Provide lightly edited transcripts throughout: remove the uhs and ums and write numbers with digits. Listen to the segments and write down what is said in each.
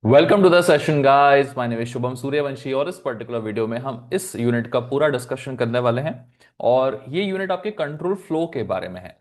Welcome to the session guys, my name is Shubham Suryavanshi और इस particular video में हम इस यूनिट का पूरा डिस्कशन करने वाले हैं। और ये यूनिट आपके कंट्रोल फ्लो के बारे में है।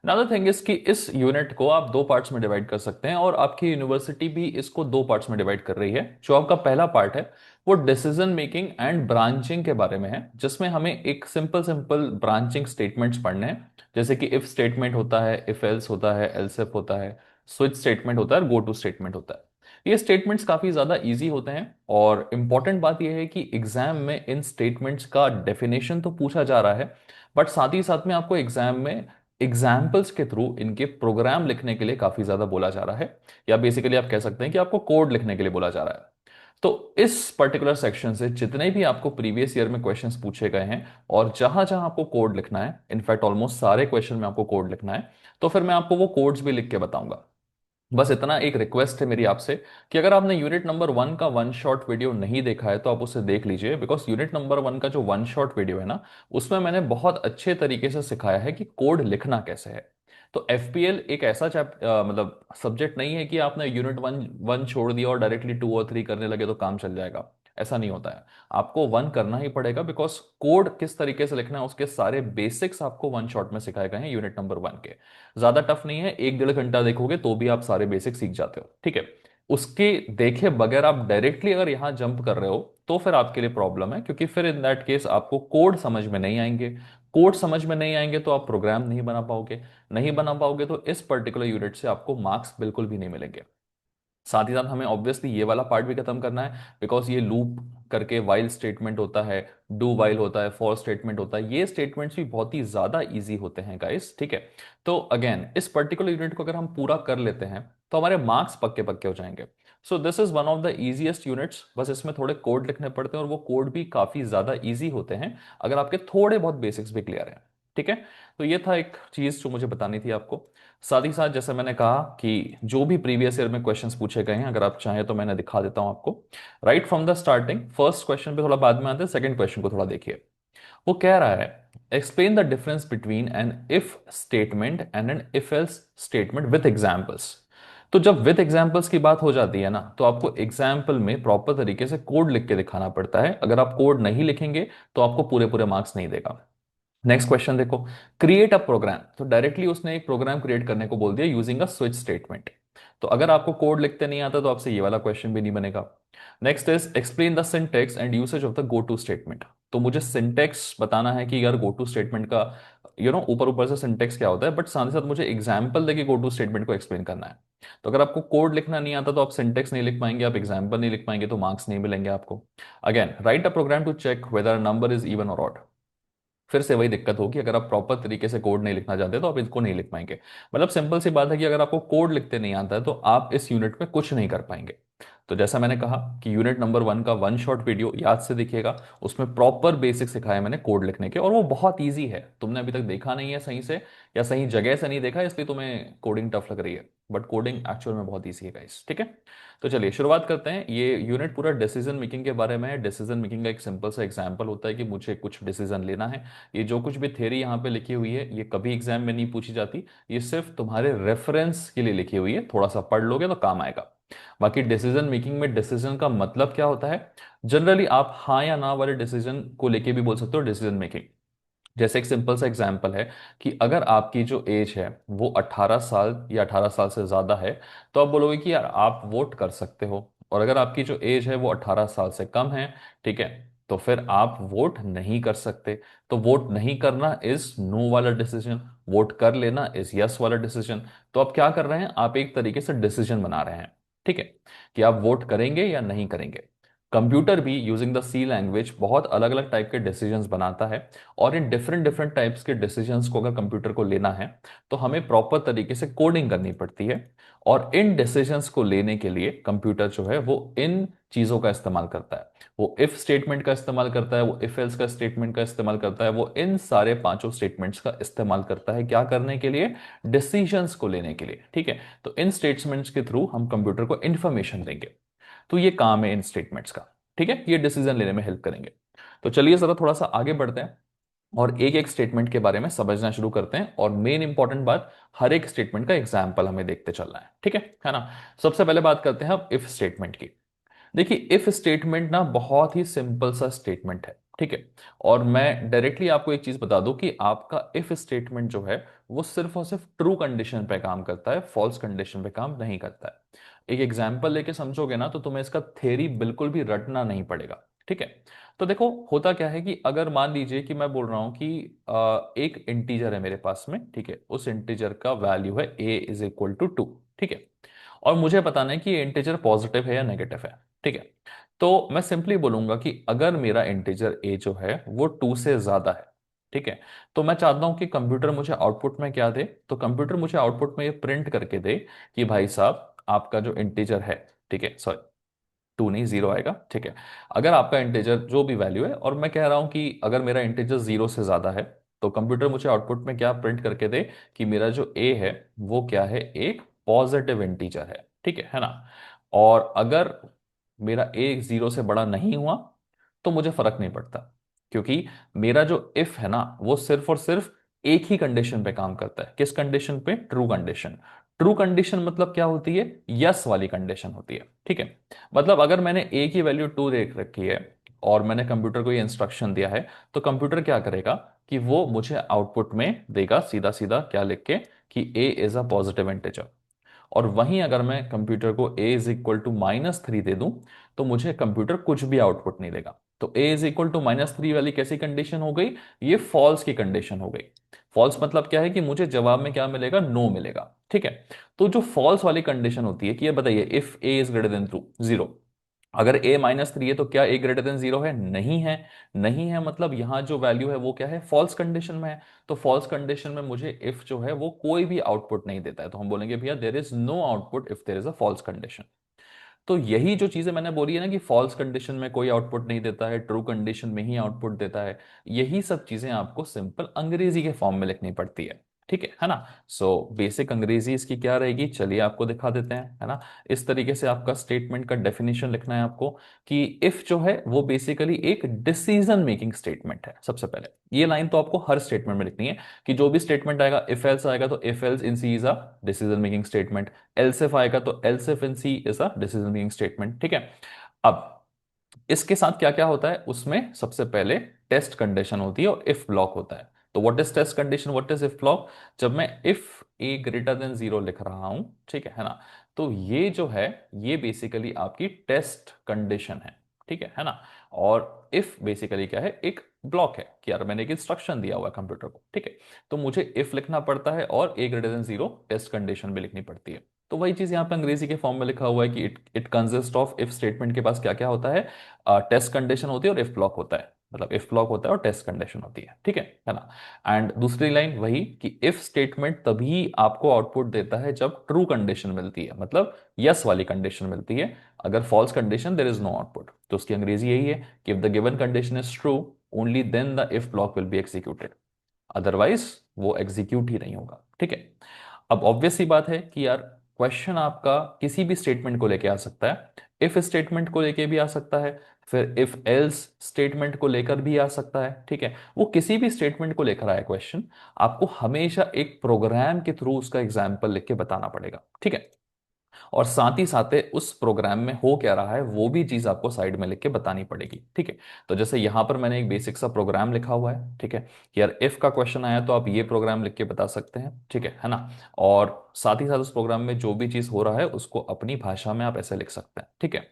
नाउ द थिंग इज कि इस यूनिट को आप दो पार्ट्स में डिवाइड कर सकते हैं और आपकी यूनिवर्सिटी भी इसको दो पार्ट्स में डिवाइड कर रही है। जो आपका पहला पार्ट है वो डिसीजन मेकिंग एंड ब्रांचिंग के बारे में है, जिसमें हमें एक सिंपल सिंपल ब्रांचिंग स्टेटमेंट्स पढ़ने हैं। जैसे कि इफ स्टेटमेंट होता है, इफ एल्स होता है, एल्स इफ होता है, स्विच स्टेटमेंट होता है, गो टू स्टेटमेंट होता है। ये स्टेटमेंट्स काफी ज्यादा इजी होते हैं और इंपॉर्टेंट बात यह है कि एग्जाम में इन स्टेटमेंट्स का डेफिनेशन तो पूछा जा रहा है, बट साथ ही साथ में आपको एग्जाम में एग्जाम्पल्स के थ्रू इनके प्रोग्राम लिखने के लिए काफी ज्यादा बोला जा रहा है। या बेसिकली आप कह सकते हैं कि आपको कोड लिखने के लिए बोला जा रहा है। तो इस पर्टिकुलर सेक्शन से जितने भी आपको प्रीवियस ईयर में क्वेश्चंस पूछे गए हैं और जहां जहां आपको कोड लिखना है, इनफैक्ट ऑलमोस्ट सारे क्वेश्चन में आपको कोड लिखना है, तो फिर मैं आपको वो कोड्स भी लिख के बताऊंगा। बस इतना एक रिक्वेस्ट है मेरी आपसे कि अगर आपने यूनिट नंबर 1 का वन शॉट वीडियो नहीं देखा है तो आप उसे देख लीजिए, बिकॉज यूनिट नंबर 1 का जो वन शॉट वीडियो है ना, उसमें मैंने बहुत अच्छे तरीके से सिखाया है कि कोड लिखना कैसे है। तो एफपीएल एक ऐसा मतलब सब्जेक्ट नहीं है कि आपने यूनिट वन वन छोड़ दिया और डायरेक्टली 2 और 3 करने लगे तो काम चल जाएगा। ऐसा नहीं होता है। आपको वन करना ही पड़ेगा, बिकॉज कोड किस तरीके से लिखना है उसके सारे बेसिक्स आपको वन शॉट में सिखाए गए हैं यूनिट नंबर 1 के। ज्यादा टफ नहीं है, 1 डेढ़ घंटा देखोगे तो भी आप सारे बेसिक सीख जाते हो, ठीक है। उसके देखे बगैर आप डायरेक्टली अगर यहां जंप कर रहे हो तो फिर आपके लिए प्रॉब्लम है, क्योंकि फिर इन दैट केस आपको कोड समझ में नहीं आएंगे। कोड समझ में नहीं आएंगे तो आप प्रोग्राम नहीं बना पाओगे। नहीं बना पाओगे तो इस पर्टिकुलर यूनिट से आपको मार्क्स बिल्कुल भी नहीं मिलेंगे। साथ ही साथ हमें ऑब्वियसली ये वाला पार्ट भी खत्म करना है, बिकॉज ये लूप करके वाइल स्टेटमेंट होता है, डू वाइल होता है, फॉर स्टेटमेंट होता है। ये स्टेटमेंट्स भी बहुत ही ज्यादा इजी होते हैं गाइस, ठीक है। तो अगेन इस पर्टिकुलर यूनिट को अगर हम पूरा कर लेते हैं तो हमारे मार्क्स पक्के पक्के हो जाएंगे। सो this is one of the easiest units. बस इसमें थोड़े कोड लिखने पड़ते हैं और वो कोड भी काफी ज्यादा इजी होते हैं अगर आपके थोड़े बहुत बेसिक्स भी क्लियर हैं, ठीक है। तो ये था एक चीज जो मुझे बतानी थी आपको। साथ ही साथ जैसे मैंने कहा कि जो भी प्रीवियस ईयर में क्वेश्चंस पूछे गए हैं, अगर आप चाहें तो मैंने दिखा देता हूं आपको। Right from the starting, first question पे थोड़ा बाद में आते हैं, सेकंड क्वेश्चन को थोड़ा देखिए। वो कह रहा है, explain the difference between an if statement and an if else statement with examples. तो जब विथ एग्जाम्पल्स की बात हो जाती है ना, तो आपको एग्जाम्पल में प्रॉपर तरीके से कोड लिख के दिखाना पड़ता है। अगर आप कोड नहीं लिखेंगे तो आपको पूरे पूरे मार्क्स नहीं देगा। नेक्स्ट क्वेश्चन देखो, क्रिएट अ प्रोग्राम। तो डायरेक्टली उसने एक प्रोग्राम क्रिएट करने को बोल दिया यूजिंग अ स्विच स्टेटमेंट। तो अगर आपको कोड लिखते नहीं आता तो आपसे ये वाला क्वेश्चन भी नहीं बनेगा। Next is explain the syntax and usage of the go to statement. तो मुझे सिंटेक्स बताना है कि यार गो टू स्टेटमेंट का ऊपर ऊपर से सिंटेक्स क्या होता है, बट साथ ही साथ मुझे एग्जाम्पल देके गो टू स्टेटमेंट को एक्सप्लेन करना है। तो अगर आपको कोड लिखना नहीं आता तो आप सिंटेक्स नहीं लिख पाएंगे, आप एग्जाम्पल नहीं लिख पाएंगे, तो मार्क्स नहीं मिलेंगे आपको। Again write a program to check whether number is even और ऑड। फिर से वही दिक्कत होगी, अगर आप प्रॉपर तरीके से कोड नहीं लिखना चाहते तो आप इसको नहीं लिख पाएंगे। मतलब सिंपल सी बात है कि अगर आपको कोड लिखते नहीं आता है तो आप इस यूनिट में कुछ नहीं कर पाएंगे। तो जैसा मैंने कहा कि यूनिट नंबर 1 का वन शॉट वीडियो याद से देखिएगा। उसमें प्रॉपर बेसिक सिखाया मैंने कोड लिखने के, और वो बहुत ईजी है। तुमने अभी तक देखा नहीं है सही से, या सही जगह से नहीं देखा इसलिए तुम्हें कोडिंग टफ लग रही है, बट कोडिंग एक्चुअल में बहुत ईजी है गाइस, ठीक है। तो चलिए शुरुआत करते हैं। ये यूनिट पूरा डिसीजन मेकिंग के बारे में है। डिसीजन मेकिंग का एक सिंपल सा एग्जांपल होता है कि मुझे कुछ डिसीजन लेना है। ये जो कुछ भी थ्योरी यहाँ पे लिखी हुई है ये कभी एग्जाम में नहीं पूछी जाती। ये सिर्फ तुम्हारे रेफरेंस के लिए लिखी हुई है, थोड़ा सा पढ़ लोगे तो काम आएगा। बाकी डिसीजन मेकिंग में डिसीजन का मतलब क्या होता है, जनरली आप हाँ या ना वाले डिसीजन को लेके भी बोल सकते हो डिसीजन मेकिंग। जैसे एक सिंपल सा एग्जांपल है कि अगर आपकी जो एज है वो 18 साल या 18 साल से ज्यादा है, तो आप बोलोगे कि यार आप वोट कर सकते हो। और अगर आपकी जो एज है वो 18 साल से कम है, ठीक है, तो फिर आप वोट नहीं कर सकते। तो वोट नहीं करना इज नो वाला डिसीजन, वोट कर लेना इज यस वाला डिसीजन। तो आप क्या कर रहे हैं, आप एक तरीके से डिसीजन बना रहे हैं, ठीक है, कि आप वोट करेंगे या नहीं करेंगे। कंप्यूटर भी यूजिंग द सी लैंग्वेज बहुत अलग अलग टाइप के डिसीजंस बनाता है। और इन डिफरेंट डिफरेंट टाइप्स के डिसीजंस को अगर कंप्यूटर को लेना है तो हमें प्रॉपर तरीके से कोडिंग करनी पड़ती है। और इन डिसीजंस को लेने के लिए कंप्यूटर जो है वो इन चीजों का इस्तेमाल करता है। वो इफ स्टेटमेंट का इस्तेमाल करता है, वो इफ एल्स का स्टेटमेंट का इस्तेमाल करता है, वो इन सारे पांचों स्टेटमेंट्स का इस्तेमाल करता है। क्या करने के लिए, डिसीजंस को लेने के लिए, ठीक है। तो इन स्टेटमेंट्स के थ्रू हम कंप्यूटर को इंफॉर्मेशन देंगे। तो ये काम है इन स्टेटमेंट्स का, ठीक है। ये डिसीजन लेने में हेल्प करेंगे। तो चलिए जरा थोड़ा सा आगे बढ़ते हैं। और एक एक स्टेटमेंट के बारे में समझना शुरू करते हैं, और मेन इंपॉर्टेंट बात, हर एक स्टेटमेंट का एग्जाम्पल हमें देखते चलना है, ठीक है ना। सबसे पहले बात करते हैं अब इफ स्टेटमेंट की। देखिए, इफ स्टेटमेंट ना बहुत ही सिंपल सा स्टेटमेंट है, ठीक है। और मैं डायरेक्टली आपको एक चीज बता दूं कि आपका इफ स्टेटमेंट जो है वो सिर्फ और सिर्फ ट्रू कंडीशन पे काम करता है, फॉल्स कंडीशन पे काम नहीं करता है। एक एग्जाम्पल लेके समझोगे ना तो तुम्हें इसका थ्योरी बिल्कुल भी रटना नहीं पड़ेगा, ठीक है। तो देखो, होता क्या है कि अगर मान लीजिए कि मैं बोल रहा हूं कि एक इंटीजर है मेरे पास में, ठीक है, उस इंटीजर का वैल्यू है a इज इक्वल टू 2, ठीक है। और मुझे बताना है कि ये इंटीजर पॉजिटिव है या नेगेटिव है, ठीक है। तो मैं सिंपली बोलूंगा कि अगर मेरा इंटीजर a जो है वो 2 से ज्यादा है, ठीक है, तो मैं चाहता हूं कि कंप्यूटर मुझे आउटपुट में क्या दे, तो कंप्यूटर मुझे आउटपुट में ये प्रिंट करके दे कि भाई साहब आपका जो इंटीजर है, ठीक है, सॉरी 2 नहीं 0 आएगा, ठीक है। अगर आपका इंटीजर जो भी वैल्यू है, और मैं कह रहा हूं कि अगर मेरा इंटीजर 0 से ज्यादा है, तो कंप्यूटर मुझे आउटपुट में क्या प्रिंट करके दे कि मेरा जो a है वो क्या है, एक पॉजिटिव इंटीजर है, ठीक है ना। और अगर मेरा a 0 से बड़ा नहीं हुआ तो मुझे फर्क नहीं पड़ता, क्योंकि मेरा जो इफ है ना वो सिर्फ और सिर्फ एक ही कंडीशन पे काम करता है। किस कंडीशन पे? True condition. ट्रू कंडीशन मतलब क्या होती है? यस वाली कंडीशन होती है, ठीक है। मतलब अगर मैंने a की वैल्यू 2 देख रखी है और मैंने कंप्यूटर को ये इंस्ट्रक्शन दिया है, तो कंप्यूटर क्या करेगा कि वो मुझे आउटपुट में देगा सीधा सीधा क्या लिख के कि a is a positive integer. और वहीं अगर मैं कंप्यूटर को a इज इक्वल टू -3 दे दूं, तो मुझे कंप्यूटर कुछ भी आउटपुट नहीं देगा। तो a इज इक्वल टू -3 वाली कैसी कंडीशन हो गई? ये फॉल्स की कंडीशन हो गई। फॉल्स मतलब क्या है कि मुझे जवाब में क्या मिलेगा? नो मिलेगा, ठीक है। तो जो फॉल्स वाली कंडीशन होती है कि ये बताइए, if a is greater than 0, अगर a -3 है तो क्या a ग्रेटर देन 0 है? नहीं है। नहीं है मतलब यहां जो वैल्यू है वो क्या है? फॉल्स कंडीशन में है। तो फॉल्स कंडीशन में मुझे इफ जो है वो कोई भी आउटपुट नहीं देता है, तो हम बोलेंगे भैया there is no output if there is a false condition. तो यही जो चीजें मैंने बोली है ना कि फॉल्स कंडीशन में कोई आउटपुट नहीं देता है, ट्रू कंडीशन में ही आउटपुट देता है, यही सब चीजें आपको सिंपल अंग्रेजी के फॉर्म में लिखनी पड़ती है, ठीक है ना। सो बेसिक अंग्रेजी इसकी क्या रहेगी, चलिए आपको दिखा देते हैं, है ना। इस तरीके से आपका स्टेटमेंट का डेफिनेशन लिखना है आपको कि इफ जो है वो बेसिकली एक डिसीजन मेकिंग स्टेटमेंट है। सबसे पहले ये लाइन तो आपको हर स्टेटमेंट में लिखनी है कि जो भी स्टेटमेंट आएगा, इफ एल्स आएगा तो if else in C is a decision making statement, else if आएगा तो else if in C is a decision making statement, ठीक है। अब इसके साथ क्या क्या होता है, उसमें सबसे पहले टेस्ट कंडीशन होती है और इफ ब्लॉक होता है। तो what is test condition, what is if block? जब मैं इफ ए ग्रेटर देन 0 लिख रहा हूं, ठीक है ना, तो ये जो है ये बेसिकली आपकी टेस्ट कंडीशन है ना। और इफ बेसिकली क्या है, एक ब्लॉक है कि यार मैंने एक इंस्ट्रक्शन दिया हुआ है कंप्यूटर को, ठीक है। तो मुझे इफ लिखना पड़ता है और ए ग्रेटर देन 0 टेस्ट कंडीशन भी लिखनी पड़ती है। तो वही चीज यहाँ पे अंग्रेजी के फॉर्म में लिखा हुआ है कि it it consist of, if statement के पास क्या क्या होता है, टेस्ट कंडीशन होती है और इफ ब्लॉक होता है। मतलब इफ ब्लॉक होता है और टेस्ट कंडीशन होती है ना। एंड दूसरी लाइन वही कि इफ स्टेटमेंट तभी आपको आउटपुट देता है जब ट्रू कंडीशन मिलती है, मतलब यस वाली कंडीशन मिलती है। अगर false condition, there is no output. तो उसकी अंग्रेजी यही है कि if the given condition is true, only then the if block will be executed, otherwise वो एग्जीक्यूट ही नहीं होगा, ठीक है। अब ऑब्वियस सी बात है कि यार क्वेश्चन आपका किसी भी स्टेटमेंट को लेके आ सकता है, इफ स्टेटमेंट को लेके भी आ सकता है, फिर इफ एल्स स्टेटमेंट को लेकर भी आ सकता है, ठीक है। वो किसी भी स्टेटमेंट को लेकर आए क्वेश्चन, आपको हमेशा एक प्रोग्राम के थ्रू उसका एग्जाम्पल लिख के बताना पड़ेगा, ठीक है। और साथ ही साथ उस प्रोग्राम में हो क्या रहा है वो भी चीज आपको साइड में लिख के बतानी पड़ेगी, ठीक है। तो जैसे यहां पर मैंने एक बेसिक सा प्रोग्राम लिखा हुआ है, ठीक है, कि यार इफ का क्वेश्चन आया तो आप ये प्रोग्राम लिख के बता सकते हैं, ठीक है ना। और साथ ही साथ उस प्रोग्राम में जो भी चीज हो रहा है उसको अपनी भाषा में आप ऐसे लिख सकते हैं, ठीक है।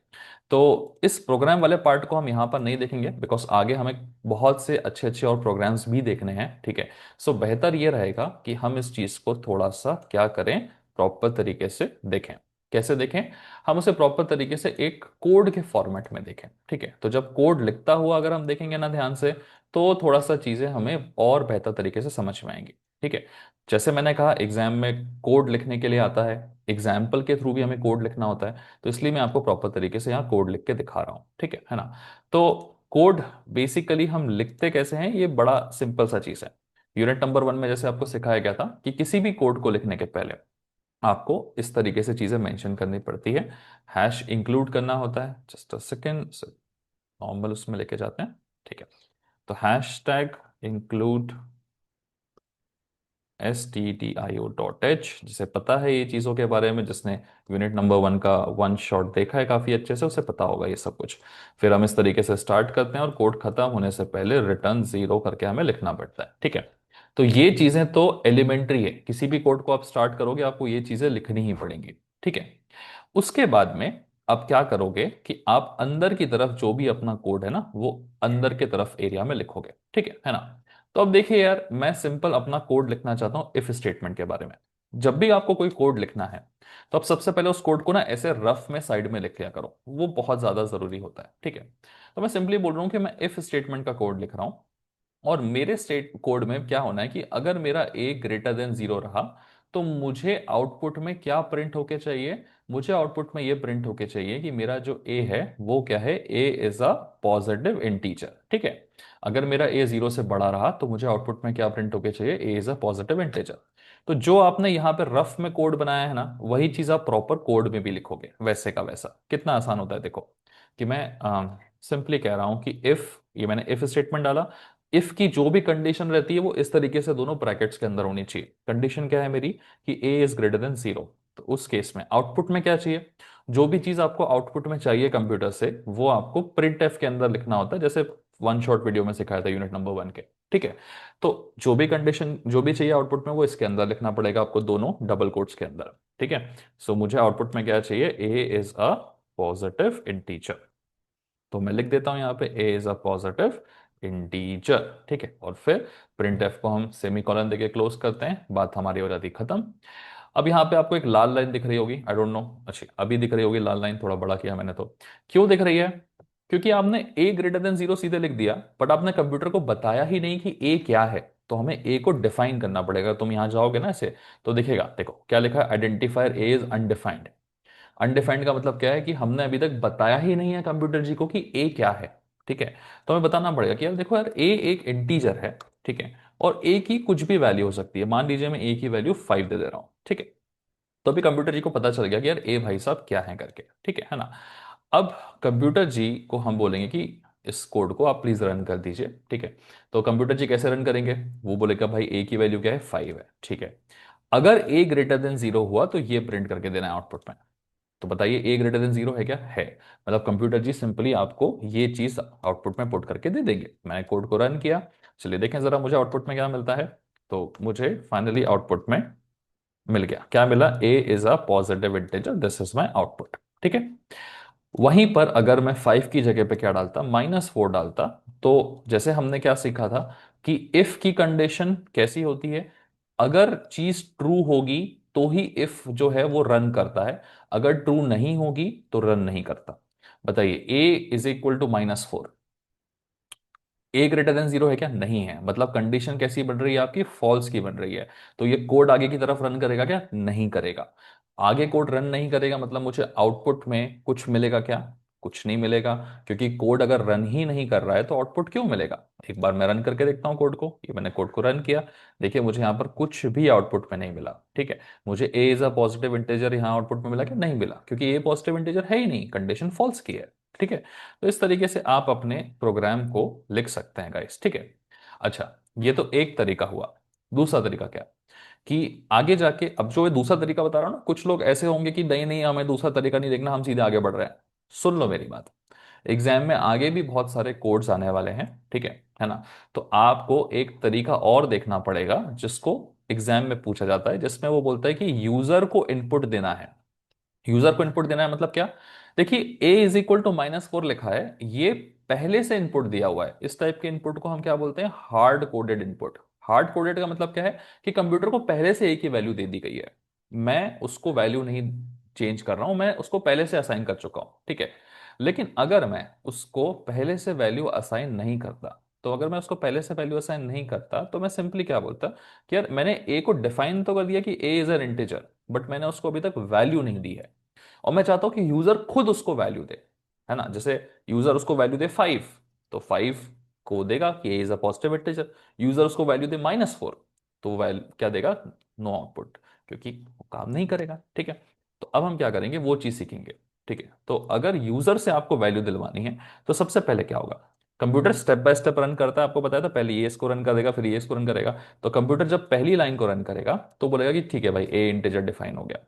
तो इस प्रोग्राम वाले पार्ट को हम यहाँ पर नहीं देखेंगे, बिकॉज आगे हमें बहुत से अच्छे अच्छे और प्रोग्राम्स भी देखने हैं, ठीक है। सो बेहतर ये रहेगा कि हम इस चीज को थोड़ा सा क्या करें, प्रॉपर तरीके से देखें। कैसे देखें? हम उसे प्रॉपर तरीके से एक कोड के फॉर्मेट में देखें, ठीक है। तो जब कोड लिखता हुआ अगर हम देखेंगे ना ध्यान से, तो थोड़ा सा चीजें हमें और बेहतर तरीके से समझ में आएंगी, ठीक है। जैसे मैंने कहा एग्जाम में कोड लिखने के लिए आता है, एग्जाम्पल के थ्रू भी हमें कोड लिखना होता है, तो इसलिए मैं आपको प्रॉपर तरीके से यहाँ कोड लिख के दिखा रहा हूँ, ठीक है ना। तो कोड बेसिकली हम लिखते कैसे हैं, ये बड़ा सिंपल सा चीज है। यूनिट नंबर 1 में जैसे आपको सिखाया गया था कि किसी भी कोड को लिखने के पहले आपको इस तरीके से चीजें मेंशन करनी पड़ती है। हैश इंक्लूड करना होता है, जस्ट अ सेकेंड, नॉर्मल उसमें लेके जाते हैं, ठीक है। तो हैश टैग इंक्लूड stdio.h, जिसे पता है ये चीज़ों के बारे में, जिसने यूनिट नंबर 1 का वन शॉट देखा है काफ़ी अच्छे से, उसे पता होगा ये सब कुछ। फिर हम इस तरीके से स्टार्ट करते हैं और कोड खत्म होने से पहले रिटर्न 0 करके हमें लिखना पड़ता है, ठीक है। तो ये चीज़ें तो एलिमेंट्री है, किसी भी कोड को आप स्टार्ट करोगे आपको ये चीज़ें लिखनी ही पड़ेंगी, ठीक है। उसके बाद में आप क्या करोगे कि आप अंदर की तरफ जो भी अपना कोड है ना, वो अंदर के तरफ एरिया में लिखोगे, ठीक है ना। तो अब देखिए यार, मैं सिंपल अपना कोड लिखना चाहता हूं इफ स्टेटमेंट के बारे में। जब भी आपको कोई कोड लिखना है तो आप सबसे पहले उस कोड को ना ऐसे रफ में साइड में लिख लिया करो, वो बहुत ज्यादा जरूरी होता है, ठीक है। तो मैं सिंपली बोल रहा हूं कि मैं इफ स्टेटमेंट का कोड लिख रहा हूं, और मेरे स्टेट कोड में क्या होना है कि अगर मेरा ए ग्रेटर देन 0 रहा तो मुझे आउटपुट में क्या प्रिंट होके चाहिए, मुझे आउटपुट में ये प्रिंट होके चाहिए कि मेरा जो ए है वो क्या है, ए इज अ पॉजिटिव इंटीजर, ठीक है। अगर मेरा ए 0 से बड़ा रहा तो मुझे आउटपुट में क्या प्रिंट होके चाहिए, ए इज अ पॉजिटिव इंटीजर। तो जो आपने यहाँ पे रफ में कोड बनाया है ना, वही चीज आप प्रॉपर कोड में भी लिखोगे वैसे का वैसा। कितना आसान होता है देखो, कि मैं सिंपली कह रहा हूं कि इफ, ये मैंने इफ स्टेटमेंट डाला, इफ की जो भी कंडीशन रहती है वो इस तरीके से दोनों ब्रैकेट्स के अंदर होनी चाहिए। कंडीशन क्या है मेरी, कि ए इज ग्रेटर देन 0। तो उस केस में आउटपुट में क्या चाहिए, जो भी चीज आपको आउटपुट में चाहिए कंप्यूटर से वो आपको प्रिंट एफ के अंदर लिखना होता है, जैसे वन शॉट वीडियो में सिखाया था यूनिट नंबर 1 के, ठीक है। तो जो भी कंडीशन जो भी चाहिए आउटपुट में वो इसके अंदर लिखना पड़ेगा आपको, दोनों डबल कोट्स के अंदर, ठीक है। सो मुझे आउटपुट में क्या चाहिए, ए इज अ पॉजिटिव इंटीजर। तो मैं लिख देता हूं यहां पे ए इज अ पॉजिटिव इंटीजर, ठीक है। और फिर प्रिंट एफ को हम सेमीकोलन देके क्लोज करते हैं, बात हमारी हो जाती खत्म। अब यहाँ पे आपको एक लाल लाइन दिख रही होगी, आई डोंट नो, अच्छा अभी दिख रही होगी लाल लाइन, थोड़ा बड़ा किया मैंने तो। क्यों दिख रही है, क्योंकि आपने ए ग्रेटर देन 0 सीधे लिख दिया, बट आपने कंप्यूटर को बताया ही नहीं कि ए क्या है। तो हमें ए को डिफाइन करना पड़ेगा। तुम यहां जाओगे ना ऐसे, तो दिखेगा, देखो क्या लिखा है, identifier A is undefined. Undefined का मतलब क्या है कि हमने अभी तक बताया ही नहीं है कंप्यूटर जी को कि ए क्या है, ठीक है। तो हमें बताना पड़ेगा कि यार देखो यार, ए एक इंटीजर है, ठीक है, और ए की कुछ भी वैल्यू हो सकती है। मान लीजिए मैं ए की वैल्यू 5 दे दे रहा हूं, ठीक है। तो अभी कंप्यूटर जी को पता चल गया कि यार ए भाई साहब क्या है करके, ठीक है ना। अब कंप्यूटर जी को हम बोलेंगे कि इस कोड को आप प्लीज रन कर दीजिए, ठीक है। तो कंप्यूटर जी कैसे रन करेंगे, वो बोलेगा भाई ए की वैल्यू क्या है, 5 है, ठीक है। अगर ए ग्रेटर देन 0 हुआ तो ये प्रिंट करके देना है आउटपुट में। तो बताइए ए ग्रेटर देन 0 है क्या, है। मतलब कंप्यूटर जी सिंपली आपको ये चीज आउटपुट में पुट करके दे देंगे। मैंने कोड को रन किया, चलिए देखें जरा मुझे आउटपुट में क्या मिलता है। तो मुझे फाइनली आउटपुट में मिल गया, क्या मिला, ए is a positive integer, this is my output, ठीक है। वहीं पर अगर मैं 5 की जगह पे क्या डालता, -4 डालता, तो जैसे हमने क्या सीखा था कि इफ की कंडीशन कैसी होती है, अगर चीज ट्रू होगी तो ही इफ जो है वो रन करता है, अगर ट्रू नहीं होगी तो रन नहीं करता। बताइए, A is equal to -4, A greater than 0 है क्या, नहीं है, मतलब कंडीशन कैसी बन रही है आपकी, फॉल्स की बन रही है। तो ये कोड आगे की तरफ रन करेगा क्या, नहीं करेगा। आगे कोड रन नहीं करेगा मतलब मुझे आउटपुट में कुछ मिलेगा क्या, कुछ नहीं मिलेगा। क्योंकि कोड अगर रन ही नहीं कर रहा है तो आउटपुट क्यों मिलेगा। एक बार मैं रन करके देखता हूँ कोड को, ये मैंने कोड को रन किया, देखिए मुझे यहाँ पर कुछ भी आउटपुट में नहीं मिला, ठीक है। मुझे A is a positive integer यहाँ आउटपुट में मिला क्या, नहीं मिला, क्योंकि ए पॉजिटिव इंटीजर है ही नहीं, कंडीशन फॉल्स की है, ठीक है। तो इस तरीके से आप अपने प्रोग्राम को लिख सकते हैं गाइस, ठीक है। अच्छा, ये तो एक तरीका हुआ। दूसरा तरीका क्या, कि आगे जाके, अब जो ये दूसरा तरीका बता रहा हूं ना, कुछ लोग ऐसे होंगे कि नहीं नहीं हमें दूसरा तरीका नहीं देखना, हम सीधे आगे बढ़ रहे हैं। सुन लो मेरी बात, एग्जाम में आगे भी बहुत सारे कोड्स आने वाले हैं, ठीक है ना। तो आपको एक तरीका और देखना पड़ेगा जिसको एग्जाम में पूछा जाता है, जिसमें वो बोलता है कि यूजर को इनपुट देना है। यूजर को इनपुट देना है मतलब क्या, देखिए ए इज इक्वल टू -4 लिखा है, ये पहले से इनपुट दिया हुआ है। इस टाइप के इनपुट को हम क्या बोलते हैं, hard coded input. Hard coded का मतलब क्या है, कि कंप्यूटर को पहले से ए की वैल्यू दे दी गई है, मैं उसको वैल्यू नहीं चेंज कर रहा हूं, मैं उसको पहले से असाइन कर चुका हूं, ठीक है। लेकिन अगर मैं उसको पहले से वैल्यू असाइन नहीं करता, तो अगर मैं उसको पहले से वैल्यू असाइन नहीं करता तो मैं सिंपली क्या बोलता कि यार मैंने ए को डिफाइन तो कर दिया कि A is N integer, but मैंने उसको अभी तक वैल्यू नहीं दी है। और मैं चाहता हूं कि यूजर खुद उसको वैल्यू दे, है ना। जैसे यूजर उसको वैल्यू दे 5, तो 5 को देगा कि A is a positive integer. User उसको वैल्यू दे -4, तो वैल्यू क्या देगा, नो आउटपुट, क्योंकि वो काम नहीं करेगा, ठीक है। तो अब हम क्या करेंगे, वो चीज सीखेंगे, ठीक है। तो अगर यूजर से आपको वैल्यू दिलवानी है तो सबसे पहले क्या होगा, computer step by step run करता है, आपको बताया था, पहले ये इसको रन करेगा फिर ये इसको रन करेगा। तो कंप्यूटर जब पहली लाइन को रन करेगा तो बोलेगा कि ठीक है भाई, ए इंटीजर डिफाइन हो गया।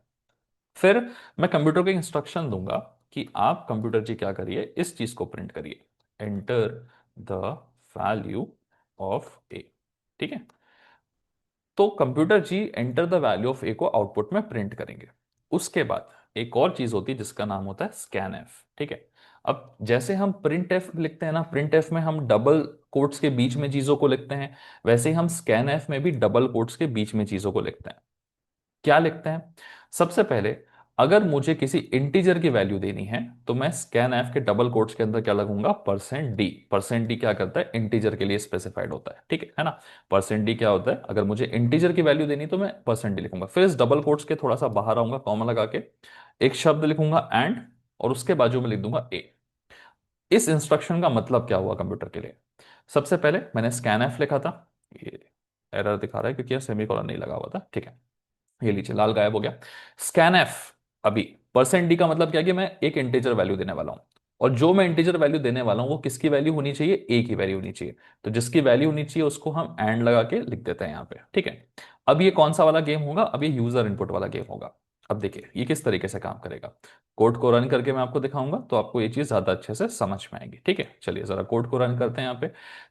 फिर मैं कंप्यूटर को इंस्ट्रक्शन दूंगा कि आप कंप्यूटर जी क्या करिए, इस चीज को प्रिंट करिए, enter the value of A. ठीक है, तो computer ji enter the value of A को आउटपुट में प्रिंट करेंगे। उसके बाद एक और चीज होती है जिसका नाम होता है स्कैन एफ। ठीक है, अब जैसे हम प्रिंट एफ लिखते हैं ना, प्रिंट एफ में हम डबल कोट्स के बीच में चीजों को लिखते हैं, वैसे ही हम स्कैन एफ में भी डबल कोट्स के बीच में चीजों को लिखते हैं। क्या लिखते हैं? सबसे पहले, अगर मुझे किसी इंटीजर की वैल्यू देनी है तो मैं स्कैन एफ के डबल कोट्स के अंदर क्या लगूंगा, परसेंट डी। परसेंट डी क्या करता है, इंटीजर के लिए स्पेसिफाइड होता है। ठीक है ना, परसेंट डी क्या होता है, अगर मुझे इंटीजर की वैल्यू देनी तो मैं परसेंट डी लिखूंगा, फिर इस डबल कोट्स के थोड़ा सा बाहर आऊंगा, कॉमा लगा के एक शब्द लिखूंगा एंड, और उसके बाजू में लिख दूंगा ए। इस इंस्ट्रक्शन का मतलब क्या हुआ कंप्यूटर के लिए? सबसे पहले मैंने स्कैन एफ लिखा था, ये एरर दिखा रहा है क्योंकि सेमीकोलन नहीं लगा हुआ था। ठीक है, ये लीजिए लाल गायब हो गया। स्कैन एफ, अभी परसेंट डी का मतलब क्या है कि मैं एक इंटीजर वैल्यू देने वाला हूं, और जो मैं इंटीजर वैल्यू देने वाला हूं वो किसकी वैल्यू होनी चाहिए, ए की वैल्यू होनी चाहिए। तो जिसकी वैल्यू होनी चाहिए उसको हम एंड लगा के लिख देते हैं यहां पे। ठीक है, अब ये कौन सा वाला गेम होगा, अब ये यूजर इनपुट वाला गेम होगा। अब देखिए ये किस तरीके से काम करेगा, कोड को रन करके मैं आपको दिखाऊंगा तो आपको ये चीज ज्यादा अच्छे से समझ में आएगी। ठीक है, चलिए जरा कोड को रन करते हैं यहाँ पे।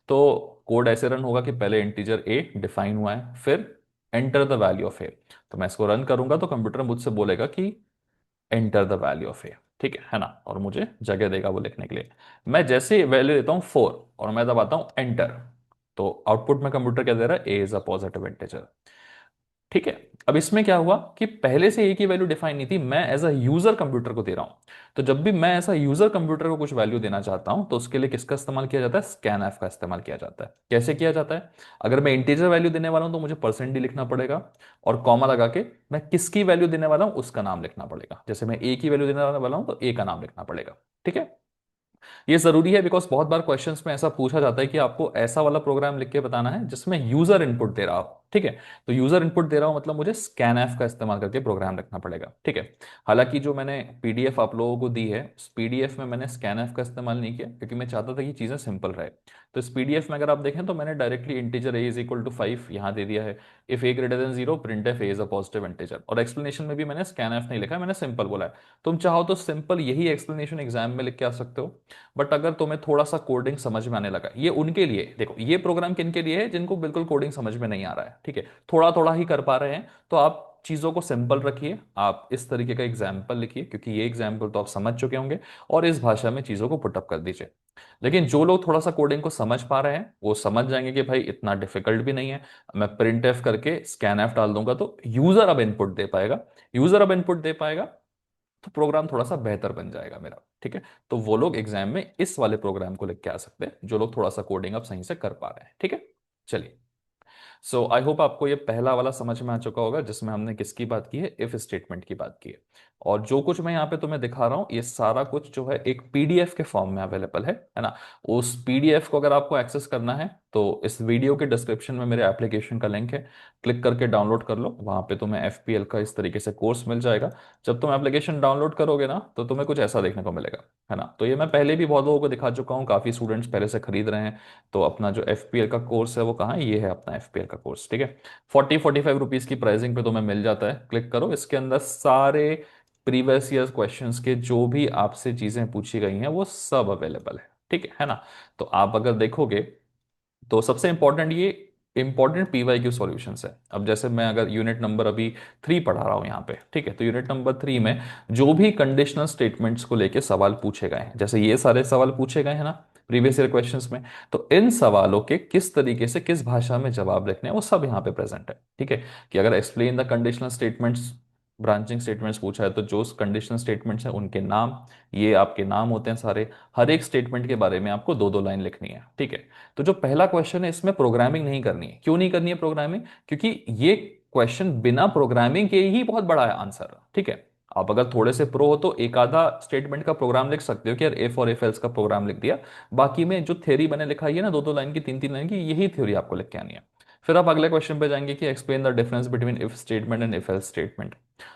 तो कोड ऐसे रन होगा कि पहले इंटीजर ए डिफाइन हुआ है, फिर एंटर द वैल्यू ऑफ ए। तो मैं इसको रन करूंगा तो कंप्यूटर मुझसे बोलेगा कि enter the value of A. ठीक है ना, और मुझे जगह देगा वो लिखने के लिए। मैं जैसे वैल्यू देता हूं 4 और मैं दबाता हूं एंटर, तो आउटपुट में कंप्यूटर क्या दे रहा है, ए इज अ पॉजिटिव इंटीजर। ठीक है, अब इसमें क्या हुआ कि पहले से ए की वैल्यू डिफाइन नहीं थी, मैं एज अ यूजर कंप्यूटर को दे रहा हूं। तो जब भी मैं ऐसा यूजर कंप्यूटर को कुछ वैल्यू देना चाहता हूं तो उसके लिए किसका इस्तेमाल किया जाता है, स्कैन एफ का इस्तेमाल किया जाता है। कैसे किया जाता है, अगर मैं इंटीजर वैल्यू देने वाला हूं तो मुझे परसेंट डी लिखना पड़ेगा, और कॉमा लगा के मैं किसकी वैल्यू देने वाला हूं उसका नाम लिखना पड़ेगा। जैसे मैं ए की वैल्यू देने वाला हूं तो ए का नाम लिखना पड़ेगा। ठीक है, ये जरूरी है बिकॉज बहुत बार क्वेश्चंस में ऐसा पूछा जाता है कि आपको ऐसा वाला प्रोग्राम लिख के बताना है जिसमें यूजर इनपुट दे रहा हो। ठीक है, तो यूजर इनपुट दे रहा हो मतलब मुझे स्कैन एफ का इस्तेमाल करके प्रोग्राम लिखना पड़ेगा। ठीक है, हालांकि जो मैंने पीडीएफ आप लोगों को दी है उस पीडीएफ में मैंने स्कैन एफ का इस्तेमाल नहीं किया क्योंकि मैं चाहता था कि चीजें सिंपल रहे। तो इस पीडीएफ में अगर आप देखें तो मैंने directly integer a is equal to 5 यहां दे दिया है, if a greater than 0 print f a is a positive integer, और एक्सप्लेनेशन में भी मैंने स्कैन एफ नहीं लिखा है, मैंने सिंपल बोला है। तुम चाहो तो सिंपल यही एक्सप्लेनेशन एग्जाम में लिख के आ सकते हो, बट अगर तुम्हें थोड़ा सा कोडिंग समझ में आने लगा, ये उनके लिए, देखो ये प्रोग्राम किन के लिए है, जिनको बिल्कुल कोडिंग समझ में नहीं आ रहा है। ठीक है, थोड़ा थोड़ा ही कर पा रहे हैं, तो आप चीजों को सिंपल रखिए, आप इस तरीके का एग्जाम्पल लिखिए क्योंकि ये एग्जाम्पल तो आप समझ चुके होंगे, और इस भाषा में चीजों को पुटअप कर दीजिए। लेकिन जो लोग थोड़ा सा कोडिंग को समझ पा रहे हैं वो समझ जाएंगे कि भाई इतना डिफिकल्ट भी नहीं है, मैं प्रिंट एफ करके स्कैन एफ डाल दूंगा तो यूजर अब इनपुट दे पाएगा। यूजर अब इनपुट दे पाएगा तो प्रोग्राम थोड़ा सा बेहतर बन जाएगा मेरा। ठीक है, तो वो लोग एग्जाम में इस वाले प्रोग्राम को लिख के आ सकते हैं जो लोग थोड़ा सा कोडिंग अब सही से कर पा रहे हैं। ठीक है, चलिए। सो आई होप आपको ये पहला वाला समझ में आ चुका होगा जिसमें हमने किसकी बात की है, इफ स्टेटमेंट की बात की है। और जो कुछ मैं यहाँ पे तुम्हें दिखा रहा हूँ ये सारा कुछ जो है एक पीडीएफ के फॉर्म में अवेलेबल है ना। उस पीडीएफ को अगर आपको एक्सेस करना है तो इस वीडियो के डिस्क्रिप्शन में मेरे एप्लीकेशन का लिंक है, क्लिक करके डाउनलोड कर लो, वहां पे तुम्हें एफपीएल का इस तरीके से कोर्स मिल जाएगा। जब तुम एप्लीकेशन डाउनलोड करोगे ना तो तुम्हें कुछ ऐसा देखने को मिलेगा, है ना। तो ये मैं पहले भी बहुत लोगों को दिखा चुका हूँ, काफी स्टूडेंट्स पहले से खरीद रहे हैं। तो अपना जो एफपीएल का कोर्स है वो कहाँ है, ये है अपना एफपीएल का कोर्स। ठीक है, 40-45 रुपीज की प्राइसिंग पे तुम्हें मिल जाता है, क्लिक करो, इसके अंदर सारे प्रीवियस ईयर क्वेश्चंस के जो भी आपसे चीजें पूछी गई हैं वो सब अवेलेबल ठीक है ना। तो आप अगर देखोगे तो सबसे इंपॉर्टेंट ये इंपॉर्टेंट पीवाईक्यू सॉल्यूशंस है। अब जैसे मैं अगर यूनिट नंबर अभी 3 पढ़ा रहा हूं यहाँ पे, ठीक है, तो यूनिट नंबर 3 में जो भी कंडीशनल स्टेटमेंट्स को लेके सवाल पूछे गए हैं, जैसे ये सारे सवाल पूछे गए हैं ना प्रीवियस ईयर क्वेश्चंस में, तो इन सवालों के किस तरीके से किस भाषा में जवाब लिखने हैं वो सब यहाँ पे प्रेजेंट है। ठीक है, कि अगर explain the conditional statements, branching statements पूछा है तो जो कंडीशनल स्टेटमेंट्स हैं उनके नाम, ये आपके नाम होते हैं सारे, हर एक स्टेटमेंट के बारे में आपको 2-2 लाइन लिखनी है। ठीक है, तो जो पहला क्वेश्चन है इसमें प्रोग्रामिंग नहीं करनी है। क्यों नहीं करनी है प्रोग्रामिंग, क्योंकि ये क्वेश्चन बिना प्रोग्रामिंग के ही बहुत बड़ा है आंसर। ठीक है, आप अगर थोड़े से प्रो हो तो एक आधा स्टेटमेंट का प्रोग्राम लिख सकते हो कि यार इफ और इफ एल्स का प्रोग्राम लिख दिया, बाकी में जो थ्योरी मैंने लिखा है ना 2-2 लाइन की 3-3 लाइन की, यही थ्योरी आपको लिख के आनी है। फिर आप अगले क्वेश्चन पे जाएंगे कि explain the difference between if statement and if else statement.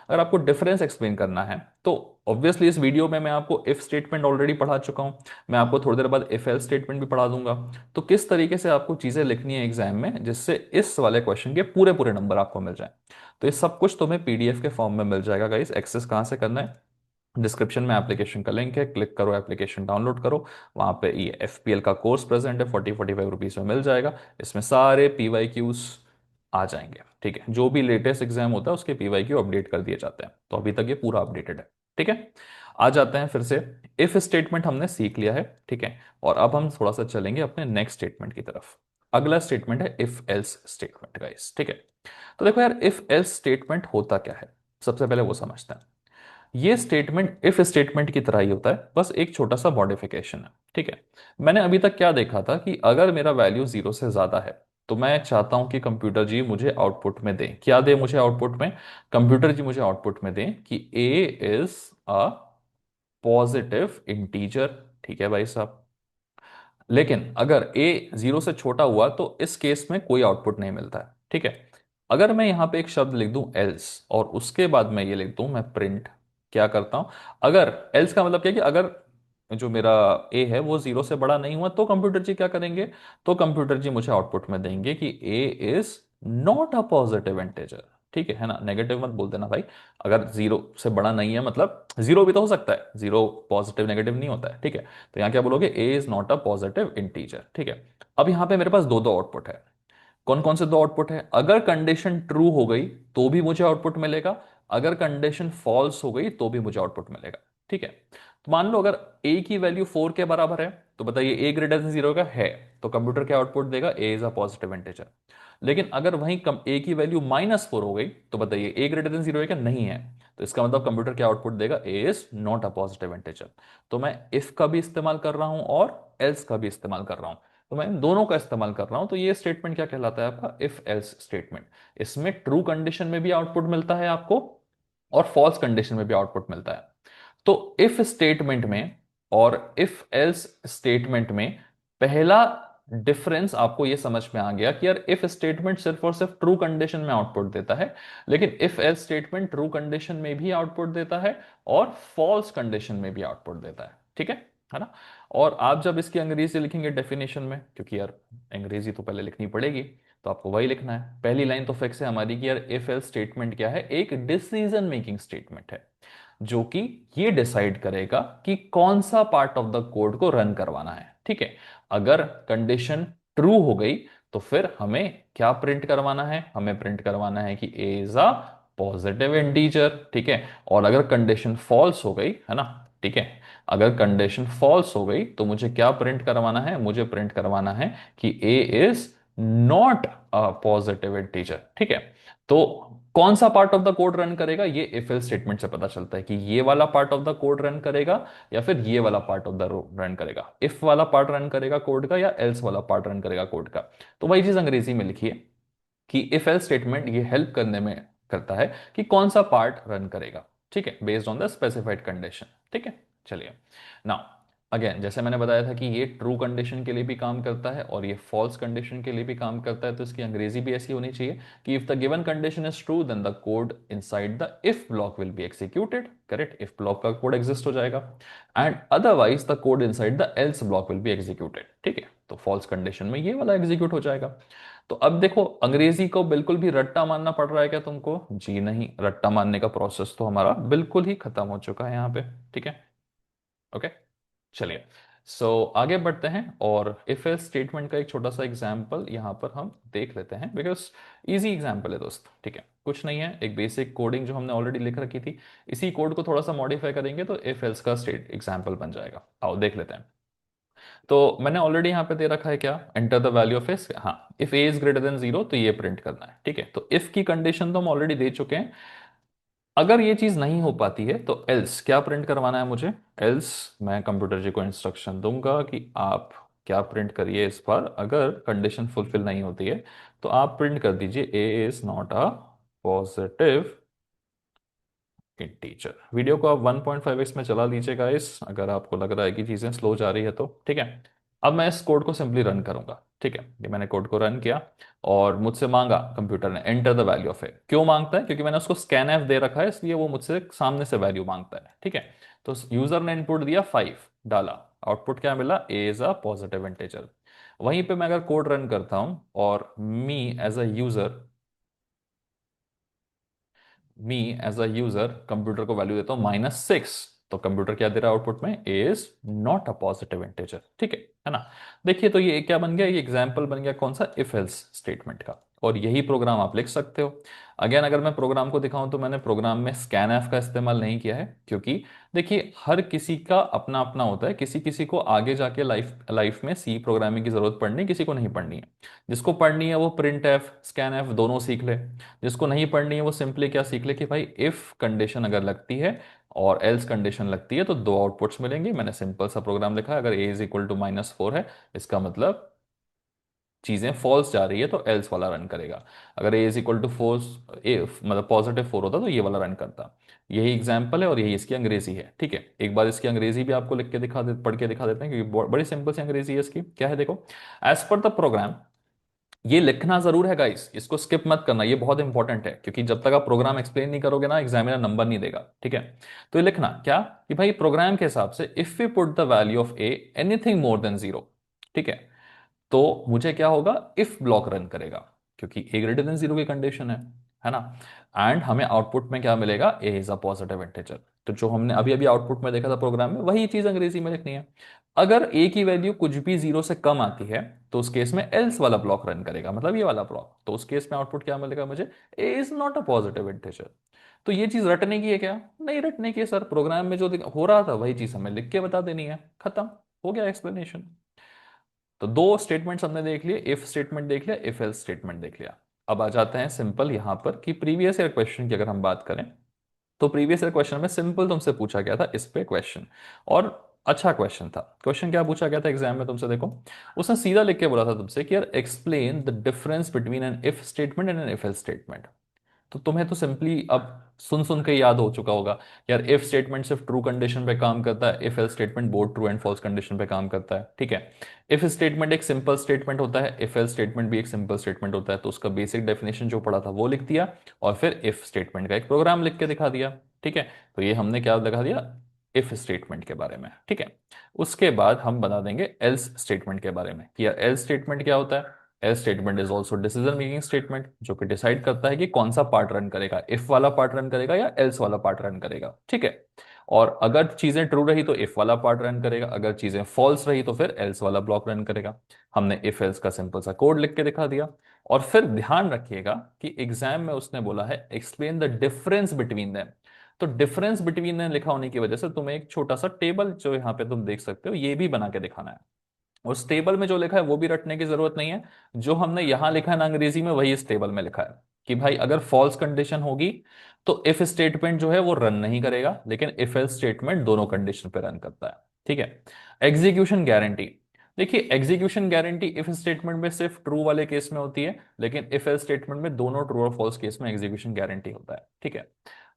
अगर आपको डिफरेंस एक्सप्लेन करना है तो ऑब्वियसली इस वीडियो में मैं आपको इफ स्टेटमेंट ऑलरेडी पढ़ा चुका हूं, मैं आपको थोड़ी देर बाद इफ एल्स स्टेटमेंट भी पढ़ा दूंगा। तो किस तरीके से आपको चीजें लिखनी है एग्जाम में जिससे इस वाले क्वेश्चन के पूरे पूरे नंबर आपको मिल जाए, तो ये सब कुछ तुम्हें पीडीएफ के फॉर्म में मिल जाएगा गाइस। एक्सेस कहाँ से करना है, डिस्क्रिप्शन में एप्लीकेशन का लिंक है, क्लिक करो, एप्लीकेशन डाउनलोड करो। वहां पे ये एफपीएल का कोर्स प्रेजेंट है, 40-45 रुपीज में मिल जाएगा। इसमें सारे पीवाई क्यूज आ जाएंगे, ठीक है। जो भी लेटेस्ट एग्जाम होता है उसके पीवाई क्यू अपडेट कर दिए जाते हैं, तो अभी तक ये पूरा अपडेटेड है, ठीक है। आ जाते हैं फिर से, इफ स्टेटमेंट हमने सीख लिया है, ठीक है। और अब हम थोड़ा सा चलेंगे अपने नेक्स्ट स्टेटमेंट की तरफ। अगला स्टेटमेंट है इफ एल्स स्टेटमेंट गाइस, ठीक है। तो देखो यार, इफ एल्स स्टेटमेंट होता क्या है, सबसे पहले वो समझते हैं। ये स्टेटमेंट इफ स्टेटमेंट की तरह ही होता है, बस एक छोटा सा मॉडिफिकेशन है, ठीक है। मैंने अभी तक क्या देखा था कि अगर मेरा वैल्यू जीरो से ज्यादा है तो मैं चाहता हूं कि कंप्यूटर जी मुझे आउटपुट में दे, क्या दे मुझे आउटपुट में, कंप्यूटर जी मुझे आउटपुट में दे कि A is a positive integer, ठीक है भाई साहब। लेकिन अगर ए जीरो से छोटा हुआ तो इस केस में कोई आउटपुट नहीं मिलता है, ठीक है। अगर मैं यहां पे एक शब्द लिख दूं एल्स और उसके बाद मैं ये लिख दूं मैं प्रिंट, क्या करता हूं, अगर एल्स का मतलब क्या है कि अगर जो मेरा ए है वो जीरो से बड़ा नहीं हुआ तो कंप्यूटर जी क्या करेंगे, तो कंप्यूटर जी मुझे आउटपुट में देंगे कि A is not a positive integer, ठीक है ना। नेगेटिव मत बोल देना भाई, अगर जीरो से बड़ा नहीं है मतलब जीरो भी तो हो सकता है, जीरो पॉजिटिव नेगेटिव नहीं होता है, ठीक है। तो यहां क्या बोलोगे, A is not a positive integer, ठीक है। अब यहां पे मेरे पास दो दो आउटपुट है। कौन कौन से दो आउटपुट है, अगर कंडीशन ट्रू हो गई तो भी मुझे आउटपुट मिलेगा, अगर कंडीशन फॉल्स हो गई तो भी मुझे आउटपुट मिलेगा, ठीक है। तो मान लो अगर ए की वैल्यू 4 के बराबर है तो बताइए ए ग्रेटर देन जीरो का है, तो कंप्यूटर क्या आउटपुट देगा, A is a positive integer. लेकिन अगर वहीं कम ए की वैल्यू -4 हो गई तो बताइए ए ग्रेटर देन जीरो है क्या, नहीं है। तो इसका मतलब कंप्यूटर क्या आउटपुट देगा, A is not a positive integer. तो मैं इफ का भी इस्तेमाल कर रहा हूं और एल्स का भी इस्तेमाल कर रहा हूं, तो मैं इन दोनों का इस्तेमाल कर रहा हूं। तो ये स्टेटमेंट क्या कहलाता है आपका, इफ एल्स स्टेटमेंट। इसमें ट्रू कंडीशन में भी आउटपुट मिलता है आपको और फॉल्स कंडीशन में भी आउटपुट मिलता है। तो इफ स्टेटमेंट में और इफ एल्स स्टेटमेंट में पहला डिफरेंस आपको यह समझ में आ गया कि यार इफ स्टेटमेंट सिर्फ और सिर्फ ट्रू कंडीशन में आउटपुट देता है, लेकिन if else statement true condition में भी आउटपुट देता है और फॉल्स कंडीशन में भी आउटपुट देता है ना। और आप जब इसकी अंग्रेजी लिखेंगे डेफिनेशन में, क्योंकि यार अंग्रेजी तो पहले लिखनी पड़ेगी, तो आपको वही लिखना है। पहली लाइन तो फिक्स है हमारी कि यार इफ एल्स स्टेटमेंट क्या है, एक डिसीजन मेकिंग स्टेटमेंट है जो कि ये डिसाइड करेगा कि कौन सा पार्ट ऑफ द कोड को रन करवाना है, ठीक है। अगर कंडीशन ट्रू हो गई तो फिर हमें क्या प्रिंट करवाना है, हमें प्रिंट करवाना है कि A is a positive integer, ठीक है। और अगर कंडीशन फॉल्स हो गई है ना, ठीक है, अगर कंडीशन फॉल्स हो गई तो मुझे क्या प्रिंट करवाना है, मुझे प्रिंट करवाना है कि A is not a positive integer, ठीक है। तो कौन सा part of the code run करेगा ये इफ एल्स स्टेटमेंट से पता चलता है कि ये वाला part of the code run करेगा या फिर ये वाला पार्ट ऑफ द रन करेगा, इफ वाला पार्ट रन करेगा कोड का या एल्स वाला पार्ट रन करेगा कोड का। तो वही चीज अंग्रेजी में लिखी है कि इफ एल्स स्टेटमेंट ये हेल्प करने में करता है कि कौन सा पार्ट रन करेगा, ठीक है, based on the specified condition, ठीक है। चलिए नाउ अगेन, जैसे मैंने बताया था कि ये ट्रू कंडीशन के लिए भी काम करता है और ये फॉल्स कंडीशन के लिए भी काम करता है, तो इसकी अंग्रेजी भी ऐसी होनी चाहिए कि if the given condition is true then the code inside the if block will be executed, correct, if block का कोड एग्जिस्ट हो जाएगा, and otherwise the code inside the else block will be executed, ठीक है। तो false condition में ये वाला execute हो जाएगा। तो अब देखो, अंग्रेजी को बिल्कुल भी रट्टा मानना पड़ रहा है क्या तुमको, जी नहीं, रट्टा मानने का प्रोसेस तो हमारा बिल्कुल ही खत्म हो चुका है यहाँ पे, ठीक है, ओके। चलिए, आगे बढ़ते हैं और इफ एल्स स्टेटमेंट का एक छोटा सा एग्जांपल यहाँ पर हम देख लेते हैं, बिकॉज इजी एग्जांपल है दोस्त, ठीक है। कुछ नहीं है, एक बेसिक कोडिंग जो हमने ऑलरेडी लिख रखी थी, इसी कोड को थोड़ा सा मॉडिफाई करेंगे तो इफ एल्स का स्टेट एग्जांपल बन जाएगा। आओ देख लेते हैं। तो मैंने ऑलरेडी यहाँ पे दे रखा है क्या, enter the value of S, हाँ, if A is greater than zero तो ये प्रिंट करना है, ठीक है। तो इफ की कंडीशन तो हम ऑलरेडी दे चुके हैं। अगर ये चीज नहीं हो पाती है तो एल्स क्या प्रिंट करवाना है मुझे, एल्स मैं कंप्यूटर जी को इंस्ट्रक्शन दूंगा कि आप क्या प्रिंट करिए इस बार, अगर कंडीशन फुलफिल नहीं होती है तो आप प्रिंट कर दीजिए A is not a positive integer. Video को आप 1.5x में चला लीजिएगा इस, अगर आपको लग रहा है कि चीजें स्लो जा रही है तो, ठीक है। अब मैं इस कोड को सिंपली रन करूंगा, ठीक है। ये मैंने कोड को रन किया और मुझसे मांगा कंप्यूटर ने एंटर द वैल्यू ऑफ ए। क्यों मांगता है? क्योंकि मैंने उसको स्कैन एफ दे रखा है, इसलिए वो मुझसे सामने से वैल्यू मांगता है, ठीक है। तो यूजर ने इनपुट दिया 5, डाला, आउटपुट क्या मिला? ए इज अ पॉजिटिव इंटीजर। वहीं पे मैं अगर कोड रन करता हूं और me as a user computer को वैल्यू देता हूं -6, तो कंप्यूटर क्या दे रहा है आउटपुट में? A is not a positive integer, ठीक है ना। देखिए, तो ये क्या बन गया? ये एग्जाम्पल बन गया कौन सा? इफ एल्स स्टेटमेंट का। और यही प्रोग्राम आप लिख सकते हो। अगेन अगर मैं प्रोग्राम को दिखाऊं तो मैंने प्रोग्राम में स्कैन एफ का इस्तेमाल नहीं किया है, क्योंकि देखिए हर किसी का अपना अपना होता है। किसी किसी को आगे जाके लाइफ लाइफ में सी प्रोग्रामिंग की जरूरत पड़नी है, किसी को नहीं पड़नी है। जिसको पढ़नी है वो प्रिंट एफ स्कैन एफ दोनों सीख ले। जिसको नहीं पढ़नी है वो सिंपली क्या सीख ले कि भाई इफ कंडीशन अगर लगती है और एल्स कंडीशन लगती है तो दो आउटपुट्स मिलेंगे। मैंने सिंपल सा प्रोग्राम लिखा है, अगर ए इज इक्वल टू -4 है, इसका मतलब चीजें फॉल्स जा रही है तो एल्स वाला रन करेगा। अगर ए इज इक्वल टू फोर्स, ए मतलब +4 होता तो ये वाला रन करता। यही एग्जाम्पल है और यही इसकी अंग्रेजी है, ठीक है। एक बार इसकी अंग्रेजी भी आपको लिख के दिखा दे, पढ़ के दिखा देते हैं, क्योंकि बड़ी सिंपल सी अंग्रेजी है इसकी। क्या है देखो, एज पर द प्रोग्राम। ये लिखना जरूर है गाइस, इसको स्किप मत करना, ये बहुत इंपॉर्टेंट है, क्योंकि जब तक आप प्रोग्राम एक्सप्लेन नहीं करोगे ना, एग्जामिनर नंबर नहीं देगा, ठीक है। तो ये लिखना क्या कि भाई प्रोग्राम के हिसाब से if we put the value of a anything more than 0, ठीक है, तो मुझे क्या होगा? इफ ब्लॉक रन करेगा, क्योंकि ए ग्रेटर देन 0 की कंडीशन है ना। एंड हमें आउटपुट में क्या मिलेगा? ए इज अ पॉजिटिव इंटीजर। तो जो हमने अभी अभी आउटपुट में देखा था प्रोग्राम में, वही चीज अंग्रेजी में लिखनी है। अगर ए की वैल्यू कुछ भी 0 से कम आती है तो उस केस में एल्स वाला ब्लॉक रन करेगा, मतलब ये वाला ब्लॉक। तो उस केस में आउटपुट क्या मिलेगा मुझे? A is not a positive integer. तो ये चीज रटने की है क्या? नहीं रटने की है सर, प्रोग्राम में जो हो रहा था वही चीज हमें लिख के बता देनी है, खत्म, हो गया एक्सप्लेनेशन। तो दो स्टेटमेंट्स हमने देख लिए, इफ स्टेटमेंट देख लिया, इफ एल्स स्टेटमेंट देख लिया। अब आ जाते हैं सिंपल यहां पर कि प्रीवियस ईयर क्वेश्चन की अगर हम बात करें, तो प्रीवियस ईयर क्वेश्चन में सिंपल तुमसे पूछा गया था इस पे क्वेश्चन। और अच्छा क्वेश्चन था। क्वेश्चन क्या पूछा गया था एग्जाम में तुमसे? देखो, उसने सीधा लिख के बोला था तुमसे कि यार explain the difference between an if statement and an if else statement. तो तुम्हें तो सिंपली अब सुन सुन के याद हो चुका होगा, यार इफ स्टेटमेंट सिर्फ ट्रू कंडीशन पे काम करता है, if else statement both true and false condition पे काम करता है, ठीक है। इफ स्टेटमेंट एक सिंपल स्टेटमेंट होता है, इफ एल्स स्टेटमेंट भी एक सिंपल स्टेटमेंट होता है। तो उसका बेसिक डेफिनेशन जो पढ़ा था वो लिख दिया, और फिर इफ स्टेटमेंट का एक प्रोग्राम लिख के दिखा दिया, ठीक है। तो ये हमने क्या दिखा दिया? इफ स्टेटमेंट के बारे में, ठीक है। उसके बाद हम बता देंगे एल्स स्टेटमेंट के बारे में कि यार एल्स स्टेटमेंट क्या होता है। Else statement is also decision making statement, जो कि डिसाइड करता है कि कौन सा पार्ट रन करेगा, इफ वाला पार्ट रन करेगा या एल्स वाला पार्ट रन करेगा, ठीक है। और अगर चीजें ट्रू रही तो इफ वाला पार्ट रन करेगा, अगर चीजें फॉल्स रही तो फिर एल्स वाला ब्लॉक रन करेगा। हमने इफ एल्स का सिंपल सा कोड लिख के दिखा दिया। और फिर ध्यान रखिएगा कि एग्जाम में उसने बोला है explain the difference between them. तो डिफरेंस बिटवीन देम लिखा होने की वजह से तुम्हें एक छोटा सा टेबल जो यहाँ पे तुम देख सकते हो ये भी बना के दिखाना है। उस टेबल में जो लिखा है वो भी रटने की जरूरत नहीं है। जो हमने यहां लिखा है ना अंग्रेजी में, वही इस टेबल में लिखा है कि भाई अगर फॉल्स कंडीशन होगी तो इफ स्टेटमेंट जो है वो रन नहीं करेगा, लेकिन इफ एल्स स्टेटमेंट दोनों कंडीशन पे रन करता है, ठीक है। Execution guarantee. देखिए एग्जीक्यूशन गारंटी इफ स्टेटमेंट में सिर्फ ट्रू वाले केस में होती है, लेकिन इफ एल्स स्टेटमेंट में दोनों ट्रू और फॉल्स केस में एग्जीक्यूशन गारंटी होता है, ठीक है।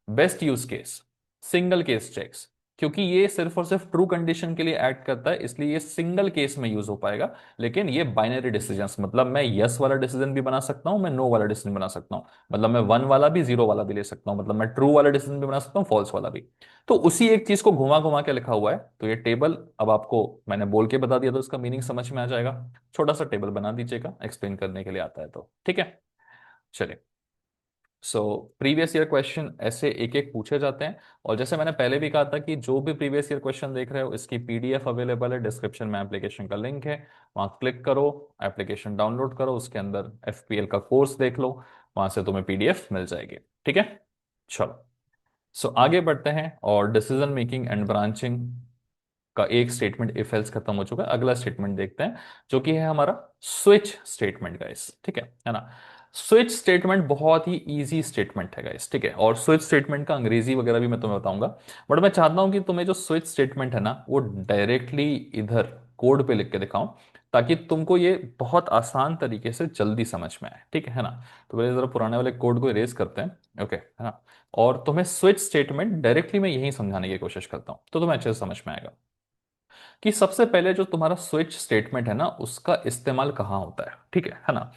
Best use case, single case checks. क्योंकि ये सिर्फ और सिर्फ ट्रू कंडीशन के लिए एक्ट करता है, इसलिए ये सिंगल केस में यूज हो पाएगा। लेकिन ये बाइनरी डिसीजंस, मतलब मैं यस वाला डिसीजन भी बना सकता हूं, मैं नो वाला डिसीजन बना सकता हूं, मतलब मैं 1 वाला भी 0 वाला भी ले सकता हूं, मतलब मैं ट्रू वाला डिसीजन भी बना सकता हूं, फॉल्स वाला भी। तो उसी एक चीज को घुमा घुमा के लिखा हुआ है। तो ये टेबल अब आपको मैंने बोल के बता दिया तो इसका मीनिंग समझ में आ जाएगा। छोटा सा टेबल बना दीजिएगा, एक्सप्लेन करने के लिए आता है तो, ठीक है। चलिए, सो प्रीवियस ईयर क्वेश्चन ऐसे एक एक पूछे जाते हैं। और जैसे मैंने पहले भी कहा था कि जो भी प्रीवियस ईयर क्वेश्चन देख रहे हो, इसकी पीडीएफ अवेलेबल है, डिस्क्रिप्शन में एप्लीकेशन का लिंक है, वहां क्लिक करो, एप्लीकेशन डाउनलोड करो, उसके अंदर एफपीएल का कोर्स देख लो, वहां से तुम्हें पीडीएफ मिल जाएगी, ठीक है। चलो, सो आगे बढ़ते हैं। और डिसीजन मेकिंग एंड ब्रांचिंग का एक स्टेटमेंट इफ एल्स खत्म हो चुका है। अगला स्टेटमेंट देखते हैं, जो कि है हमारा स्विच स्टेटमेंट गाइस, ठीक है ना। स्विच स्टेटमेंट बहुत ही इजी स्टेटमेंट है गाइस, ठीक है। और स्विच स्टेटमेंट का अंग्रेजी वगैरह भी मैं तुम्हें बताऊंगा। बट मैं चाहता हूं कि तुम्हें जो स्विच स्टेटमेंट है ना, वो डायरेक्टली इधर कोड पे लिख के दिखाऊं, ताकि तुमको ये बहुत आसान तरीके से जल्दी समझ में आए, ठीक है ना। तो पहले जरा पुराने वाले कोड को इरेज करते हैं, ओके, है ना। और तुम्हें स्विच स्टेटमेंट डायरेक्टली मैं यही समझाने की कोशिश करता हूं, तो तुम्हें अच्छे से समझ में आएगा। कि सबसे पहले जो तुम्हारा स्विच स्टेटमेंट है ना उसका इस्तेमाल कहाँ होता है, ठीक है ना।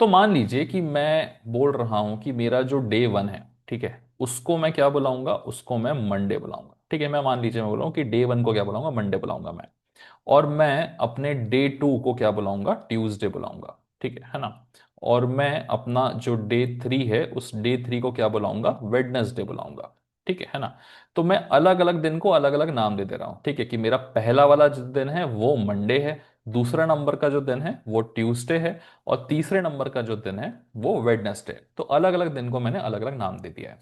तो मान लीजिए कि मैं बोल रहा हूं कि मेरा जो डे वन है, ठीक है, उसको मैं क्या बुलाऊंगा, उसको मैं मंडे बुलाऊंगा, ठीक है। मैं मान लीजिए मैं बोल रहा हूँ कि डे वन को क्या बुलाऊंगा, मंडे बुलाऊंगा मैं। और मैं अपने डे टू को क्या बुलाऊंगा, ट्यूसडे बुलाऊंगा, ठीक है ना। और मैं अपना जो डे थ्री है उस डे थ्री को क्या बुलाऊंगा, वेडनेसडे बुलाऊंगा, ठीक है ना। तो मैं अलग अलग दिन को अलग अलग नाम दे दे रहा हूं, ठीक है, कि मेरा पहला वाला जो दिन है वो मंडे है, दूसरा नंबर का जो दिन है वो ट्यूसडे है, और तीसरे नंबर का जो दिन है वो वेडनेसडे। तो अलग अलग दिन को मैंने अलग अलग नाम दे दिया है।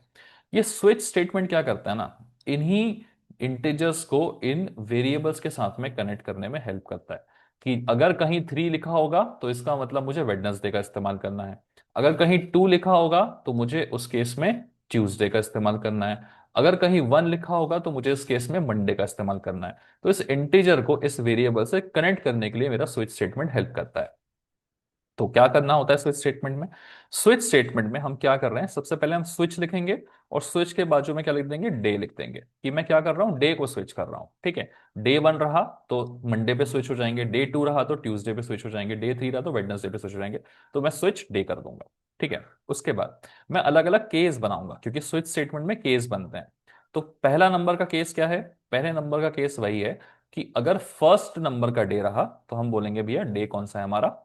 ये स्विच स्टेटमेंट क्या करता है ना, इन्हीं इंटीजर्स को इन वेरिएबल्स के साथ में कनेक्ट करने में हेल्प करता है। कि अगर कहीं थ्री लिखा होगा तो इसका मतलब मुझे वेडनेसडे का इस्तेमाल करना है, अगर कहीं टू लिखा होगा तो मुझे उस केस में ट्यूसडे का इस्तेमाल करना है, अगर कहीं वन लिखा होगा तो मुझे इस केस में मंडे का इस्तेमाल करना है। तो इस इंटीजर को इस वेरिएबल से कनेक्ट करने के लिए मेरा स्विच स्टेटमेंट हेल्प करता है। तो क्या करना होता है स्विच स्टेटमेंट में, स्विच स्टेटमेंट में हम क्या कर रहे हैं, सबसे पहले हम स्विच लिखेंगे, और स्विच के बाजू में क्या लिख देंगे, डे लिख देंगे, कि मैं क्या कर रहा हूं, डे को स्विच कर रहा हूं, ठीक है। डे वन रहा तो मंडे पे स्विच हो जाएंगे, डे टू रहा तो ट्यूसडे पे स्विच हो जाएंगे, डे थ्री रहा तो वेडनेसडे पे स्विच हो जाएंगे। तो मैं स्विच डे कर दूंगा, ठीक है। उसके बाद मैं अलग अलग केस बनाऊंगा, क्योंकि स्विच स्टेटमेंट में केस बनते हैं। तो पहला नंबर का केस क्या है, पहले नंबर का केस वही है कि अगर फर्स्ट नंबर का डे रहा तो हम बोलेंगे भैया डे कौन सा है हमारा,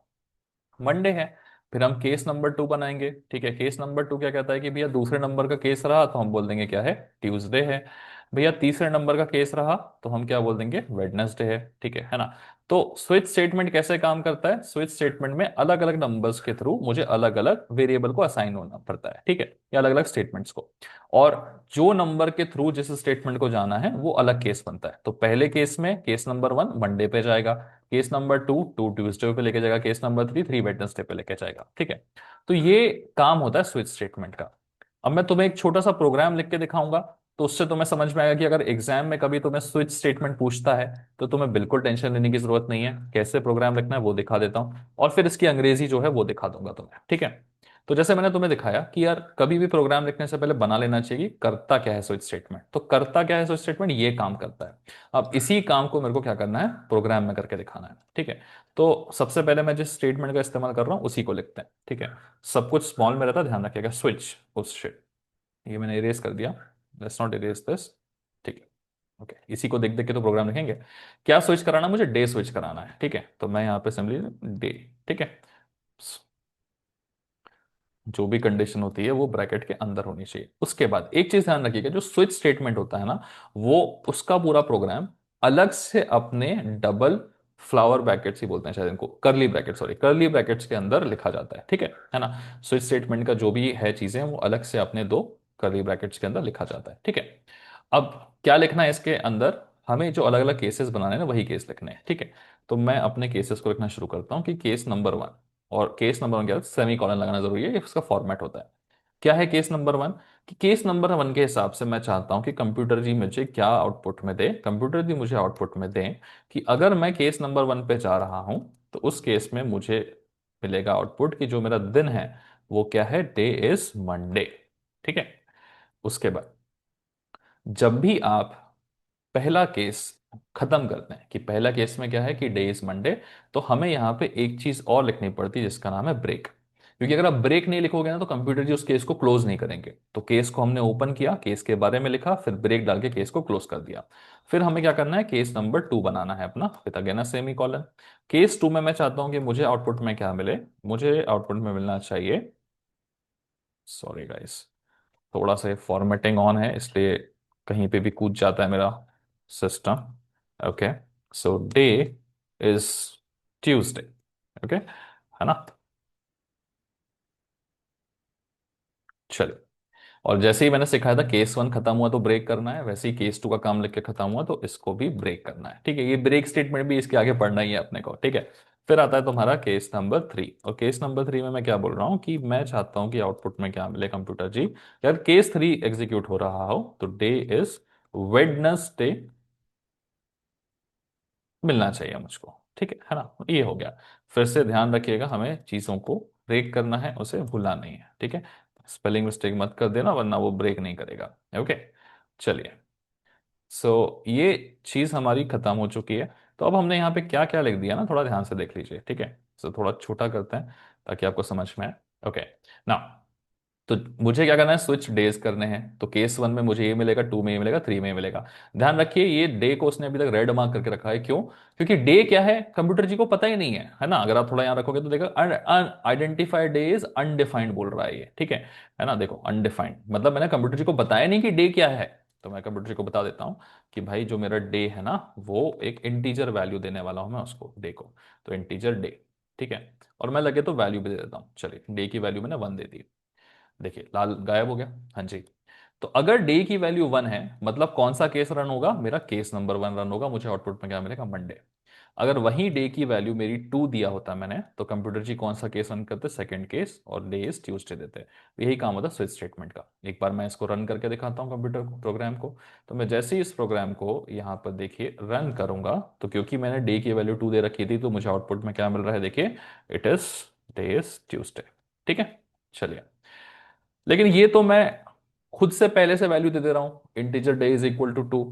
मंडे है। फिर हम केस नंबर टू बनाएंगे, ठीक है। केस नंबर टू क्या कहता है कि भैया दूसरे नंबर का केस रहा तो हम बोल देंगे क्या है, ट्यूसडे है। भैया तीसरे नंबर का केस रहा तो हम क्या बोल देंगे, वेडनेसडे है, ठीक है ना। तो स्विच स्टेटमेंट कैसे काम करता है, स्विच स्टेटमेंट में अलग अलग नंबर्स के थ्रू मुझे अलग अलग वेरिएबल को असाइन होना पड़ता है, ठीक है, या अलग अलग स्टेटमेंट्स को। और जो नंबर के थ्रू जिस स्टेटमेंट को जाना है वो अलग केस बनता है। तो पहले केस में केस नंबर वन मंडे पे जाएगा, case number two to Tuesday पे लेके जाएगा, case number three three Wednesday पे लेके जाएगा, ठीक है। तो ये काम होता है स्विच स्टेटमेंट का। अब मैं तुम्हें एक छोटा सा प्रोग्राम लिख के दिखाऊंगा, तो उससे तुम्हें समझ में आएगा कि अगर एग्जाम में कभी तुम्हें स्विच स्टेटमेंट पूछता है तो तुम्हें बिल्कुल टेंशन लेने की जरूरत नहीं है। कैसे प्रोग्राम लिखना है वो दिखा देता हूं, और फिर इसकी अंग्रेजी जो है वो दिखा दूंगा तुम्हें, ठीक है। तो जैसे मैंने तुम्हें दिखाया कि यार कभी भी प्रोग्राम लिखने से पहले बना लेना चाहिए कि करता क्या है स्विच स्टेटमेंट। तो करता क्या है स्विच स्टेटमेंट, ये काम करता है। अब इसी काम को मेरे को क्या करना है, प्रोग्राम में करके दिखाना है, ठीक है। तो सबसे पहले मैं जिस स्टेटमेंट का इस्तेमाल कर रहा हूं उसी को लिखते हैं, ठीक है। सब कुछ स्मॉल में रहता है, ध्यान रखिएगा। स्विच, उस शिट, ये मैंने इरेज कर दिया, लेट्स नॉट इरेज दिस, ठीक है। ओके, इसी को देख देख के तो प्रोग्राम लिखेंगे। क्या स्विच कराना, मुझे डे स्विच कराना है, ठीक है। तो मैं यहाँ पे सिंपली डे, ठीक है। जो भी कंडीशन होती है वो ब्रैकेट के अंदर होनी चाहिए। उसके बाद एक चीज ध्यान रखिएगा, जो स्विच स्टेटमेंट होता है ना, वो उसका पूरा प्रोग्राम अलग से अपने डबल फ्लावर ब्रैकेट्स ही बोलते हैं शायद इनको, करली ब्रैकेट, सॉरी, करली ब्रैकेट्स के अंदर लिखा जाता है ना। स्विच स्टेटमेंट का जो भी है चीजें वो अलग से अपने दो करली ब्रैकेट्स के अंदर लिखा जाता है, ठीक है। अब क्या लिखना है इसके अंदर, हमें जो अलग अलग केसेस बनाने हैं ना वही केस लिखने हैं, ठीक है। तो मैं अपने केसेस को लिखना शुरू करता हूँ कि केस नंबर वन, और केस नंबर वन क्या है, सेमी कॉलन लगाना जरूरी है, ये उसका फॉर्मेट होता है। क्या है केस नंबर वन, कि केस नंबर वन के हिसाब से मैं चाहता हूं कि कंप्यूटर जी मुझे क्या आउटपुट में दे, कंप्यूटर जी मुझे आउटपुट में दें कि अगर मैं केस नंबर वन पे जा रहा हूं तो उस केस में मुझे मिलेगा आउटपुट कि जो मेरा दिन है वो क्या है, डे इज मंडे, ठीक है। उसके बाद जब भी आप पहला केस खत्म करते हैं, कि पहला केस में क्या है कि डे इज मंडे, तो हमें यहां पे एक चीज और लिखनी पड़ती है जिसका नाम है ब्रेक। क्योंकि अगर आप ब्रेक नहीं लिखोगे ना तो कंप्यूटर जी उस केस को क्लोज नहीं करेंगे। तो केस को हमने ओपन किया, केस के बारे में लिखा, फिर ब्रेक डाल के केस को क्लोज कर दिया। फिर हमें क्या करना है, केस नंबर टू बनाना है अपना, with again semicolon. Case two में मैं चाहता हूं कि मुझे आउटपुट में क्या मिले, मुझे आउटपुट में मिलना चाहिए, सॉरी गाइस, थोड़ा सा फॉर्मेटिंग ऑन है इसलिए कहीं पे भी कूद जाता है मेरा system. Okay, so day is Tuesday, okay, है ना। चलिए, और जैसे ही मैंने सिखाया था केस वन खत्म हुआ तो ब्रेक करना है, वैसे ही केस टू का काम लिख के खत्म हुआ तो इसको भी ब्रेक करना है, ठीक है। ये ब्रेक स्टेटमेंट भी इसके आगे पढ़ना ही है अपने को, ठीक है। फिर आता है तुम्हारा केस नंबर थ्री, और केस नंबर थ्री में मैं क्या बोल रहा हूँ कि मैं चाहता हूँ कि आउटपुट में क्या मिले कंप्यूटर जी, यार केस थ्री एग्जीक्यूट हो रहा हो तो डे इज वेडनेसडे मिलना चाहिए मुझको, ठीक है ना। ये हो गया। फिर से ध्यान रखिएगा, हमें चीजों को ब्रेक करना है, उसे भूलना नहीं है, ठीक है। स्पेलिंग मिस्टेक मत कर देना वरना वो ब्रेक नहीं करेगा, ओके। चलिए, ये चीज हमारी खत्म हो चुकी है। तो अब हमने यहाँ पे क्या क्या लिख दिया ना, थोड़ा ध्यान से देख लीजिए, ठीक है। थोड़ा छोटा करते हैं ताकि आपको समझ में आए। ओके ना, तो मुझे क्या करना है, स्विच डेज करने हैं। तो केस 1 में मुझे ये मिलेगा, 2 में ये मिलेगा, 3 में ये मिलेगा। ध्यान रखिए ये डे को उसने अभी तक रेड मार्क करके रखा है, क्यों? क्योंकि डे क्या है कंप्यूटर जी को पता ही नहीं है ना। अगर आप थोड़ा यहाँ रखोगे तो देखो आइडेंटिफाइड डे इज अनडिफाइंड बोल रहा है ये, ठीक है ना। देखो अनडिफाइंड मतलब मैंने कंप्यूटर जी को बताया नहीं कि डे क्या है। तो मैं कंप्यूटर जी को बता देता हूँ कि भाई जो मेरा डे है ना, वो एक इंटीजर वैल्यू देने वाला हूं मैं उसको, डे को। तो इंटीजर डे, ठीक है। और मैं लगे तो वैल्यू भी दे देता हूँ। चलिए डे की वैल्यू मैंने 1 दे दी। देखिए लाल गायब हो गया। हाँ जी। तो अगर डे की वैल्यू 1 है, मतलब कौन सा केस रन होगा, मेरा केस नंबर 1 रन होगा। मुझे आउटपुट में क्या मिलेगा, मंडे। अगर वही डे की वैल्यू मेरी 2 दिया होता मैंने, तो कंप्यूटर जी कौन सा केस रन करते, सेकंड केस, और डे इज ट्यूसडे देते। यही काम होता है स्विच स्टेटमेंट का। एक बार मैं इसको रन करके दिखाता हूँ कंप्यूटर प्रोग्राम को। तो मैं जैसे ही इस प्रोग्राम को यहाँ पर देखिए रन करूंगा, तो क्योंकि मैंने डे की वैल्यू 2 दे रखी थी, तो मुझे आउटपुट में क्या मिल रहा है, देखिए it is day is Tuesday, ठीक है। चलिए, लेकिन ये तो मैं खुद से पहले से वैल्यू दे दे रहा हूं, integer day is equal to 2।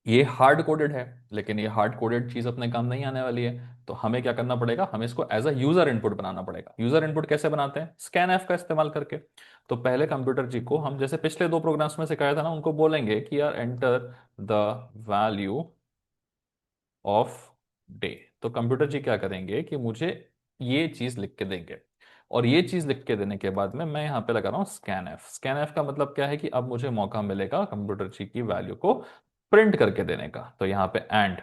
ये हार्ड कोडेड है, लेकिन ये हार्ड कोडेड चीज अपने काम नहीं आने वाली है। तो हमें क्या करना पड़ेगा, हमें इसको एज अ यूजर इनपुट बनाना पड़ेगा। यूजर इनपुट कैसे बनाते हैं, स्कैन एफ का इस्तेमाल करके। तो पहले कंप्यूटर जी को हम जैसे पिछले 2 प्रोग्राम्स में सिखाया था ना, उनको बोलेंगे कि यार enter the value of day. तो कंप्यूटर जी क्या करेंगे कि मुझे ये चीज लिख के देंगे। और ये चीज लिख के देने के बाद में मैं यहाँ पे लगा रहा हूँ स्कैन एफ। स्कैन एफ का मतलब क्या है कि अब मुझे मौका मिलेगा कंप्यूटर जी की वैल्यू को प्रिंट करके देने का। तो यहाँ पे एंड,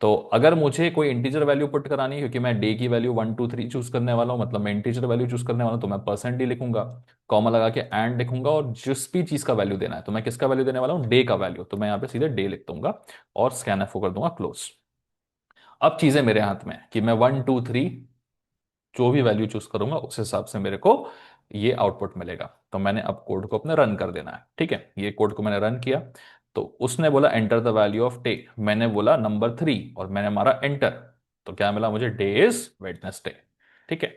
तो अगर मुझे कोई इंटीजर वैल्यू पुट करानी है, क्योंकि मैं डे की वैल्यू 1 2 3 चूज करने वाला हूँ, मतलब मैं इंटीजर वैल्यू चूज करने वाला हूँ, तो मैं परसेंट डी लिखूंगा, कॉमा लगा के एंड लिखूंगा। और जिस भी चीज का वैल्यू देना है, तो मैं किसका वैल्यू देने वाला हूँ, डे का वैल्यू, तो मैं यहाँ पे सीधे डे लिख दूंगा और स्कैन एफ को कर दूंगा क्लोज। अब चीजें मेरे हाथ में है कि मैं 1 2 3 जो भी वैल्यू चूज करूंगा उस हिसाब से मेरे को ये आउटपुट मिलेगा। तो मैंने अब कोड को अपने रन कर देना है, ठीक है। ये कोड को मैंने रन किया, तो उसने बोला enter the value of day. मैंने बोला नंबर 3 और मैंने मारा एंटर। तो क्या मिला मुझे, डे इज वेडनेसडे, ठीक है।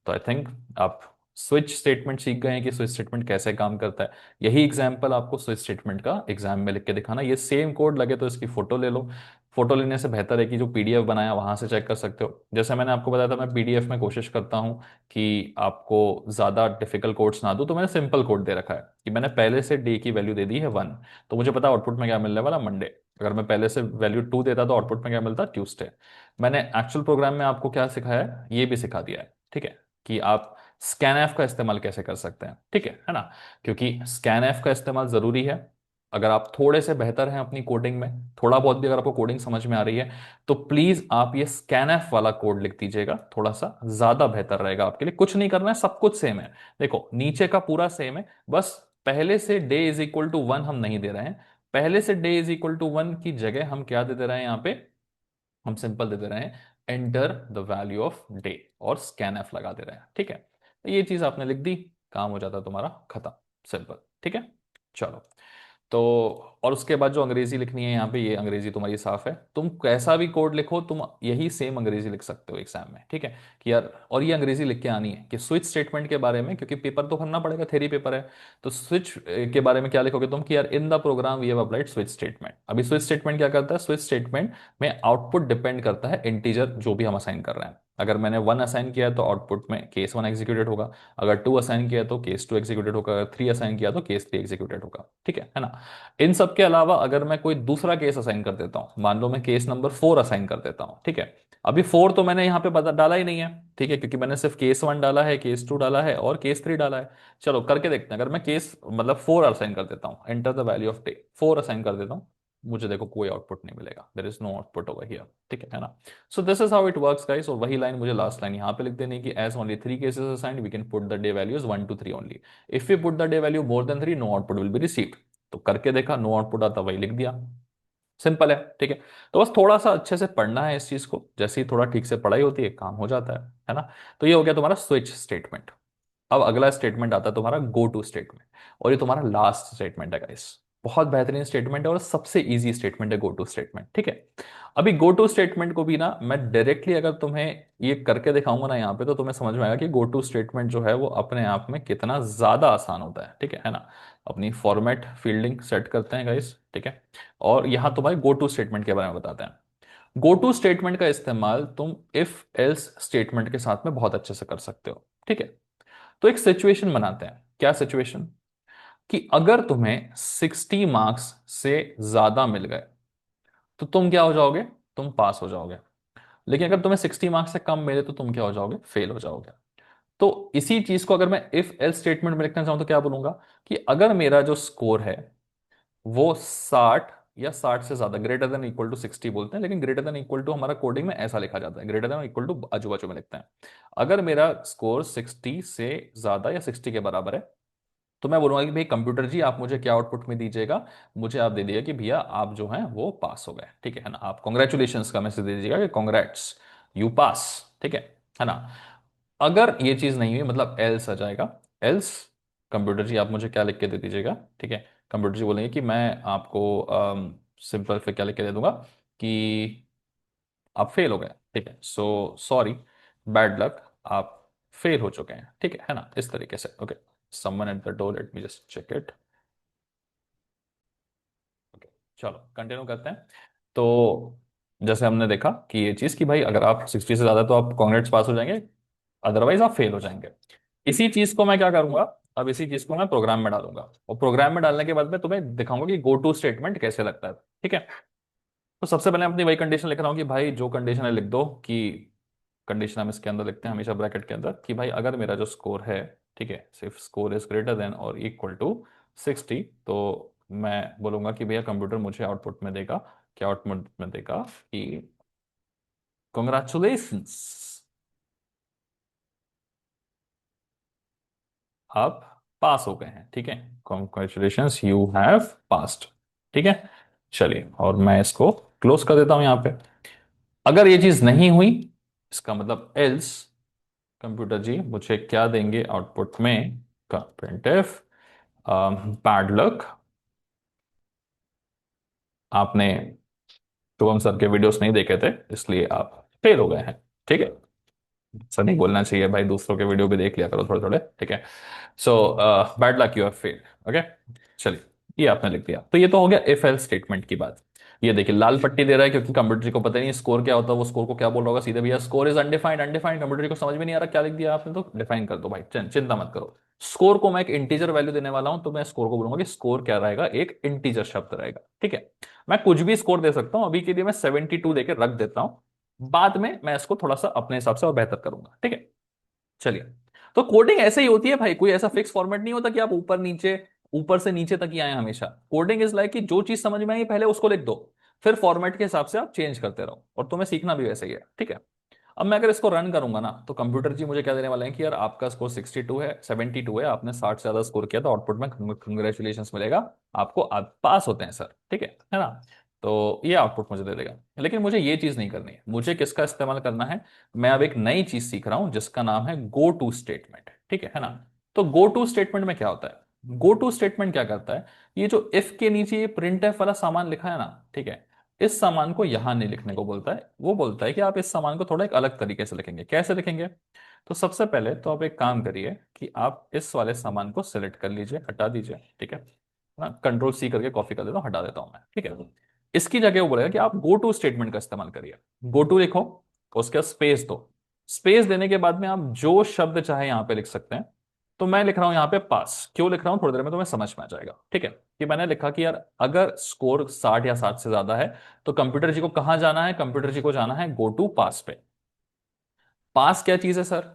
तो आई थिंक आप स्विच स्टेटमेंट सीख गए हैं कि स्विच स्टेटमेंट कैसे काम करता है। यही एग्जांपल आपको स्विच स्टेटमेंट का एग्जाम में लिख के दिखाना। ये सेम कोड लगे तो इसकी फोटो ले लो। फोटो लेने से बेहतर है कि जो पीडीएफ बनाया वहां से चेक कर सकते हो। जैसे मैंने आपको बताया था, मैं पीडीएफ में कोशिश करता हूं कि आपको ज्यादा डिफिकल्ट कोड्स ना दूं, तो मैंने सिंपल कोड दे रखा है कि मैंने पहले से डे की वैल्यू दे दी है 1। तो मुझे पता आउटपुट में क्या मिलने वाला, मंडे। अगर मैं पहले से वैल्यू 2 देता तो आउटपुट में क्या मिलता, ट्यूसडे। मैंने एक्चुअल प्रोग्राम में आपको क्या सिखाया है, ये भी सिखा दिया है, ठीक है, कि आप स्कैनएफ का इस्तेमाल कैसे कर सकते हैं, ठीक है ना। क्योंकि स्कैनएफ का इस्तेमाल जरूरी है। अगर आप थोड़े से बेहतर हैं अपनी कोडिंग में, थोड़ा बहुत भी अगर आपको कोडिंग समझ में आ रही है, तो प्लीज आप ये स्कैनएफ वाला कोड लिख दीजिएगा। थोड़ा सा ज्यादा बेहतर रहेगा आपके लिए। कुछ नहीं करना है, सब कुछ सेम है। देखो नीचे का पूरा सेम है, बस पहले से डे इज इक्वल टू 1 हम नहीं दे रहे हैं। पहले से डे इज इक्वल टू 1 की जगह हम क्या दे दे रहे हैं यहाँ पे, हम सिंपल दे दे रहे हैं enter the value of day और स्कैन एफ लगा दे रहे हैं, ठीक है। तो ये चीज आपने लिख दी, काम हो जाता तुम्हारा खत्म, सिंपल, ठीक है। चलो, तो और उसके बाद जो अंग्रेजी लिखनी है यहाँ पे, ये अंग्रेजी तुम्हारी साफ है। तुम कैसा भी कोड लिखो, तुम यही सेम अंग्रेजी लिख सकते हो एग्जाम में, ठीक है। कि यार, और ये अंग्रेजी लिख के आनी है कि स्विच स्टेटमेंट के बारे में, क्योंकि पेपर तो भरना पड़ेगा, थ्योरी पेपर है। तो स्विच के बारे में क्या लिखोगे तुम, कि यार in the program we have applied switch statement. अभी स्विच स्टेटमेंट क्या करता है, स्विच स्टेटमेंट में आउटपुट डिपेंड करता है इंटीजर जो भी हम असाइन कर रहे हैं। अगर मैंने 1 असाइन किया है तो आउटपुट में केस 1 एग्जीक्यूटेड होगा। अगर 2 असाइन किया तो केस 2 एग्जीक्यूटेड होगा। अगर 3 असाइन किया तो केस 3 एग्जीक्यूटेड होगा, ठीक है ना। इन सब के अलावा अगर मैं कोई दूसरा केस असाइन कर देता हूं, मान लो मैं केस नंबर 4 असाइन कर देता हूं, ठीक है। अभी 4 तो मैंने यहाँ पे बता डाला ही नहीं है, ठीक है, क्योंकि मैंने सिर्फ केस 1 डाला है, केस 2 डाला है और केस 3 डाला है। चलो करके देखते हैं। अगर मैं केस मतलब 4 असाइन कर देता हूँ, enter the value of day 4 assign कर देता हूँ, मुझे देखो कोई आउटपुट नहीं मिलेगा, there is no output over here, ठीक है ना। So this is how it works guys. और वही लाइन मुझे लास्ट लाइन यहाँ पे लिख देनी कि as only 3 cases assigned we can put the day values 1 2 3 only. If we put the day value more than 3 no output will be received. तो करके देखा, नो आउटपुट आता, वही लिख दिया, सिंपल है, ठीक है। तो बस थोड़ा सा अच्छे से पढ़ना है इस चीज को, जैसे ही थोड़ा ठीक से पढ़ाई होती है काम हो जाता है ना। तो ये हो गया तुम्हारा स्विच स्टेटमेंट। अब अगला स्टेटमेंट आता है तुम्हारा गो टू स्टेटमेंट, और ये तुम्हारा लास्ट स्टेटमेंट है गाइस। बहुत बेहतरीन स्टेटमेंट है और सबसे इजी स्टेटमेंट है गो टू स्टेटमेंट, ठीक है। अभी गो टू स्टेटमेंट को भी ना मैं डायरेक्टली अगर तुम्हें ये करके दिखाऊंगा ना यहाँ पे, तो तुम्हें समझ में आएगा कि गो टू स्टेटमेंट जो है वो अपने आप में कितना ज्यादा आसान होता है ना। अपनी फॉर्मेट फील्डिंग सेट करते हैं गाइस, ठीक है। और यहाँ तुम्हारे गो टू स्टेटमेंट के बारे में बताते हैं। गो टू स्टेटमेंट का इस्तेमाल तुम इफ एल्स स्टेटमेंट के साथ में बहुत अच्छे से कर सकते हो, ठीक है। तो एक सिचुएशन बनाते हैं, क्या सिचुएशन, कि अगर तुम्हें 60 मार्क्स से ज्यादा मिल गए तो तुम क्या हो जाओगे, तुम पास हो जाओगे। लेकिन अगर तुम्हें 60 मार्क्स से कम मिले तो तुम क्या हो जाओगे, फेल हो जाओगे। तो इसी चीज को अगर मैं इफ एल्स स्टेटमेंट में लिखना चाहूं तो क्या बोलूंगा, कि अगर मेरा जो स्कोर है वो 60 या 60 से ज्यादा, ग्रेटर देन इक्वल टू 60 बोलते हैं, लेकिन ग्रेटर देन इक्वल टू हमारा कोडिंग में ऐसा लिखा जाता है, ग्रेटर देन इक्वल टू आजू बाजू में लिखते हैं। अगर मेरा स्कोर 60 से ज्यादा या 60 के बराबर है तो मैं बोलूंगा कि भाई कंप्यूटर जी आप मुझे क्या आउटपुट में दीजिएगा, मुझे आप दे दिए कि भैया आप जो हैं वो पास हो गए, ठीक है ना। आप कॉन्ग्रेचुलेशन का मैसेज दे दीजिएगा कि कॉन्ग्रेट्स यू पास, ठीक है ना। अगर ये चीज नहीं हुई, मतलब एल्स आ जाएगा, एल्स कंप्यूटर जी आप मुझे क्या लिख के दे दीजिएगा, ठीक है। कंप्यूटर जी बोलेंगे कि मैं आपको सिंपल फिर क्या लिख के दे दूंगा कि आप फेल हो गए, ठीक है, सो सॉरी, बैड लक, आप फेल हो चुके हैं, ठीक है ना, इस तरीके से। Okay, someone at the door, let me just check it. Okay, चलो कंटिन्यू करते हैं। तो जैसे हमने देखा कि ये चीज कि भाई अगर आप 60 से ज्यादा तो आप कांग्रेट्स पास हो जाएंगे, अदरवाइज आप फेल हो जाएंगे। इसी चीज को मैं क्या करूंगा, अब इसी चीज को मैं प्रोग्राम में डालूंगा, और प्रोग्राम में डालने के बाद मैं तुम्हें दिखाऊंगा कि गो टू स्टेटमेंट कैसे लगता है, ठीक है। तो सबसे पहले अपनी वही कंडीशन लिख रहा हूँ कि भाई जो कंडीशन है लिख दो, कि कंडीशन हम इसके अंदर लिखते हैं हमेशा ब्रैकेट के अंदर, कि भाई अगर मेरा जो स्कोर है, ठीक है, सिर्फ स्कोर इज ग्रेटर देन और इक्वल टू 60, तो मैं बोलूंगा कि भैया कंप्यूटर मुझे आउटपुट में देगा, क्या आउटपुट में देगा कि कॉन्ग्रेचुलेशंस, आप पास हो गए हैं, ठीक है, कॉन्ग्रेचुलेशंस यू हैव पास्ड, ठीक है। चलिए और मैं इसको क्लोज कर देता हूं यहां पे। अगर ये चीज नहीं हुई, इसका मतलब एल्स कंप्यूटर जी मुझे क्या देंगे आउटपुट में, का प्रिंटफ, बैड लक, आपने शुभम सर के वीडियोस नहीं देखे थे इसलिए आप फेल हो गए हैं, ठीक है। ऐसा नहीं बोलना चाहिए भाई, दूसरों के वीडियो भी देख लिया करो थोड़े थोड़े, ठीक है। So bad luck, you have fail, okay. चलिए, ये आपने लिख दिया, तो ये तो हो गया इफ एल्स स्टेटमेंट की बात। ये देखिए लाल पट्टी दे रहा है क्योंकि कंप्यूटर जी को पता नहीं स्कोर क्या होता है, वो स्कोर को क्या बोल रहा होगा, सीधे भैया score is undefined, undefined, computer ji को समझ में नहीं आ रहा क्या लिख दिया आपने, तो डिफाइन कर दो भाई, चिंता मत करो। स्कोर को मैं एक इंटीजर वैल्यू देने वाला हूं, तो मैं स्कोर को बोलूंगा कि स्कोर क्या रहेगा, एक इंटीजर शब्द रहेगा, ठीक है। मैं कुछ भी स्कोर दे सकता हूं, अभी के लिए मैं 72 देके रख देता हूं, बाद में मैं इसको थोड़ा सा अपने हिसाब से और बेहतर करूंगा, ठीक है। चलिए, तो कोडिंग ऐसे ही होती है भाई, कोई ऐसा फिक्स फॉर्मेट नहीं होता कि आप ऊपर नीचे, ऊपर से नीचे तक ही आए हमेशा। कोडिंग इज लाइक कि जो चीज समझ में आई पहले उसको लिख दो, फिर फॉर्मेट के हिसाब से आप चेंज करते रहो, और तुम्हें सीखना भी वैसे ही है, ठीक है। अब मैं अगर इसको रन करूंगा ना, तो कंप्यूटर जी मुझे क्या देने वाले हैं कि यार आपका स्कोर 62 है, 72 है, आपने 60 से ज्यादा स्कोर किया, तो आउटपुट में कंग्रेचुलेशन मिलेगा आपको, आप पास होते हैं सर, ठीक है ना। तो ये आउटपुट मुझे दे देगा। लेकिन मुझे ये चीज नहीं करनी है, मुझे किसका इस्तेमाल करना है, मैं अब एक नई चीज सीख रहा हूं जिसका नाम है गो टू स्टेटमेंट, ठीक है ना। तो गो टू स्टेटमेंट में क्या होता है, गो टू स्टेटमेंट क्या करता है, ये जो इफ के नीचे ये प्रिंट एफ वाला सामान लिखा है ना, ठीक है, इस सामान को यहां नहीं लिखने को बोलता है, वो बोलता है कि आप इस सामान को थोड़ा एक अलग तरीके से लिखेंगे, कैसे लिखेंगे। तो सबसे पहले तो आप एक काम करिए कि आप इस वाले सामान को सिलेक्ट कर लीजिए, हटा दीजिए, ठीक है ना, कंट्रोल सी करके कॉपी कर देता हूं, हटा देता हूं मैं, ठीक है। इसकी जगह वो बोलेगा कि आप गो टू स्टेटमेंट का इस्तेमाल करिए, गो टू लिखो, उसके बाद स्पेस दो, स्पेस देने के बाद में आप जो शब्द चाहे यहां पे लिख सकते हैं। तो मैं लिख रहा हूं यहां पे पास, क्यों लिख रहा हूं थोड़ी देर में तुम्हें समझ में आ जाएगा, ठीक है। कि मैंने लिखा कि यार अगर स्कोर 60 या 60 से ज्यादा है तो कंप्यूटर जी को कहां जाना है, कंप्यूटर जी को जाना है गो टू पास पे। पास क्या चीज है सर,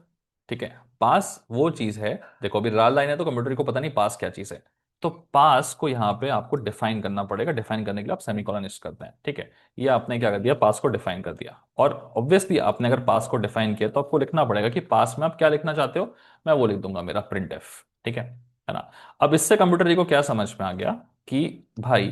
ठीक है, पास वो चीज है, देखो अभी लाल लाइन है तो कंप्यूटर को पता नहीं पास क्या चीज है। तो पास को यहां पे आपको डिफाइन करना पड़ेगा, डिफाइन करने के लिए आप सेमीकोलन यूज करते हैं, ठीक है। ये आपने क्या कर दिया, पास को डिफाइन कर दिया, और ऑब्वियसली आपने अगर पास को डिफाइन किया तो आपको लिखना पड़ेगा कि पास में आप क्या लिखना चाहते हो। मैं वो लिख दूंगा मेरा प्रिंट एफ, ठीक है ना। अब इससे कंप्यूटर जी को क्या समझ में आ गया कि भाई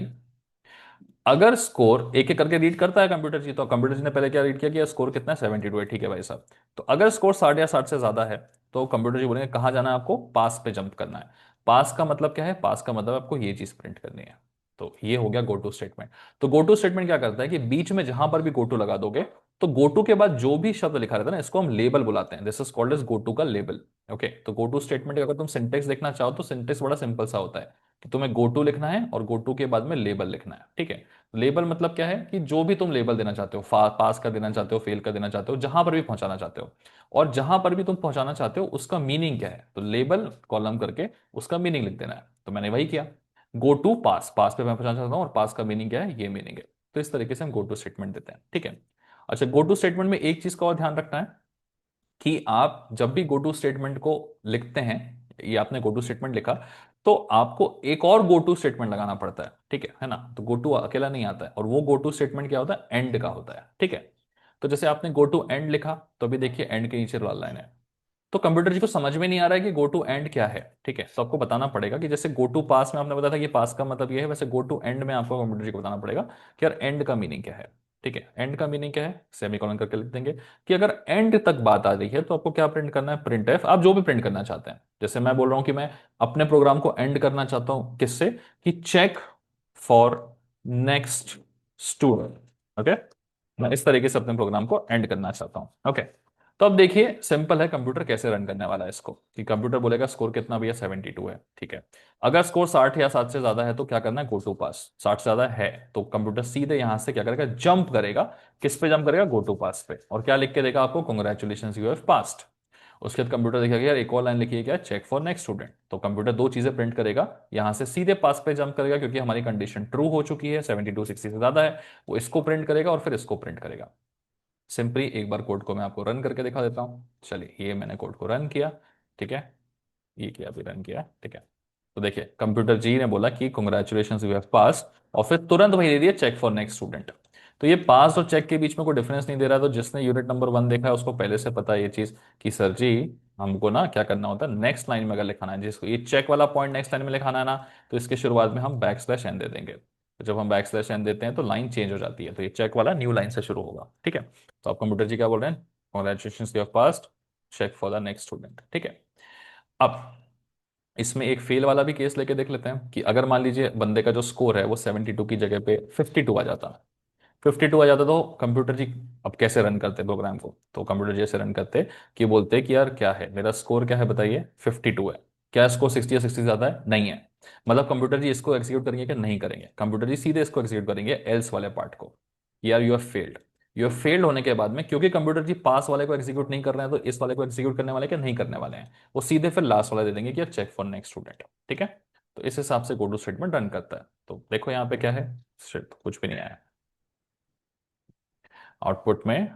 अगर स्कोर एक एक करके रीड करता है कंप्यूटर जी, तो कंप्यूटर जी ने पहले क्या रीड किया कि स्कोर कितना है, 72 है, ठीक है भाई साहब। तो अगर स्कोर 60 या 60 से ज्यादा है तो कंप्यूटर जी बोलेंगे कहाँ जाना है आपको, पास पे जंप करना है। पास का मतलब क्या है, पास का मतलब आपको ये चीज प्रिंट करनी है, तो ये हो गया गो टू स्टेटमेंट। तो गो टू स्टेटमेंट क्या करता है कि बीच में जहां पर भी गो टू लगा दोगे, तो गो टू के बाद जो भी शब्द लिखा रहता है ना, इसको हम लेबल बुलाते हैं। This is called as go to का लेबल। ओके, तो गो टू स्टेटमेंट का अगर तुम सिंटेक्स देखना चाहो तो सिंटेक्स बड़ा सिंपल सा होता है कि तुम्हें गो टू लिखना है और गो टू के बाद में लेबल लिखना है। ठीक है, लेबल मतलब क्या है कि जो भी तुम लेबल देना चाहते हो, पास का देना चाहते हो, फेल का देना चाहते हो, जहां पर भी पहुंचाना चाहते हो, और जहां पर भी तुम पहुंचाना चाहते हो उसका मीनिंग क्या है, तो लेबल कॉलम करके उसका मीनिंग लिख देना है। तो मैंने वही किया, गो टू पास, पास पे मैं पहुंचाना चाहता हूँ और पास का मीनिंग क्या है, ये मीनिंग है। तो इस तरीके से हम गो टू स्टेटमेंट देते हैं। ठीक है, अच्छा, गो टू स्टेटमेंट में एक चीज का और ध्यान रखना है कि आप जब भी गो टू स्टेटमेंट को लिखते हैं, ये आपने गो टू स्टेटमेंट लिखा, तो आपको एक और गो टू स्टेटमेंट लगाना पड़ता है। ठीक है ना, तो गो टू अकेला नहीं आता है, और वो गो टू स्टेटमेंट क्या होता है, एंड का होता है। ठीक है, तो जैसे आपने गो टू एंड लिखा, तो अभी देखिए एंड के नीचे लाल लाइन है, तो कंप्यूटर जी को समझ में नहीं आ रहा है कि गो टू एंड क्या है। ठीक है, तो आपको बताना पड़ेगा कि जैसे गो टू पास में आपने बताया था कि पास का मतलब ये है, वैसे गो टू एंड में आपको कंप्यूटर जी को बताना पड़ेगा कि यार एंड का मीनिंग क्या है। ठीक है, एंड का मीनिंग क्या है, सेमीकोलन करके लिख देंगे कि अगर एंड तक बात आ रही है तो आपको क्या प्रिंट करना है, प्रिंट एफ। आप जो भी प्रिंट करना चाहते हैं, जैसे मैं बोल रहा हूं कि मैं अपने प्रोग्राम को एंड करना चाहता हूं किससे, कि check for next student. Okay, मैं इस तरीके से अपने प्रोग्राम को एंड करना चाहता हूं। ओके, तो अब देखिए सिंपल है, कंप्यूटर कैसे रन करने वाला है इसको, कि कंप्यूटर बोलेगा स्कोर कितना भैया, 72 है। ठीक है, अगर स्कोर 60 या 7 से ज्यादा है तो क्या करना है, गो टू पास। 60 से ज्यादा है तो कंप्यूटर सीधे यहां से क्या करेगा, जंप करेगा। किस पे जंप करेगा, गो टू पास पे, और क्या लिख के देगा आपको, कंग्रेचुलेशन यू हैव पास्ड। उसके बाद कंप्यूटर देखेगा यार एक और लाइन लिखी है क्या, चेक फॉर नेक्स्ट स्टूडेंट। तो कंप्यूटर दो चीजें प्रिंट करेगा, यहां से सीधे पास पे जंप करेगा क्योंकि हमारी कंडीशन ट्रू हो चुकी है, 72 60 से ज्यादा है। वो इसको प्रिंट करेगा और फिर इसको प्रिंट करेगा। सिंपली एक बार कोड को मैं आपको रन करके दिखा देता हूं। चलिए, ये मैंने कोड को रन किया। ठीक है, ये किया, अभी रन किया। ठीक है, तो देखिए कंप्यूटर जी ने बोला कि कॉन्ग्रेचुलेशन यू हैव पास, और फिर तुरंत वही दे दिया चेक फॉर नेक्स्ट स्टूडेंट। तो ये पास और चेक के बीच में कोई डिफरेंस नहीं दे रहा, तो जिसने यूनिट नंबर 1 देखा है उसको पहले से पता है ये चीज कि सर जी हमको ना क्या करना होता है, नेक्स्ट लाइन में अगर लिखाना है, जिसको ये चेक वाला पॉइंट नेक्स्ट लाइन में लिखाना है ना, तो इसके शुरुआत में हम बैक स्लैश एन दे देंगे। तो जब हम बैक स्लैश एन देते हैं तो लाइन चेंज हो जाती है, तो ये चेक वाला न्यू लाइन से शुरू होगा। ठीक है, तो आप कंप्यूटर जी क्या बोल रहे हैं, congratulation you have passed, check for the next student. ठीक है, अब इसमें एक फेल वाला भी केस लेके देख लेते हैं कि अगर मान लीजिए बंदे का जो स्कोर है वो 72 की जगह पे 52 आ जाता। 52 आ जाता तो कंप्यूटर जी अब कैसे रन करते प्रोग्राम को, तो कंप्यूटर जी ऐसे रन करते कि बोलते कि यार क्या है, मेरा स्कोर क्या है बताइए, 52 है। क्या स्कोर 60 या 60 से ज्यादा है, नहीं है। मतलब कंप्यूटर जी इसको एग्जीक्यूट करेंगे कि नहीं करेंगे, कंप्यूटर जी सीधे इसको एग्जीक्यूट करेंगे एल्स वाले पार्ट को। यार you have failed. You have failed होने के बाद में क्योंकि कंप्यूटर जी पास वाले को एग्जीक्यूट नहीं कर रहे हैं, तो इस वाले को एग्जीक्यूट करने वाले क्या नहीं करने वाले हैं, वो सीधे फिर लास्ट वाला दे देंगे कि चेक फॉर नेक्स्ट स्टूडेंट। ठीक है, तो इस हिसाब से गो टू स्टेटमेंट रन करता है। तो देखो यहाँ पे क्या है, कुछ भी नहीं आया आउटपुट में।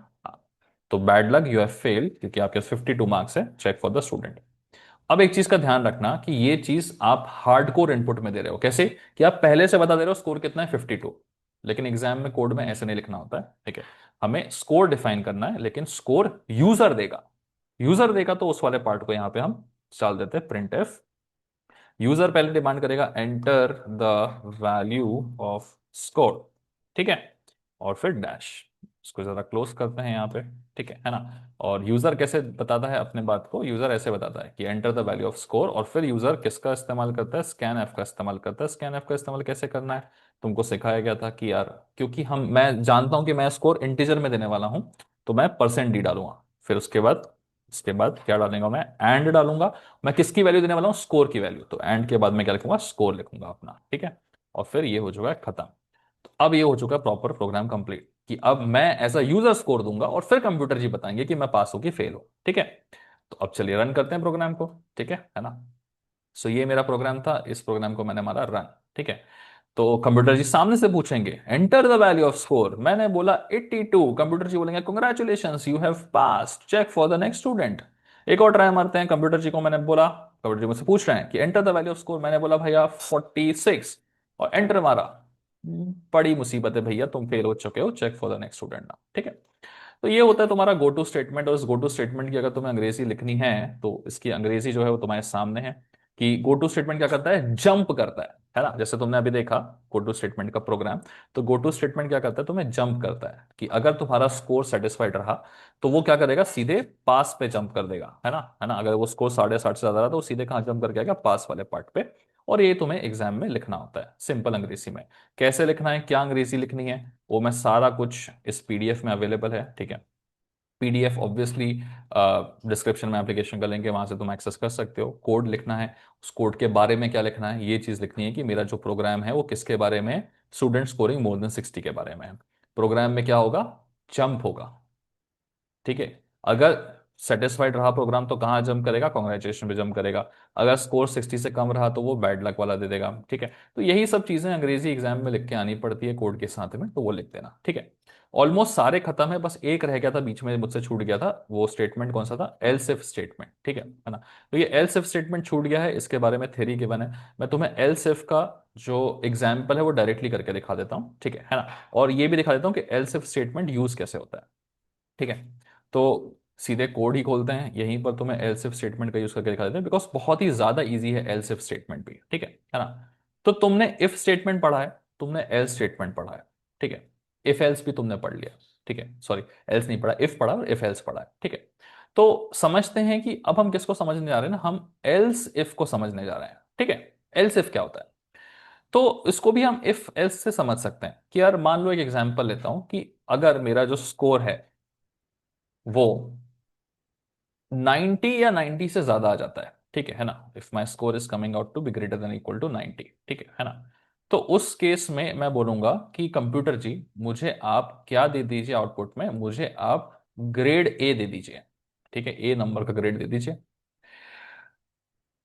तो bad luck, you have failed, क्योंकि आपके 52 मार्क्स है, चेक फॉर द स्टूडेंट। अब एक चीज का ध्यान रखना कि ये चीज आप हार्डकोर इनपुट में दे रहे हो, कैसे कि आप पहले से बता दे रहे हो स्कोर कितना है, 52। लेकिन एग्जाम में कोड में ऐसे नहीं लिखना होता है। ठीक है, हमें स्कोर डिफाइन करना है, लेकिन स्कोर यूजर देगा। यूजर देगा तो उस वाले पार्ट को यहां पे हम डाल देते हैं, प्रिंट एफ। यूजर पहले डिमांड करेगा enter the value of score. ठीक है, और फिर डैश। इसको जरा क्लोज करते हैं यहाँ पे। ठीक है ना, और यूजर कैसे बताता है अपने बात को, यूजर ऐसे बताता है कि enter the value of score, और फिर यूजर किसका इस्तेमाल करता है, स्कैन एफ का इस्तेमाल करता है। स्कैन एफ का इस्तेमाल कैसे करना है, तुमको सिखाया गया था कि यार क्योंकि मैं जानता हूं कि मैं स्कोर इंटीजर में देने वाला हूं, तो मैं परसेंट डी डालूंगा। फिर उसके बाद क्या डालेंगे, मैं एंड डालूंगा। मैं किसकी वैल्यू देने वाला हूँ, स्कोर की वैल्यू, तो एंड के बाद मैं क्या लिखूंगा, स्कोर लिखूंगा अपना। ठीक है, और फिर ये हो चुका है खत्म। तो अब ये हो चुका है प्रॉपर प्रोग्राम कंप्लीट, कि अब मैं एज अ यूजर स्कोर दूंगा और फिर कंप्यूटर जी बताएंगे कि मैं पास हो कि फेल हो। ठीक है, तो अब चलिए रन करते हैं प्रोग्राम को। ठीक है ना, सो ये मेरा प्रोग्राम था, इस प्रोग्राम को मैंने मारा रन। ठीक है, तो कंप्यूटर जी सामने से पूछेंगे enter the value of score, मैंने बोला 82, कंप्यूटर जी बोलेंगे congratulations you have passed, check for the next student. एक और ट्राई मारते हैं, कंप्यूटर जी को मैंने बोला, कंप्यूटर जी मुझसे पूछ रहे हैं कि enter the value of score, मैंने बोला भैया 46, और एंटर मारा। बड़ी मुसीबत है भैया, तुम फेल हो चुके हो, check for the next student ना। ठीक है, तो ये होता है तुम्हारा गो टू स्टेटमेंट, और इस गो टू स्टेटमेंट की अगर तुम्हें अंग्रेजी लिखनी है तो इसकी अंग्रेजी जो है वो तुम्हारे सामने है, कि गो टू स्टेटमेंट क्या करता है, जंप करता है ना, जैसे तुमने अभी देखा गो टू स्टेटमेंट का प्रोग्राम। तो गो टू स्टेटमेंट क्या करता है, तुम्हें जंप करता है कि अगर तुम्हारा स्कोर सेटिस्फाइड रहा तो वो क्या करेगा, सीधे पास पे जंप कर देगा, है ना, अगर वो स्कोर 60.5 से ज्यादा रहा तो वो सीधे कहाँ जंप करके आएगा, पास वाले पार्ट पे। और ये तुम्हें एग्जाम में लिखना होता है सिंपल अंग्रेजी में। कैसे लिखना है, क्या अंग्रेजी लिखनी है, वो मैं सारा कुछ इस पीडीएफ में अवेलेबल है, ठीक है। पीडीएफ ऑब्वियसली डिस्क्रिप्शन में एप्लीकेशन का लिंक है, वहां से तुम एक्सेस कर सकते हो। कोड लिखना है, उस कोड के बारे में क्या लिखना है, ये चीज लिखनी है कि मेरा जो प्रोग्राम है वो किसके बारे में है, स्टूडेंट स्कोरिंग मोर देन 60 के बारे में है। प्रोग्राम में क्या होगा, जंप होगा, ठीक है। अगर सेटिस्फाइड रहा प्रोग्राम तो कहाँ जंप करेगा, कॉन्ग्रेचुलेशन पे जंप करेगा। अगर स्कोर 60 से कम रहा तो वो बैड लक वाला दे देगा, ठीक है। तो यही सब चीजें अंग्रेजी एग्जाम में लिख के आनी पड़ती है कोड के साथ में, तो वो लिख देना, ठीक है। ऑलमोस्ट सारे खत्म है, बस एक रह गया था बीच में, मुझसे छूट गया था। वो स्टेटमेंट कौन सा था, एल्स इफ स्टेटमेंट, ठीक है ना। तो ये एल्स इफ स्टेटमेंट छूट गया है, इसके बारे में थ्योरी गिवन है। मैं तुम्हें एल्स इफ का जो एग्जाम्पल है वो डायरेक्टली करके दिखा देता हूँ, ठीक है ना। और ये भी दिखा देता हूँ कि एल्स इफ स्टेटमेंट यूज कैसे होता है, ठीक है। तो सीधे कोड ही खोलते हैं, यहीं पर तुम्हें एल्स इफ स्टेटमेंट का यूज करके दिखा देते हैं, बिकॉज बहुत ही ज्यादा इजी है एल्स इफ स्टेटमेंट भी, ठीक है ना। तो तुमने इफ स्टेटमेंट पढ़ा है, तुमने एल्स स्टेटमेंट पढ़ा है, ठीक है। इफ एल्स भी तुमने पढ़ लिया, ठीक है, सॉरी, एल्स नहीं पढ़ा, इफ पढ़ा और इफ एल्स पढ़ा है, ठीक है। तो समझते हैं कि अब हम किसको समझने जा रहे हैं ना, हम एल्स इफ को समझने जा रहे हैं, ठीक है। एल्स इफ क्या होता है, तो इसको भी हम इफ एल्स से समझ सकते हैं कि यार मान लो एक एग्जांपल लेता हूं कि अगर मेरा जो स्कोर है वो 90 या 90 से ज्यादा आ जाता है, ठीक है ना। If my score is coming out to be greater than equal to 90, ठीक है ना। तो उस केस में मैं बोलूंगा कि कंप्यूटर जी मुझे आप क्या दे दीजिए आउटपुट में, मुझे आप ग्रेड ए दे दीजिए, ठीक है, ए नंबर का ग्रेड दे दीजिए।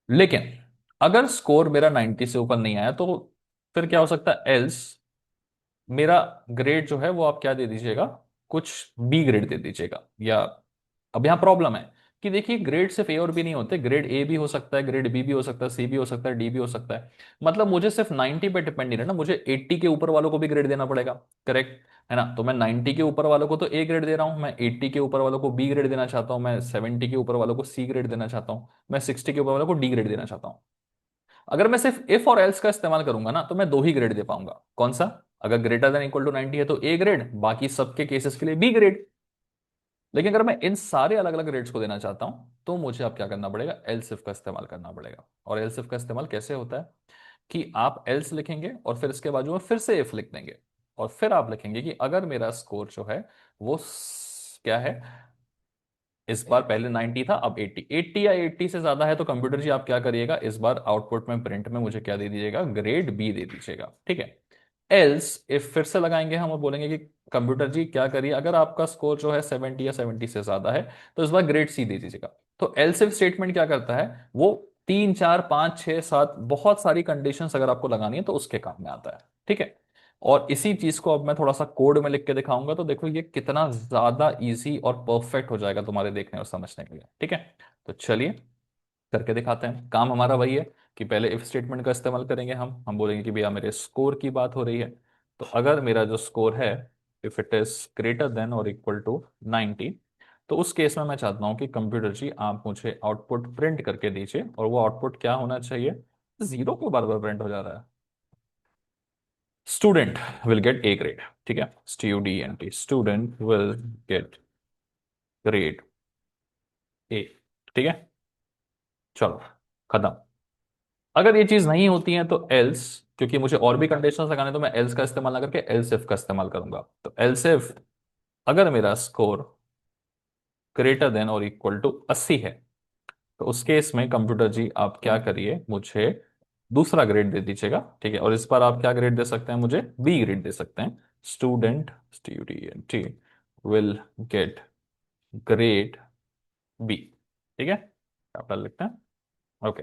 लेकिन अगर स्कोर मेरा 90 से ऊपर नहीं आया तो फिर क्या हो सकता है, एल्स मेरा ग्रेड जो है वो आप क्या दे दीजिएगा, कुछ बी ग्रेड दे दीजिएगा। या अब यहाँ प्रॉब्लम है कि देखिए ग्रेड सिर्फ ए और बी नहीं होते, ग्रेड ए भी हो सकता है, ग्रेड बी भी हो सकता है, सी भी हो सकता है, डी भी हो सकता है। मतलब मुझे सिर्फ 90 पे डिपेंड नहीं रहना, मुझे 80 के ऊपर वालों को भी ग्रेड देना पड़ेगा, करेक्ट है ना। तो मैं 90 के ऊपर वालों को तो ए ग्रेड दे रहा हूं, मैं 80 के ऊपर वालों को बी ग्रेड देना चाहता हूं, मैं 70 के ऊपर वालों को सी ग्रेड देना चाहता हूं, मैं 60 के ऊपर वालों को डी ग्रेड देना चाहता हूं। अगर मैं सिर्फ इफ और एल्स का इस्तेमाल करूंगा ना तो मैं दो ही ग्रेड दे पाऊंगा, कौन सा, अगर ग्रेटर देन इक्वल टू 90 है तो ए ग्रेड, बाकी सबके केसेस के लिए बी ग्रेड। लेकिन अगर मैं इन सारे अलग अलग ग्रेड्स को देना चाहता हूं तो मुझे अब क्या करना पड़ेगा, एल्स इफ का इस्तेमाल करना पड़ेगा। और एल्स इफ का इस्तेमाल कैसे होता है कि आप एल्स लिखेंगे और फिर इसके बाजू में फिर से इफ लिख देंगे, और फिर आप लिखेंगे कि अगर मेरा स्कोर जो है वो क्या है, इस बार पहले 90 था अब 80, 80 या 80 से ज्यादा है तो कंप्यूटर जी आप क्या करिएगा, इस बार आउटपुट में प्रिंट में मुझे क्या दे दीजिएगा, ग्रेड बी दे दीजिएगा, ठीक है। एल्स इफ फिर से लगाएंगे हम और बोलेंगे कि कंप्यूटर जी क्या करिए, अगर आपका स्कोर जो है 70 या 70 से ज्यादा है तो इस बार ग्रेड सी दे दीजिएगा। तो एल्स इफ स्टेटमेंट क्या करता है, वो 3 4 5 6 7 बहुत सारी कंडीशंस अगर आपको लगानी है तो उसके काम में आता है, ठीक है। और इसी चीज को अब मैं थोड़ा सा कोड में लिख के दिखाऊंगा तो देखो ये कितना ज्यादा इजी और परफेक्ट हो जाएगा तुम्हारे देखने और समझने के लिए, ठीक है। तो चलिए करके दिखाते हैं। काम हमारा वही है कि पहले इफ स्टेटमेंट का इस्तेमाल करेंगे, हम बोलेंगे कि भैया मेरे स्कोर की बात हो रही है, तो अगर मेरा जो स्कोर है if it is greater then और इक्वल टू 90, तो उस केस में मैं चाहता हूं कि कंप्यूटर जी आप मुझे आउटपुट प्रिंट करके दीजिए, और वो आउटपुट क्या होना चाहिए, जीरो क्यों बार बार प्रिंट हो जा रहा है, student will gate A grade, ठीक है, student, student will get grade A, ठीक है। चलो खत्म। अगर ये चीज नहीं होती है तो एल्स, क्योंकि मुझे और भी कंडीशंस लगाने तो मैं एल्स का इस्तेमाल ना करके एल्स इफ का इस्तेमाल करूंगा। तो एल्स इफ अगर मेरा स्कोर ग्रेटर देन और इक्वल टू 80 है तो उस केस में कंप्यूटर जी आप क्या करिए, मुझे दूसरा ग्रेड दे दीजिएगा, ठीक है। और इस पर आप क्या ग्रेड दे सकते हैं, मुझे बी ग्रेड दे सकते हैं, student will get grade B, ठीक है, कैपिटल लिखते हैं, ओके।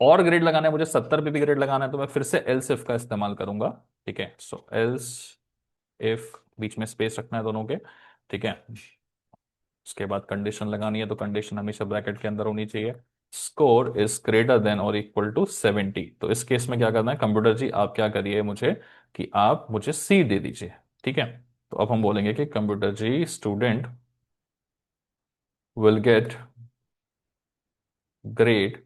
और ग्रेड लगाना है मुझे, 70 पे भी ग्रेड लगाना है तो मैं फिर से एल्स इफ का इस्तेमाल करूंगा, ठीक है। सो एल्स इफ, बीच में स्पेस रखना है दोनों के, ठीक है। उसके बाद कंडीशन लगानी है तो कंडीशन हमेशा ब्रैकेट के अंदर होनी चाहिए, स्कोर इज ग्रेटर देन और इक्वल टू 70। तो इस केस में क्या करना है, कंप्यूटर जी आप क्या करिए मुझे, कि आप मुझे सी दे दीजिए, ठीक है। तो अब हम बोलेंगे कि computer ji student will get grade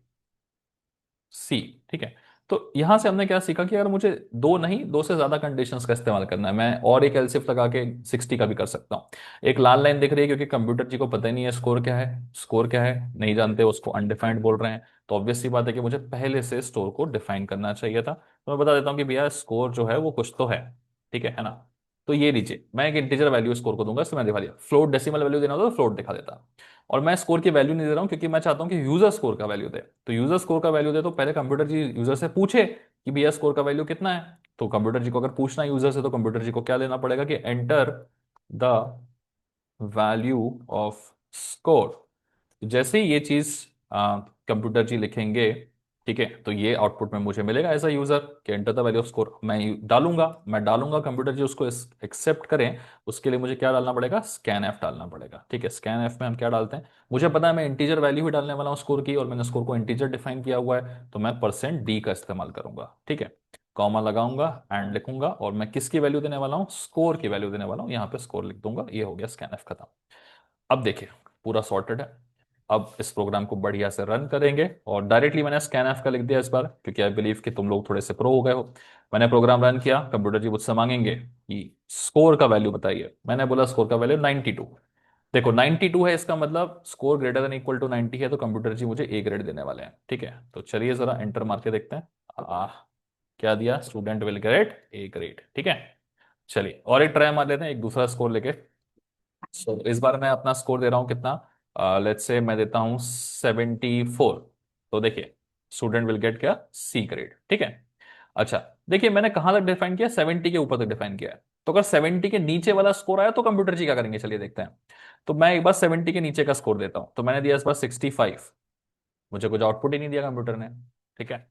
C, ठीक है। तो यहां से हमने क्या सीखा कि अगर मुझे दो नहीं, दो से ज्यादा कंडीशंस का इस्तेमाल करना है, मैं और एक एलसिफ लगा के 60 का भी कर सकता हूँ। एक लाल लाइन दिख रही है क्योंकि कंप्यूटर जी को पता ही नहीं है स्कोर क्या है, स्कोर क्या है नहीं जानते, उसको अनडिफाइंड बोल रहे हैं। तो ऑब्वियस सी बात है कि मुझे पहले से स्टोर को डिफाइन करना चाहिए था। तो मैं बता देता हूँ कि भैया स्कोर जो है वो कुछ तो है, ठीक है ना। तो ये लीजिए, मैं एक इंटीजर वैल्यू स्कोर को दूंगा, इसमें दिखा दिया। फ्लोट डेसिमल वैल्यू देना होता तो फ्लोट दिखा देता। और मैं स्कोर की वैल्यू नहीं दे रहा हूँ क्योंकि मैं चाहता हूँ कि यूजर स्कोर का वैल्यू दे। तो यूजर स्कोर का वैल्यू दे तो पहले कंप्यूटर जी यूजर से पूछे कि भैया स्कोर का वैल्यू कितना है। तो कंप्यूटर जी को अगर पूछना है यूजर से, तो कंप्यूटर जी को क्या लेना पड़ेगा कि enter the value of score. जैसे ही ये चीज कंप्यूटर जी लिखेंगे, ठीक है, तो ये आउटपुट में मुझे मिलेगा एज अ यूजर कि enter the value of score. मैं डालूंगा कंप्यूटर जी उसको एक्सेप्ट करें। उसके लिए मुझे क्या डालना पड़ेगा, स्कैन एफ डालना पड़ेगा। ठीक है, स्कैन एफ में हम क्या डालते हैं, मुझे पता है मैं इंटीजर वैल्यू ही डालने वाला हूँ स्कोर की, और मैंने स्कोर को इंटीजर डिफाइन किया हुआ है, तो मैं %d का इस्तेमाल करूंगा। ठीक है, कॉमा लगाऊंगा एंड लिखूंगा, और मैं किसकी वैल्यू देने वाला हूँ, स्कोर की वैल्यू देने वाला हूँ। यहाँ पे स्कोर लिख दूंगा, ये हो गया स्कैन एफ खत्म। अब देखिए पूरा सॉर्टेड है। अब इस प्रोग्राम को बढ़िया से रन करेंगे, और डायरेक्टली मैंने स्कैन एफ का लिख दिया इस बार, क्योंकि आई बिलीव कि तुम लोग थोड़े से प्रो हो गए हो। मैंने प्रोग्राम रन किया, कंप्यूटर जी मुझसे मांगेंगे कि स्कोर का वैल्यू बताइए। मैंने बोला स्कोर का वैल्यू 92। देखो 92 है, इसका मतलब score greater than equal to 90 है, तो कंप्यूटर जी मुझे ए ग्रेड देने वाले हैं। ठीक है, तो चलिए जरा एंटर मार के देखते हैं। क्या दिया, student will gate A grade. ठीक है, चलिए और एक ट्राई मार लेते हैं एक दूसरा स्कोर लेके। सो इस बार मैं अपना स्कोर दे रहा हूं कितना, लेट्स से मैं देता हूं 74। तो देखिए स्टूडेंट विल गेट क्या, सी ग्रेड। ठीक है, अच्छा देखिए मैंने कहां तक डिफाइन किया, 70 के ऊपर तक डिफाइन किया है। तो अगर 70 के नीचे वाला स्कोर आया तो कंप्यूटर जी क्या करेंगे, चलिए देखते हैं। तो मैं एक बार 70 के नीचे का स्कोर देता हूं, तो मैंने दिया इस बार 65। मुझे कुछ आउटपुट ही नहीं दिया कंप्यूटर ने। ठीक है,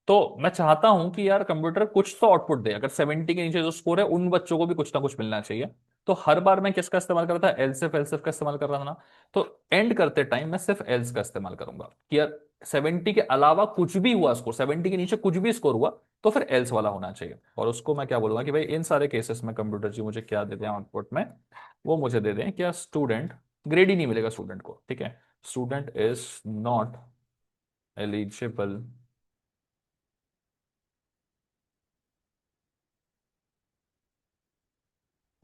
तो मैं चाहता हूं कि यार कंप्यूटर कुछ तो आउटपुट दे, अगर 70 के नीचे जो स्कोर है उन बच्चों को भी कुछ ना कुछ मिलना चाहिए। तो हर बार मैं किसका इस्तेमाल कर रहा था, एल्सिफ एल्सिफ का इस्तेमाल कर रहा था ना। तो एंड करते टाइम मैं सिर्फ एल्स का इस्तेमाल करूंगा कि यार 70 के अलावा कुछ भी हुआ स्कोर, 70 के नीचे कुछ भी स्कोर हुआ, तो फिर एल्स वाला होना चाहिए। और उसको मैं क्या बोलूंगा कि भाई इन सारे केसेस में कंप्यूटर जी मुझे क्या दे दें आउटपुट में, वो मुझे दे दें क्या, स्टूडेंट, ग्रेड ही नहीं मिलेगा स्टूडेंट को। ठीक है, student is not eligible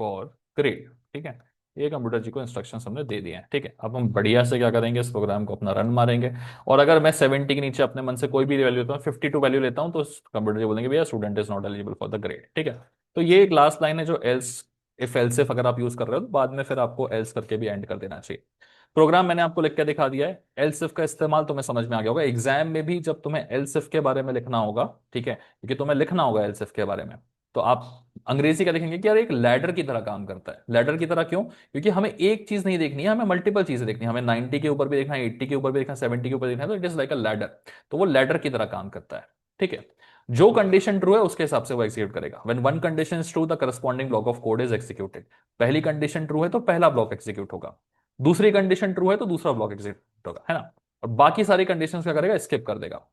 for grade. ठीक है, ये कंप्यूटर जी को इंस्ट्रक्शन हमने दे दिए हैं। ठीक है, अब हम बढ़िया से क्या करेंगे, इस प्रोग्राम को अपना रन मारेंगे। और अगर मैं 70 के नीचे अपने मन से कोई भी वैल्यू लेता हूँ, 52 वैल्यू लेता हूँ, तो कंप्यूटर जी बोलेंगे भैया student is not eligible for the grade. ठीक है, तो ये एक लास्ट लाइन है जो एल्स, इफ एल्स इफ अगर आप यूज कर रहे हो तो बाद में फिर आपको एल्स करके भी एंड कर देना चाहिए। प्रोग्राम मैंने आपको लिख के दिखा दिया है। एल्स इफ का इस्तेमाल तुम्हें समझ में आ गया होगा, एग्जाम में भी जब तुम्हें एल्स इफ के बारे में लिखना होगा, ठीक है, क्योंकि तुम्हें लिखना होगा एल्स इफ के बारे में, तो आप अंग्रेजी का देखेंगे कि यार एक लैडर की तरह काम करता है। लैडर की तरह क्यों, क्योंकि हमें एक चीज नहीं देखनी है, हमें मल्टीपल चीजें देखनी है। हमें 90 के ऊपर भी देखना है, 80 के ऊपर भी देखना है, 70 के ऊपर देखना है, तो it is like a ladder. तो वो लैडर की तरह काम करता है। ठीक है, जो कंडीशन ट्रू है उसके हिसाब से वो एग्जीक्यूट करेगा। When one condition is true the corresponding block of code is executed. पहली कंडीशन ट्रू है तो पहला ब्लॉक एग्जीक्यूट होगा, दूसरी कंडीशन ट्रू है तो दूसरा ब्लॉक एग्जीक्यूट होगा, है ना। और बाकी सारी कंडीशन क्या करेगा, स्किप कर देगा।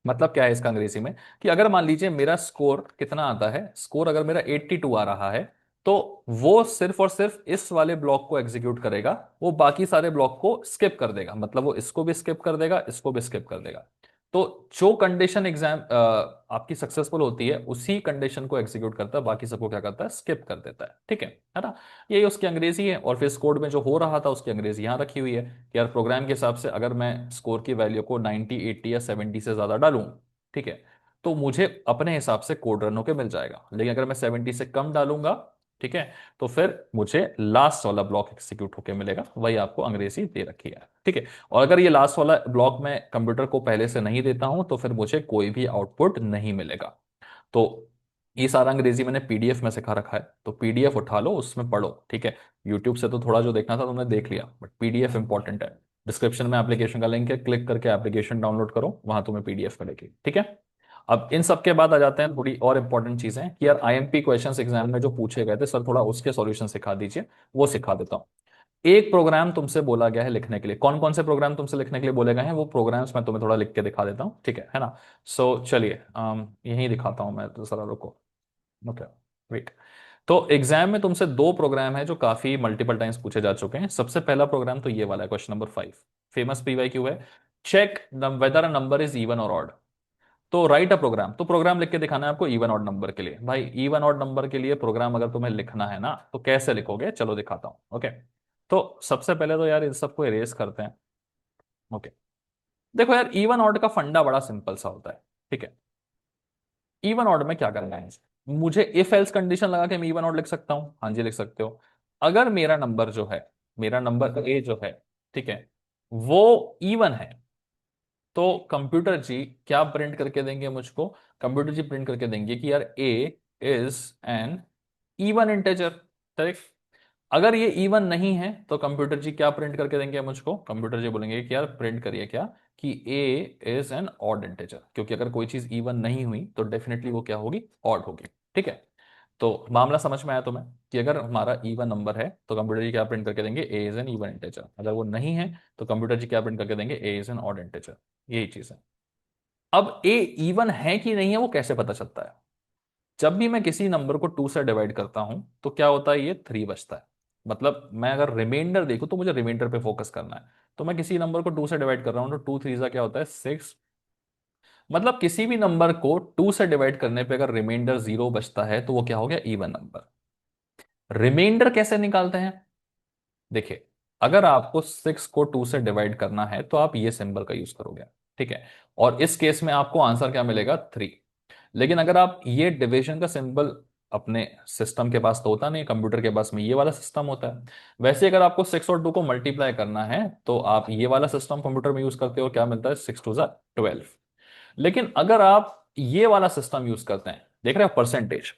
मतलब क्या है इसका अंग्रेजी में, कि अगर मान लीजिए मेरा स्कोर कितना आता है, स्कोर अगर मेरा 82 आ रहा है, तो वो सिर्फ और सिर्फ इस वाले ब्लॉक को एग्जीक्यूट करेगा, वो बाकी सारे ब्लॉक को स्किप कर देगा। मतलब वो इसको भी स्किप कर देगा, इसको भी स्किप कर देगा। तो जो कंडीशन एग्जाम आपकी सक्सेसफुल होती है उसी कंडीशन को एग्जीक्यूट करता है, बाकी सबको क्या करता है, स्किप कर देता है। ठीक है ना। यही उसकी अंग्रेजी है। और फिर इस कोड में जो हो रहा था उसकी अंग्रेजी यहां रखी हुई है कि यार प्रोग्राम के हिसाब से अगर मैं स्कोर की वैल्यू को 90, 80 या 70 से ज्यादा डालूं, ठीक है, तो मुझे अपने हिसाब से कोड रन होकर मिल जाएगा। लेकिन अगर मैं 70 से कम डालूंगा, ठीक है, तो फिर मुझे लास्ट वाला ब्लॉक एग्जीक्यूट होकर मिलेगा। वही आपको अंग्रेजी दे रखी है। ठीक है, और अगर ये लास्ट वाला ब्लॉक मैं कंप्यूटर को पहले से नहीं देता हूं, तो फिर मुझे कोई भी आउटपुट नहीं मिलेगा। तो ये सारा अंग्रेजी मैंने पीडीएफ में सिखा रखा है, तो पीडीएफ उठा लो, उसमें पढ़ो। ठीक है, यूट्यूब से तो थोड़ा जो देखना था तुमने देख लिया, बट पीडीएफ इंपॉर्टेंट है। डिस्क्रिप्शन में एप्लीकेशन का लिंक है, क्लिक करके एप्लीकेशन डाउनलोड करो, वहां तुम्हें पीडीएफ मिलेगी। ठीक है, अब इन सब के बाद आ जाते हैं थोड़ी और इंपॉर्टेंट चीजें कि यार आईएमपी क्वेश्चंस एग्जाम में जो पूछे गए थे सर, थोड़ा उसके सॉल्यूशन सिखा दीजिए। वो सिखा देता हूँ। एक प्रोग्राम तुमसे बोला गया है लिखने के लिए, कौन कौन से प्रोग्राम तुमसे लिखने के लिए बोले गए हैं वो प्रोग्राम्स मैं तुम्हें थोड़ा लिख के दिखा देता हूँ। ठीक है ना। सो चलिए यही दिखाता हूँ मैं, तो जरा रुको। Okay, wait. तो एग्जाम में तुमसे दो प्रोग्राम है जो काफी मल्टीपल टाइम्स पूछे जा चुके हैं। सबसे पहला प्रोग्राम तो ये वाला है, क्वेश्चन नंबर 5। फेमस पीवाईक्यू है। Check whether a number is even और ऑड। तो राइट अ प्रोग्राम, तो प्रोग्राम लिख के दिखाना है आपको इवन ऑड नंबर के लिए। भाई इवन ऑड नंबर के लिए प्रोग्राम अगर तुम्हें लिखना है ना, तो कैसे लिखोगे, चलो दिखाता हूं। ओके, तो सबसे पहले तो यार इन सबको इरेज करते हैं। ओके, देखो यार इवन ऑड का फंडा बड़ा सिंपल सा होता है। ठीक है, इवन ऑर्डर में क्या करना है, मुझे इफ एल्स कंडीशन लगा के मैं इवन ऑर्डर लिख सकता हूं। हाँ जी लिख सकते हो। अगर मेरा नंबर जो है, मेरा नंबर ए जो है, ठीक है, वो इवन है, तो कंप्यूटर जी क्या प्रिंट करके देंगे मुझको, कंप्यूटर जी प्रिंट करके देंगे कि यार ए is an even integer. Correct. अगर ये इवन नहीं है तो कंप्यूटर जी क्या प्रिंट करके देंगे मुझको, कंप्यूटर जी बोलेंगे कि यार प्रिंट करिए क्या, कि A is an odd integer, क्योंकि अगर कोई चीज इवन नहीं हुई तो डेफिनेटली वो क्या होगी, ऑड होगी। ठीक है, तो मामला समझ में आया तुम्हें कि अगर हमारा इवन नंबर है तो कंप्यूटर जी क्या प्रिंट करके देंगे, ए इज एन इवन इंटेजर। अगर वो नहीं है तो कंप्यूटर जी क्या प्रिंट करके देंगे, ए इज एन ऑड इंटेजर। यही चीज है। अब ए इवन है कि नहीं है वो कैसे पता चलता है, जब भी मैं किसी नंबर को टू से डिवाइड करता हूं तो क्या होता है, ये थ्री बचता है। मतलब मैं अगर रिमाइंडर देखूं तो मुझे रिमाइंडर पे फोकस करना है। तो मैं किसी नंबर को टू से डिवाइड कर रहा हूं तो टू थ्री सा क्या होता है, सिक्स। मतलब किसी भी नंबर को टू से डिवाइड करने पे अगर रिमाइंडर जीरो बचता है तो वो क्या हो गया, इवन नंबर। रिमाइंडर कैसे निकालते हैं, देखिए, अगर आपको सिक्स को टू से डिवाइड करना है तो आप ये सिंबल का यूज करोगे। ठीक है, और इस केस में आपको आंसर क्या मिलेगा, थ्री। लेकिन अगर आप ये डिवीजन का सिंबल, अपने सिस्टम के पास तो होता नहीं, कंप्यूटर के पास में ये वाला सिस्टम होता है। वैसे अगर आपको सिक्स और टू को मल्टीप्लाई करना है तो आप ये वाला सिस्टम कंप्यूटर में यूज करते हो, क्या मिलता है, सिक्स टू जा 12। लेकिन अगर आप ये वाला सिस्टम यूज करते हैं, देख रहे हो परसेंटेज,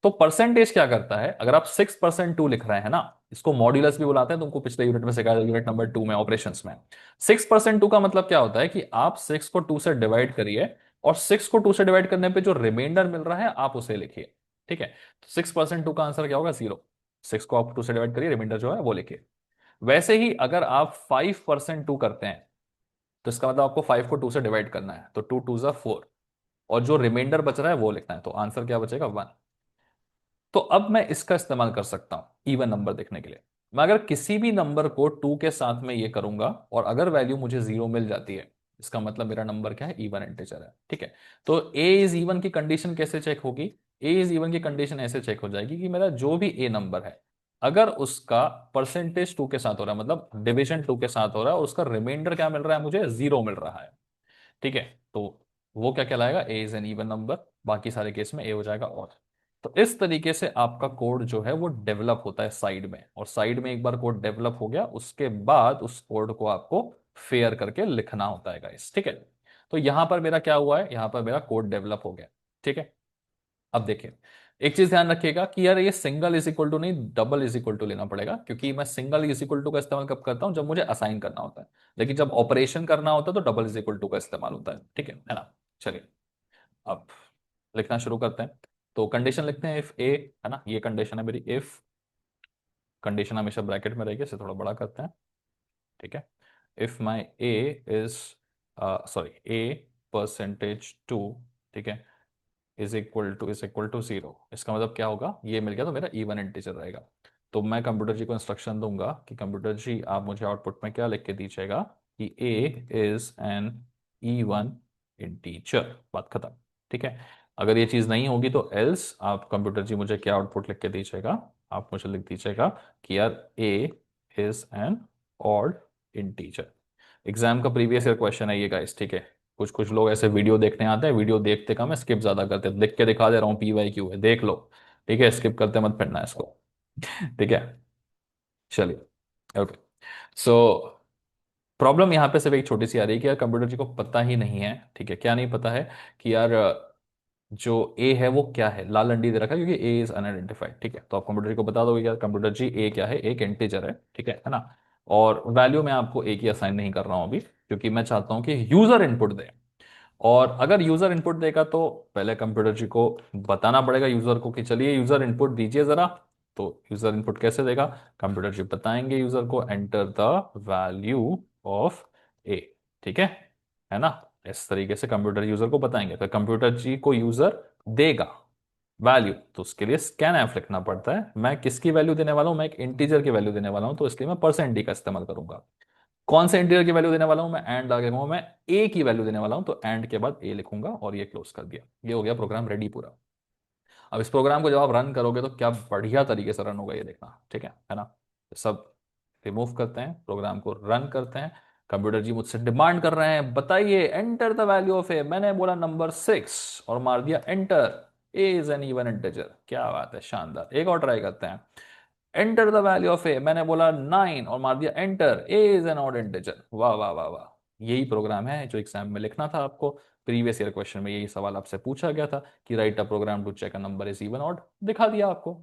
तो परसेंटेज क्या करता है, अगर आप 6% 2 लिख रहे हैं ना, इसको मॉड्यूलस भी बुलाते हैं, तुमको पिछले यूनिट में सिखाया, यूनिट नंबर 2 में ऑपरेशंस में। 6% 2 का मतलब क्या होता है कि आप 6 को 2 से डिवाइड करिए, और 6 को 2 से डिवाइड करने पे जो रिमाइंडर मिल रहा है आप उसे लिखिए। ठीक है, तो 6% 2 का आंसर क्या होगा, जीरो। 6 को आप 2 से डिवाइड करिए, रिमाइंडर जो है वो लिखिए। वैसे ही अगर आप 5% 2 करते हैं तो इसका मतलब आपको 5 को 2 से डिवाइड करना है, तो टू टू जा 4, और जो रिमाइंडर बच रहा है वो लिखना है, तो आंसर क्या बचेगा, 1। तो अब मैं इसका इस्तेमाल कर सकता हूं इवन नंबर देखने के लिए। मैं अगर किसी भी नंबर को टू के साथ में ये करूंगा और अगर वैल्यू मुझे जीरो मिल जाती है, इसका मतलब मेरा नंबर क्या है, इवन इंटीजर है। ठीक है, तो ए इज इवन की कंडीशन कैसे चेक होगी, ए इज इवन की कंडीशन ऐसे चेक हो जाएगी कि मेरा जो भी ए नंबर है, अगर उसका परसेंटेज टू के साथ हो रहा है, मतलब डिविजन टू के साथ हो रहा है, और उसका रिमाइंडर क्या मिल रहा है, मुझे जीरो मिल रहा है। ठीक है, तो वो क्या कहलाएगा, ए इज एन इवन नंबर। बाकी सारे केस में ए हो जाएगा ऑड। तो इस तरीके से आपका कोड जो है वो डेवलप होता है साइड में, और साइड में एक बार कोड डेवलप हो गया उसके बाद उस कोड को आपको फेयर करके लिखना होता है गाइस। ठीक है, तो यहां पर मेरा क्या हुआ है, यहां पर मेरा कोड डेवलप हो गया। ठीक है, अब देखिए, एक चीज ध्यान रखिएगा कि यार ये सिंगल इज इक्वल टू नहीं, डबल इज इक्वल टू लेना पड़ेगा, क्योंकि मैं सिंगल इज इक्वल टू का इस्तेमाल कब करता हूं, जब मुझे असाइन करना होता है। लेकिन जब ऑपरेशन करना होता है तो डबल इज इक्वल टू का इस्तेमाल होता है। ठीक है ना। चलिए, अब लिखना शुरू करते हैं। तो कंडीशन लिखते हैं, इफ ए, है ना, ये कंडीशन है मेरी, इफ, कंडीशन हमेशा ब्रैकेट में रहेगी, इसे थोड़ा बड़ा करते हैं। ठीक है, if my a is, sorry, a percentage two, ठीक है, इज इक्वल टू जीरो, इसका मतलब क्या होगा, ये मिल गया तो मेरा इवन इंटीजर रहेगा। तो मैं कंप्यूटर जी को इंस्ट्रक्शन दूंगा कि कंप्यूटर जी आप मुझे आउटपुट में क्या लिख के दीजिएगा, कि A is an even integer, बात खत्म। ठीक है, अगर ये चीज नहीं होगी तो एल्स आप कंप्यूटर जी मुझे क्या आउटपुट लिख के दीजिएगा, आप मुझे लिख दीजिएगा कि यार ए is an odd integer. Exam का प्रीवियस ईयर क्वेश्चन है ये गाइस। ठीक है, कुछ कुछ लोग ऐसे वीडियो देखने आते हैं, वीडियो देखते कम है, स्किप ज्यादा करते हैं, लिख के दिखा दे रहा हूँ PYQ है, देख लो। ठीक है, स्किप करते मत फिरना इसको। ठीक है, चलिए, ओके। सो प्रॉब्लम यहाँ पे सिर्फ एक छोटी सी आ रही है कि यार कंप्यूटर जी को पता ही नहीं है, ठीक है, क्या नहीं पता है, कि यार जो ए है वो क्या है, लाल अंडी दे रखा है क्योंकि ए इज अनआइडेंटिफाइड। ठीक है, तो आप कंप्यूटर जी को बता दोगे यार कंप्यूटर जी ए क्या है, एक इंटीजर है। ठीक है ना। और वैल्यू मैं आपको ए की असाइन नहीं कर रहा हूं अभी, क्योंकि मैं चाहता हूं कि यूजर इनपुट दे। और अगर यूजर इनपुट देगा तो पहले कंप्यूटर जी को बताना पड़ेगा यूजर को कि चलिए यूजर इनपुट दीजिए जरा। तो यूजर इनपुट कैसे देगा, कंप्यूटर जी बताएंगे यूजर को, enter the value of A. ठीक है ना। इस तरीके से कंप्यूटर यूजर को बताएंगे, तो कंप्यूटर जी को यूजर देगा वैल्यू, तो उसके लिए स्कैन एफ लिखना पड़ता है। मैं किसकी वैल्यू देने वाला हूं, मैं एक इंटीजर की वैल्यू देने वाला हूं, तो इसलिए मैं परसेंट डी का इस्तेमाल करूंगा। कौन से इंटीजर की वैल्यू देने वाला हूं मैं, एंड आगे कहूंगा मैं ए की वैल्यू देने वाला हूं, तो एंड के बाद ए लिखूंगा और ये क्लोज कर दिया। ये हो गया प्रोग्राम रेडी पूरा। अब इस प्रोग्राम को जब आप रन करोगे तो क्या बढ़िया तरीके से रन होगा ये देखना, ठीक है ना। तो सब रिमूव करते हैं, प्रोग्राम को रन करते हैं। कंप्यूटर जी मुझसे डिमांड कर रहे हैं, बताइए एंटर द वैल्यू ऑफ ए। मैंने बोला नंबर 6 और मार दिया enter. A is an even integer. क्या बात है, शानदार। एक और ट्राई करते हैं। एंटर द वैल्यू ऑफ ए, मैंने बोला 9 और मार दिया enter. A is an odd integer. वाह वाह वाह वाह। यही प्रोग्राम है जो एग्जाम में लिखना था आपको। प्रीवियस ईयर क्वेश्चन में यही सवाल आपसे पूछा गया था कि write a program to check a number is even odd. दिखा दिया आपको।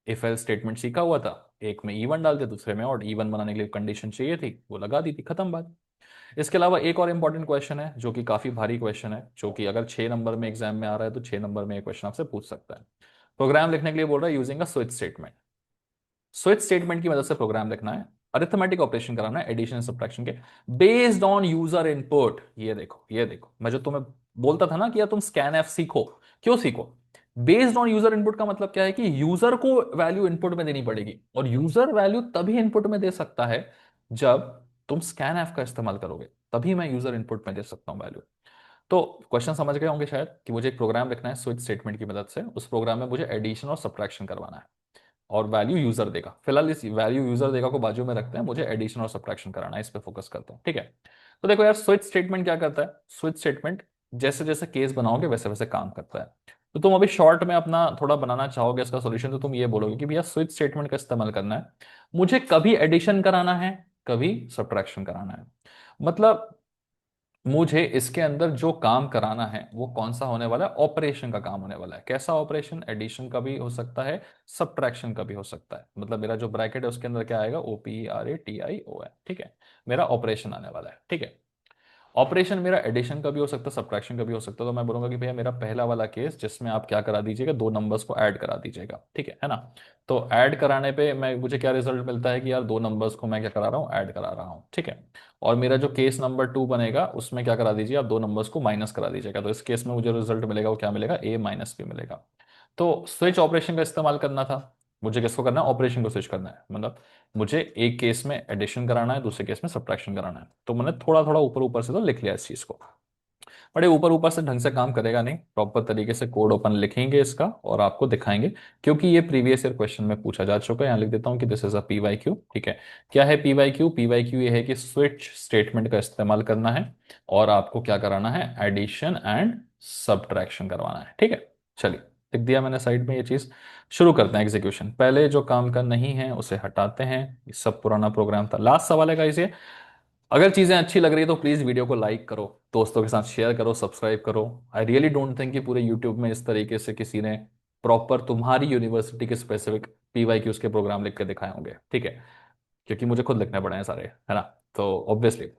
इफ एल्स स्टेटमेंट सीखा हुआ था, एक में इवन डाल दिया, दूसरे में ऑड। इवन बनाने के लिए कंडीशन चाहिए थी, वो लगा दी थी, खत्म बात। इसके अलावा एक और इंपॉर्टेंट क्वेश्चन है जो कि काफी भारी क्वेश्चन है, जो कि अगर 6 नंबर में एग्जाम में आ रहा है तो 6 नंबर में ये क्वेश्चन आपसे पूछ सकता है। प्रोग्राम लिखने के लिए बोल रहा है using a switch statement. Switch statement की मदद से प्रोग्राम लिखना है, अरिथमेटिक ऑपरेशन कराना है, एडिशन सब्ट्रैक्शन के, बेस्ड ऑन यूजर इनपुट। ये देखो ये देखो, मैं जो तुम्हें बोलता था ना कि यार तुम स्कैन एफ सीखो। क्यों सीखो? बेस्ड ऑन यूजर इनपुट का मतलब क्या है कि यूजर को वैल्यू इनपुट में देनी पड़ेगी, और यूजर वैल्यू तभी इनपुट में दे सकता है जब तुम स्कैन एफ का इस्तेमाल करोगे, तभी मैं यूजर इनपुट में दे सकता हूं वैल्यू। तो क्वेश्चन समझ गए होंगे शायद कि मुझे एक प्रोग्राम लिखना है स्विच स्टेटमेंट की मदद से, उस प्रोग्राम में मुझे एडिशन और सब्ट्रैक्शन करवाना है, और वैल्यू यूजर देगा। फिलहाल इस वैल्यू यूजर देगा को बाजू में रखते हैं, मुझे एडिशन और सब्ट्रैक्शन कराना है, इस पे फोकस करते हैं, ठीक है। तो देखो यार, स्विच स्टेटमेंट क्या करता है? स्विच स्टेटमेंट जैसे जैसे केस बनाओगे वैसे वैसे काम करता है। तो तुम अभी शॉर्ट में अपना थोड़ा बनाना चाहोगे इसका सॉल्यूशन, तो तुम ये बोलोगे कि भैया स्विच स्टेटमेंट का इस्तेमाल करना है, मुझे कभी एडिशन कराना है, कभी सब्ट्रैक्शन कराना है। मतलब मुझे इसके अंदर जो काम कराना है वो कौन सा होने वाला है? ऑपरेशन का काम होने वाला है। कैसा ऑपरेशन? एडिशन का भी हो सकता है, सब्ट्रैक्शन का भी हो सकता है। मतलब मेरा जो ब्रैकेट है उसके अंदर क्या आएगा? OPERATION, ठीक है। मेरा ऑपरेशन आने वाला है, ठीक है। ऑपरेशन मेरा एडिशन का भी हो सकता है, सब्ट्रैक्शन का भी हो सकता है। तो मैं बोलूंगा कि भैया मेरा पहला वाला केस जिसमें आप क्या करा दीजिएगा, दो नंबर्स को ऐड करा दीजिएगा, ठीक है ना। तो ऐड कराने पे मैं मुझे क्या रिजल्ट मिलता है कि यार दो नंबर्स को मैं क्या करा रहा हूँ, ऐड करा रहा हूँ, ठीक है। और मेरा जो केस नंबर 2 बनेगा उसमें क्या करा दीजिए आप, दो नंबर्स को माइनस करा दीजिएगा। तो इस केस में मुझे रिजल्ट मिलेगा, वो क्या मिलेगा? A-B मिलेगा। तो स्विच ऑपरेशन का इस्तेमाल करना था। मुझे किसको करना है? ऑपरेशन को स्विच करना है। मतलब मुझे एक केस में एडिशन कराना है, दूसरे केस में सब्ट्रैक्शन कराना है। तो मैंने थोड़ा थोड़ा ऊपर ऊपर से तो लिख लिया इस चीज को। बड़े ऊपर ऊपर से ढंग से काम करेगा नहीं, प्रॉपर तरीके से कोड ओपन लिखेंगे इसका और आपको दिखाएंगे, क्योंकि ये प्रीवियस ईयर क्वेश्चन में पूछा जा चुका है। यहाँ लिख देता हूँ कि दिस इज अ PYQ, ठीक है। क्या है PYQ? PYQ ये है कि स्विच स्टेटमेंट का इस्तेमाल करना है और आपको क्या कराना है? एडिशन एंड सब्ट्रैक्शन करवाना है, ठीक है। चलिए, लिख दिया मैंने साइड में ये चीज। शुरू करते हैं एग्जीक्यूशन। पहले जो काम का नहीं है उसे हटाते हैं, ये सब पुराना प्रोग्राम था। लास्ट सवाल है गाइस ये। अगर चीजें अच्छी लग रही है तो प्लीज वीडियो को लाइक करो, दोस्तों के साथ शेयर करो, सब्सक्राइब करो। आई रियली डोंट थिंक कि पूरे यूट्यूब में इस तरीके से किसी ने प्रॉपर तुम्हारी यूनिवर्सिटी के स्पेसिफिक PYQs के प्रोग्राम लिख के दिखाए होंगे, ठीक है। क्योंकि मुझे खुद लिखने पड़े हैं सारे, है ना। तो ऑब्वियसली,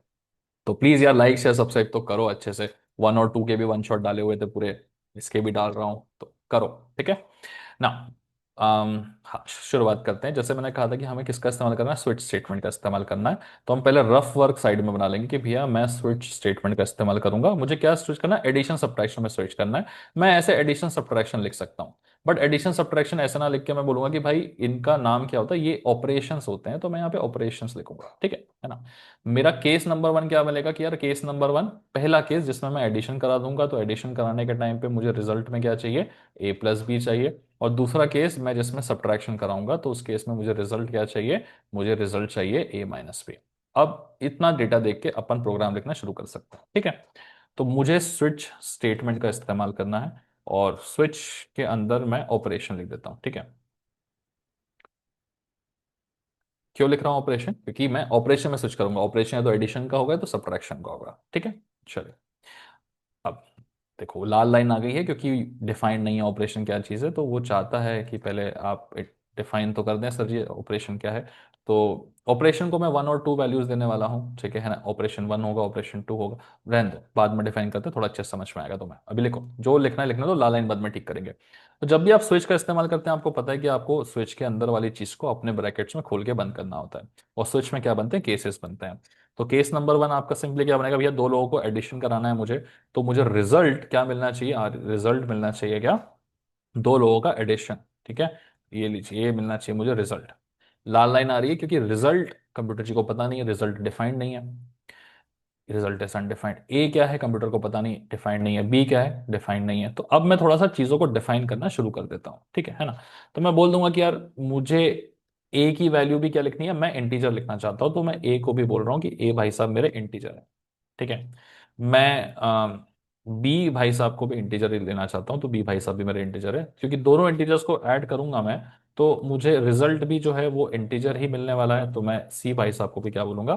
तो प्लीज यार लाइक शेयर सब्सक्राइब तो करो अच्छे से। 1 और 2 के भी वन शॉट डाले हुए थे पूरे, इसके भी डाल रहा हूँ, तो करो, ठीक है ना। हाँ, शुरुआत करते हैं। जैसे मैंने कहा था कि हमें किसका इस्तेमाल करना है? स्विच स्टेटमेंट का इस्तेमाल करना है। तो हम पहले रफ वर्क साइड में बना लेंगे कि भैया मैं स्विच स्टेटमेंट का इस्तेमाल करूंगा। मुझे क्या स्विच करना है? एडिशन सब्ट्रैक्शन में स्विच करना है। मैं ऐसे एडिशन सब्ट्रैक्शन लिख सकता हूँ, बट एडिशन सब्ट्रैक्शन ऐसे ना लिख के मैं बोलूंगा कि भाई इनका नाम क्या होता है, ये ऑपरेशंस होते हैं, तो मैं यहाँ पे ऑपरेशंस लिखूंगा, ठीक है ना। मेरा केस नंबर 1 क्या मिलेगा कि यार केस नंबर 1 पहला केस जिसमें मैं एडिशन करा दूंगा, तो एडिशन कराने के टाइम पे मुझे रिजल्ट में क्या चाहिए? A+B चाहिए। और दूसरा केस मैं जिसमें सब्ट्रैक्शन कराऊंगा, तो उस केस में मुझे रिजल्ट क्या चाहिए? मुझे रिजल्ट चाहिए A-B। अब इतना डेटा देख के अपन प्रोग्राम लिखना शुरू कर सकते हैं, ठीक है। तो मुझे स्विच स्टेटमेंट का इस्तेमाल करना है, और स्विच के अंदर मैं ऑपरेशन लिख देता हूं, ठीक है। क्यों लिख रहा हूं ऑपरेशन? क्योंकि मैं ऑपरेशन में स्विच करूंगा। ऑपरेशन है तो एडिशन का होगा, तो सब्ट्रैक्शन का होगा, ठीक है। चलिए, अब देखो लाल लाइन आ गई है क्योंकि डिफाइंड नहीं है ऑपरेशन क्या चीज़ है, तो वो चाहता है कि पहले आप डिफाइन तो कर दें सर जी ऑपरेशन क्या है। तो ऑपरेशन को मैं 1 और 2 वैल्यूज देने वाला हूँ, ठीक है ना। ऑपरेशन 1 होगा, ऑपरेशन 2 होगा। रहने दो, बाद में डिफाइन करते हैं, थोड़ा अच्छे से समझ में आएगा। तो मैं अभी लिखो, जो लिखना है लिखना, तो लाल लाइन बाद में ठीक करेंगे। तो जब भी आप स्विच का इस्तेमाल करते हैं, आपको पता है कि आपको स्विच के अंदर वाली चीज़ को अपने ब्रैकेट्स में खोल के बंद करना होता है। और स्विच में क्या बनते हैं? केसेस बनते हैं। तो केस नंबर 1 आपका सिंपली क्या बनेगा? भैया दो लोगों को एडिशन कराना है मुझे, तो मुझे रिजल्ट क्या मिलना चाहिए? रिजल्ट मिलना चाहिए क्या? दो लोगों का एडिशन, ठीक है। ये लीजिए, ये मिलना चाहिए मुझे रिजल्ट। लाल लाइन आ रही है क्योंकि रिजल्ट कंप्यूटर जी को पता नहीं है, रिजल्ट डिफाइंड नहीं है, रिजल्ट इज अनडिफाइंड। ए क्या है कंप्यूटर को पता नहीं, डिफाइंड नहीं है। बी क्या है, डिफाइंड नहीं है। तो अब मैं थोड़ा सा चीजों को डिफाइन करना शुरू कर देता हूँ, ठीक है ना। तो मैं बोल दूंगा कि यार मुझे ए की वैल्यू भी क्या लिखनी है, मैं इंटीजर लिखना चाहता हूँ, तो मैं ए को भी बोल रहा हूँ कि ए भाई साहब मेरे इंटीजर है, ठीक है। मैं बी भाई साहब को भी इंटीजर ही लेना चाहता हूँ, तो बी भाई साहब भी मेरे इंटीजर है। क्योंकि दोनों इंटीजर्स को ऐड करूंगा मैं, तो मुझे रिजल्ट भी जो है वो इंटीजर ही मिलने वाला है। तो मैं सी भाई साहब को भी क्या बोलूंगा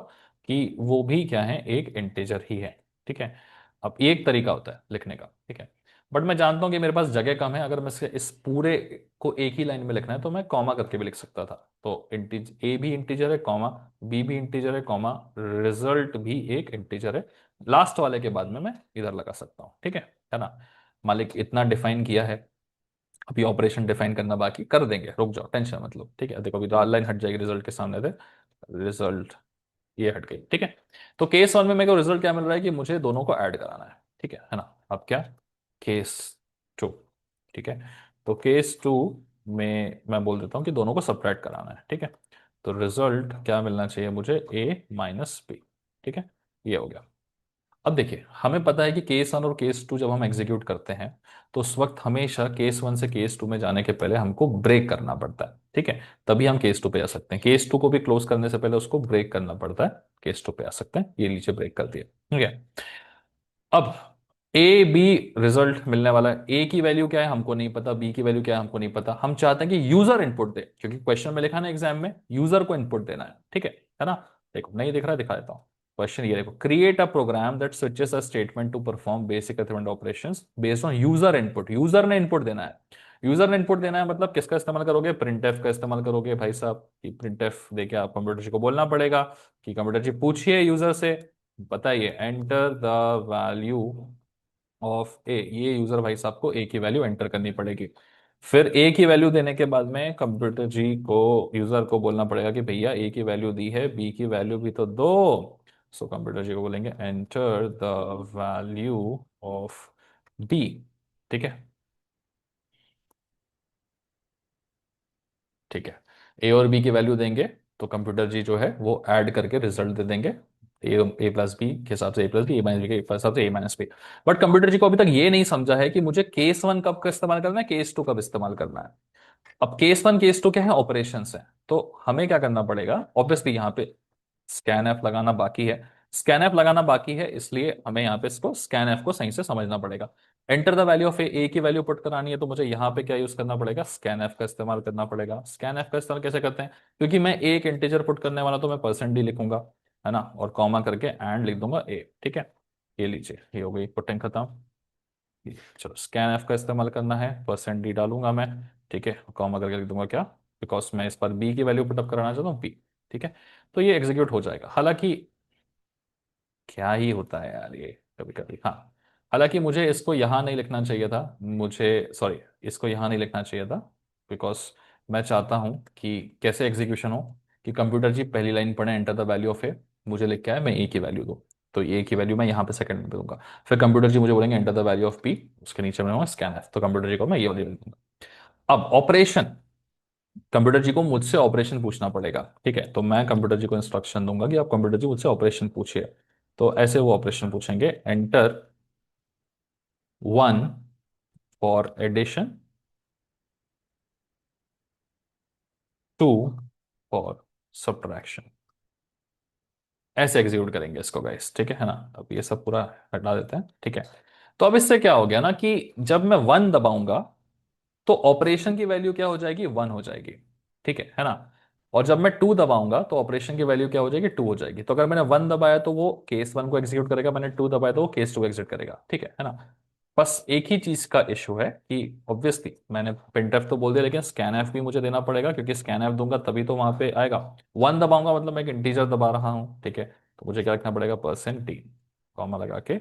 कि वो भी क्या है, एक इंटीजर ही है, ठीक है। अब ये एक तरीका होता है लिखने का, ठीक है। बट मैं जानता हूं कि मेरे पास जगह कम है, अगर मैं इस पूरे को एक ही लाइन में लिखना है तो मैं कॉमा करके भी लिख सकता था। तो इंटीज ए भी इंटीजर है कॉमा, बी भी इंटीजर है कॉमा, रिजल्ट भी एक इंटीजर है, लास्ट वाले के बाद में मैं इधर लगा सकता हूँ, ठीक है ना। मालिक इतना डिफाइन किया है, अभी ऑपरेशन डिफाइन करना बाकी, कर देंगे, रुक जाओ, टेंशन मतलब, ठीक है। देखो अभी तो लाइन हट जाएगी रिजल्ट के सामने से, रिजल्ट ये हट गई, ठीक है। तो केस वन में मेरे को रिजल्ट क्या मिल रहा है कि मुझे दोनों को ऐड कराना है ना। अब क्या, केस टू, ठीक है। तो केस टू में मैं बोल देता हूँ कि दोनों को सब्ट्रैक्ट कराना है, ठीक है। तो रिजल्ट क्या मिलना चाहिए मुझे, ए माइनस बी, ठीक है। ये हो गया। अब देखिए हमें पता है कि केस वन और केस टू जब हम एग्जीक्यूट करते हैं तो उस वक्त हमेशा केस वन से केस टू में जाने के पहले हमको ब्रेक करना पड़ता है, ठीक है। तभी हम केस टू पे आ सकते हैं, केस टू को भी क्लोज करने से पहले उसको ब्रेक करना पड़ता है, केस टू पे आ सकते हैं। ये नीचे ब्रेक कर दिया, ठीक है। अब ए बी रिजल्ट मिलने वाला है। ए की वैल्यू क्या है हमको नहीं पता, बी की वैल्यू क्या है हमको नहीं पता। हम चाहते हैं कि यूजर इनपुट दे, क्योंकि क्वेश्चन में लिखा ना एग्जाम में यूजर को इनपुट देना है, ठीक है ना। देखो नहीं दिख रहा, दिखा देता हूं। क्वेश्चन ये देखो, create a program that switches a statement to perform basic arithmetic operations based on user input. User ने इनपुट देना है, यूजर ने इनपुट देना है मतलब किसका इस्तेमाल करोगे, प्रिंटफ का इस्तेमाल करोगे भाई साहब। कि प्रिंटफ देके आप कंप्यूटर जी को बोलना पड़ेगा कि कंप्यूटर जी पूछिए यूजर से, बताइए एंटर द वैल्यू ऑफ ए। ये यूजर भाई साहब को ए की वैल्यू एंटर करनी पड़ेगी। फिर ए की वैल्यू देने के बाद में कंप्यूटर जी को, यूजर को बोलना पड़ेगा कि भैया ए की वैल्यू दी है, बी की वैल्यू भी तो दो। सो कंप्यूटर जी को बोलेंगे enter the value of b, ठीक है। ठीक है, ए और बी की वैल्यू देंगे तो कंप्यूटर जी जो है वो ऐड करके रिजल्ट दे देंगे। ए प्लस बी के हिसाब से ए प्लस बी, ए माइनस बी के हिसाब से ए minus B. But computer ji को अभी तक ये नहीं समझा है कि मुझे केस वन कब का इस्तेमाल करना है, केस टू कब इस्तेमाल करना है। अब केस वन केस टू क्या है, ऑपरेशन है। तो हमें क्या करना पड़ेगा, ऑब्वियसली यहाँ पे स्कैन एफ लगाना बाकी है। स्कैन एफ लगाना बाकी है, इसलिए हमें यहाँ पे इसको स्कैन एफ को सही से समझना पड़ेगा। एंटर द वैल्यू ऑफ ए की वैल्यू पुट करानी है तो मुझे यहाँ पे क्या यूज करना पड़ेगा, स्कैन एफ का इस्तेमाल करना पड़ेगा। स्कैन एफ का इस्तेमाल कैसे करते हैं, क्योंकि मैं एक इंटीजर पुट करने वाला तो मैं परसेंट डी लिखूंगा, है ना, और कॉमा करके एंड लिख दूंगा ए, ठीक है। ये लीजिए ये हो गई पुटिंग खत्म। चलो स्कैन एफ का इस्तेमाल करना है, परसेंट डी डालूंगा मैं, ठीक है, कॉमा करके लिख दूंगा क्या, बिकॉज मैं इस पर बी की वैल्यू पुटअप कराना चाहता हूँ, बी, ठीक है। तो ये एग्जीक्यूट हो जाएगा। हालांकि क्या ही होता है यार ये कभी कभी, हाँ। हालांकि मुझे इसको यहाँ नहीं लिखना चाहिए था, मुझे सॉरी, इसको यहाँ नहीं लिखना चाहिए था, बिकॉज मैं चाहता हूँ कि कैसे एग्जीक्यूशन हो कि कंप्यूटर जी पहली लाइन पढ़े एंटर द वैल्यू ऑफ ए, मुझे लिख के आए मैं ए की वैल्यू दूँ, तो ए की वैल्यू मैं यहाँ पे सेकंड में दूंगा। फिर कंप्यूटर जी मुझे बोलेंगे enter the value of b, उसके नीचे मैं स्कैन एफ, तो कंप्यूटर जी को मैं ये वाली लिख दूंगा। अब ऑपरेशन, कंप्यूटर जी को मुझसे ऑपरेशन पूछना पड़ेगा, ठीक है। तो मैं कंप्यूटर जी को इंस्ट्रक्शन दूंगा कि आप कंप्यूटर जी मुझसे ऑपरेशन पूछिए। तो ऐसे वो ऑपरेशन पूछेंगे, enter one for addition, two for subtraction. ऐसे एग्जीक्यूट करेंगे इसको गाइस, ठीक है ना। अब ये सब पूरा हटा देते हैं, ठीक है। तो अब इससे क्या हो गया ना कि जब मैं वन दबाऊंगा तो ऑपरेशन की वैल्यू क्या हो जाएगी, वन हो जाएगी, ठीक है ना। और जब मैं टू दबाऊंगा तो ऑपरेशन की वैल्यू क्या हो जाएगी, टू हो जाएगी। तो अगर मैंने वन दबाया तो वो केस वन को एग्जीक्यूट करेगा, मैंने टू दबाया तो वो केस टू एग्जीक्यूट करेगा, ठीक है ना। बस एक ही चीज का इशू है कि ऑब्वियसली मैंने प्रिंटफ तो बोल दिया, लेकिन स्कैन एफ भी मुझे देना पड़ेगा, क्योंकि स्कैन एफ दूंगा तभी तो वहां पे आएगा। वन दबाऊंगा मतलब मैं एक इंटीजर दबा रहा हूँ, ठीक है। तो मुझे क्या रखना पड़ेगा, परसेंट टी, कॉमा लगा के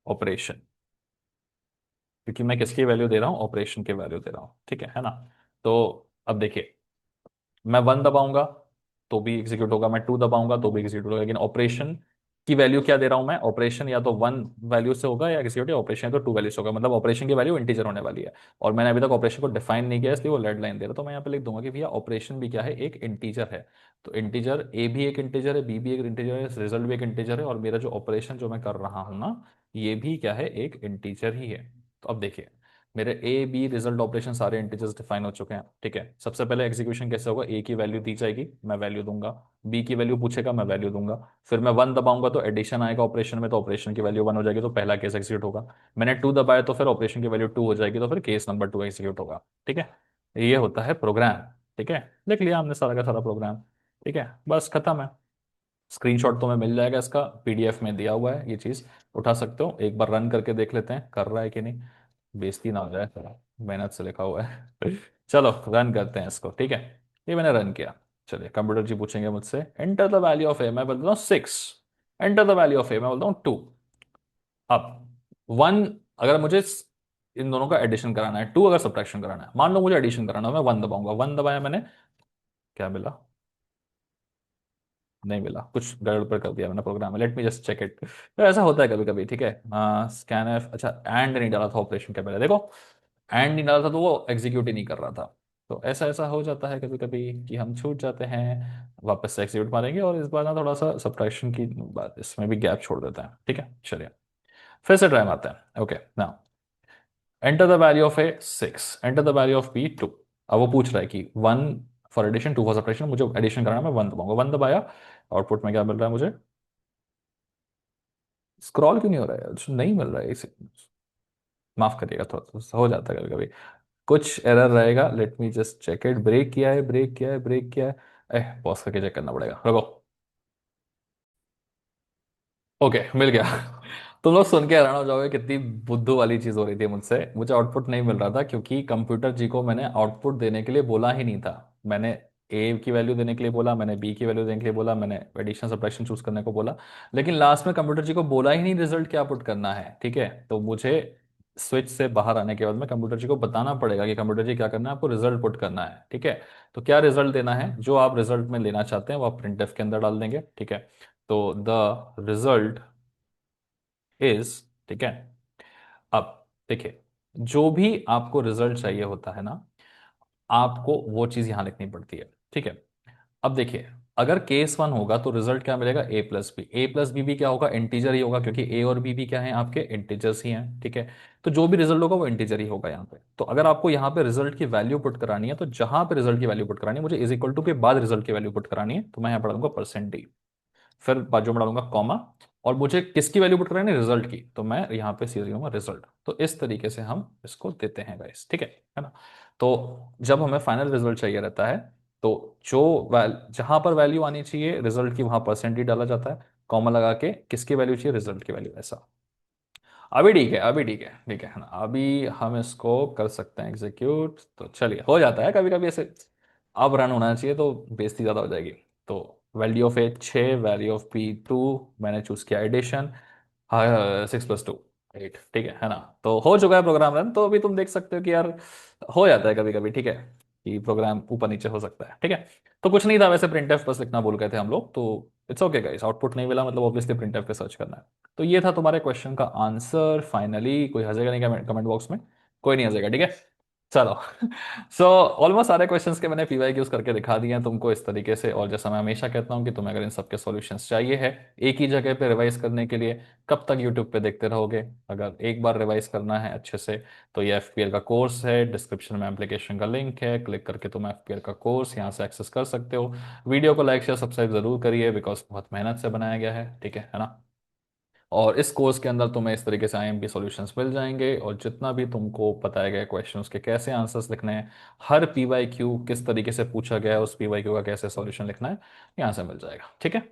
ऑपरेशन, क्योंकि मैं किसकी वैल्यू दे रहा हूँ, ऑपरेशन की वैल्यू दे रहा हूँ, ठीक है ना। तो अब देखिए, मैं वन दबाऊंगा तो भी एग्जीक्यूट होगा, मैं टू दबाऊंगा तो भी एग्जीक्यूट होगा, लेकिन ऑपरेशन की वैल्यू क्या दे रहा हूं मैं, ऑपरेशन या तो 1 वैल्यू से होगा या एग्जीक्यूटिव ऑपरेशन है तो 2 वैल्यू से होगा, मतलब ऑपरेशन की वैल्यू इंटीजर होने वाली है। और मैंने अभी तक ऑपरेशन को डिफाइन नहीं किया इसलिए वो रेड लाइन दे रहा, तो मैं यहाँ पे लिख दूंगा कि भैया ऑपरेशन भी क्या है, एक इंटीजर है। तो इंटीजर ए भी एक इंटीजर है, बी भी एक इंटीजर है, रिजल्ट भी एक इंटीजर है, और मेरा जो ऑपरेशन जो मैं कर रहा हूँ ना, ये भी क्या है, एक इंटीजर ही है। तो अब देखिए, मेरे ए बी रिजल्ट ऑपरेशन सारे इंटीजर्स डिफाइन हो चुके हैं, ठीक है। सबसे पहले एग्जीक्यूशन कैसे होगा, ए की वैल्यू दी जाएगी, मैं वैल्यू दूंगा, बी की वैल्यू पूछेगा, मैं वैल्यू दूंगा, फिर मैं 1 दबाऊंगा तो एडिशन आएगा ऑपरेशन में, तो ऑपरेशन की वैल्यू 1 हो जाएगी, तो पहला केस एग्जीक्यूट होगा। मैंने 2 दबाया तो फिर ऑपरेशन की वैल्यू 2 हो जाएगी, तो फिर केस नंबर 2 एग्जीक्यूट होगा, ठीक है। ये होता है प्रोग्राम, ठीक है। लिख लिया हमने सारा का सारा प्रोग्राम, ठीक है, बस खत्म है। स्क्रीनशॉट तो मैं मिल जाएगा इसका, पीडीएफ में दिया हुआ है, ये चीज़ उठा सकते हो, एक बार रन करके देख लेते हैं कर रहा है कि नहीं, बेइज्जती ना हो जाए, मेहनत से लिखा हुआ है। चलो रन करते हैं इसको, ठीक है। ये मैंने रन किया। चलिए कंप्यूटर जी पूछेंगे मुझसे, एंटर द वैल्यू ऑफ ए, मैं बोलता हूँ 6, एंटर द वैल्यू ऑफ ए, मैं बोलता हूँ 2। अब 1, अगर मुझे इन दोनों का एडिशन कराना है, 2 अगर सब्ट्रैक्शन कराना है, मान लो मुझे एडिशन कराना है, मैं 1 दबाऊंगा, 1 दबाया मैंने, क्या मिला, नहीं मिला, कुछ गड़बड़ कर दिया मैंने प्रोग्राम में, let me just check it. तो ऐसा होता है कभी कभी, ठीक है। स्कैन एफ, अच्छा एंड नहीं डाला था ऑपरेशन के पहले, देखो एंड नहीं डाला था तो वो एग्जीक्यूट ही नहीं कर रहा था। तो ऐसा ऐसा हो जाता है कभी कभी कि हम छूट जाते हैं, वापस से एग्जीक्यूट मारेंगे, और इस बार ना थोड़ा सा सब्ट्रैक्शन की बात, इसमें भी गैप छोड़ देते हैं, ठीक है। चलिए फिर से ट्राई मारते हैं, okay now enter the value of a 6, enter the value of b 2। अब वो पूछ रहा है कि 1 फॉर एडिशन, 2 फॉर सब्ट्रैक्शन, मुझे एडिशन कराना है, मैं 1 दबाऊंगा, 1 दबाया, आउटपुट में क्या मिल रहा है मुझे, स्क्रॉल क्यों नहीं हो रहा है, अच्छा, नहीं मिल रहा है इसे, माफ करिएगा, थोड़ा सा हो जाता है कभी कभी, कुछ एरर रहेगा, let me just check it, break किया है, ब्रेक किया है, ब्रेक किया है, पॉज करके चेक करना पड़ेगा, रुको। ओके मिल गया। तुम लोग सुन के हैरान हो जाओगे कितनी बुद्धू वाली चीज हो रही थी मुझसे, मुझे आउटपुट नहीं मिल रहा था क्योंकि कंप्यूटर जी को मैंने आउटपुट देने के लिए बोला ही नहीं था। मैंने ए की वैल्यू देने के लिए बोला, मैंने बी की वैल्यू देने के लिए बोला, मैंने एडिशन सब्ट्रैक्शन चूज करने को बोला, लेकिन लास्ट में कंप्यूटर जी को बोला ही नहीं रिजल्ट क्या पुट करना है, ठीक है। तो मुझे स्विच से बाहर आने के बाद में कंप्यूटर जी को बताना पड़ेगा कि कंप्यूटर जी क्या करना है, आपको रिजल्ट पुट करना है, ठीक है। तो क्या रिजल्ट देना है, जो आप रिजल्ट में लेना चाहते हैं वो आप प्रिंटफ के अंदर डाल देंगे, ठीक है। तो द रिजल्ट इज, ठीक है। अब देखिए, जो भी आपको रिजल्ट चाहिए होता है ना, आपको वो चीज यहां लिखनी पड़ती है, ठीक है। अब देखिए, अगर केस 1 होगा तो रिजल्ट क्या मिलेगा, ए प्लस बी, ए प्लस बी भी क्या होगा, इंटीजर ही होगा, क्योंकि ए और बी भी क्या है आपके, इंटीजर्स ही हैं, ठीक है। तो जो भी रिजल्ट होगा वो इंटीजर ही होगा यहाँ पे। तो अगर आपको यहाँ पे रिजल्ट की वैल्यू पुट करानी है, तो जहां पे रिजल्ट की वैल्यू पुट करानी है, मुझे इज इक्वल टू के बाद रिजल्ट की वैल्यू पुट करानी है, तो मैं यहाँ पढ़ूंगा परसेंट, फिर बाजू में डालूंगा कॉमा, और मुझे किसकी वैल्यू पुट करनी है, रिजल्ट की, तो मैं यहाँ पे सीधे दूंगा रिजल्ट। तो इस तरीके से हम इसको देते हैं गाइस, ठीक है ना। तो जब हमें फाइनल रिजल्ट चाहिए रहता है, तो जो जहां पर वैल्यू आनी चाहिए रिजल्ट की, वहां परसेंट ही डाला जाता है, कॉमा लगा के, किसकी वैल्यू चाहिए, रिजल्ट की वैल्यू, ऐसा। अभी ठीक है, अभी ठीक है, ठीक है ना, अभी हम इसको कर सकते हैं एग्जीक्यूट, तो चलिए हो जाता है कभी कभी ऐसे। अब रन होना चाहिए तो बेइज्जती ज़्यादा हो जाएगी। तो value of a 6, value of P 2, मैंने चूज किया एडिशन, हाँ 6 + 2 8, ठीक है ना। तो हो चुका है प्रोग्राम रन, तो अभी तुम देख सकते हो कि यार हो जाता है कभी कभी, ठीक है, कि प्रोग्राम ऊपर नीचे हो सकता है, ठीक है। तो कुछ नहीं था वैसे, प्रिंटफ बस लिखना भूल गए थे हम लोग, तो इट्स ओके गाइस, आउटपुट नहीं मिला मतलब ऑब्वियसली प्रिंटफ पे सर्च करना है। तो ये था तुम्हारे क्वेश्चन का आंसर, फाइनली कोई हंसेगा नहीं कमेंट बॉक्स में, कोई नहीं हंसेगा, ठीक है। चलो। सो ऑलमोस्ट सारे क्वेश्चंस के मैंने पीवाई यूज करके दिखा दिए हैं तुमको इस तरीके से, और जैसा मैं हमेशा कहता हूँ कि तुम्हें अगर इन सब के सॉल्यूशंस चाहिए है एक ही जगह पे रिवाइज करने के लिए, कब तक यूट्यूब पे देखते रहोगे। अगर एक बार रिवाइज करना है अच्छे से, तो ये एफपीएल का कोर्स है, डिस्क्रिप्शन में एप्लीकेशन का लिंक है, क्लिक करके तुम एफपीएल का कोर्स यहाँ से एक्सेस कर सकते हो। वीडियो को लाइक शेयर सब्सक्राइब जरूर करिए, बिकॉज बहुत मेहनत से बनाया गया है, ठीक है ना। और इस कोर्स के अंदर तुम्हें इस तरीके से आईएमपी सॉल्यूशंस मिल जाएंगे, और जितना भी तुमको बताया गया क्वेश्चंस के कैसे आंसर्स लिखने हैं, हर पीवाईक्यू किस तरीके से पूछा गया है, उस पीवाईक्यू का कैसे सॉल्यूशन लिखना है, यहाँ से मिल जाएगा, ठीक है।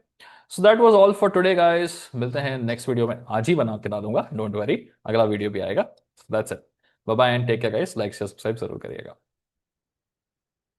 So that was all for today guys, मिलते हैं नेक्स्ट वीडियो में, आज ही बना के डालूंगा, डोंट वरी, अगला वीडियो भी आएगा। That's it, bye bye and take care guys, like share subscribe जरूर करिएगा।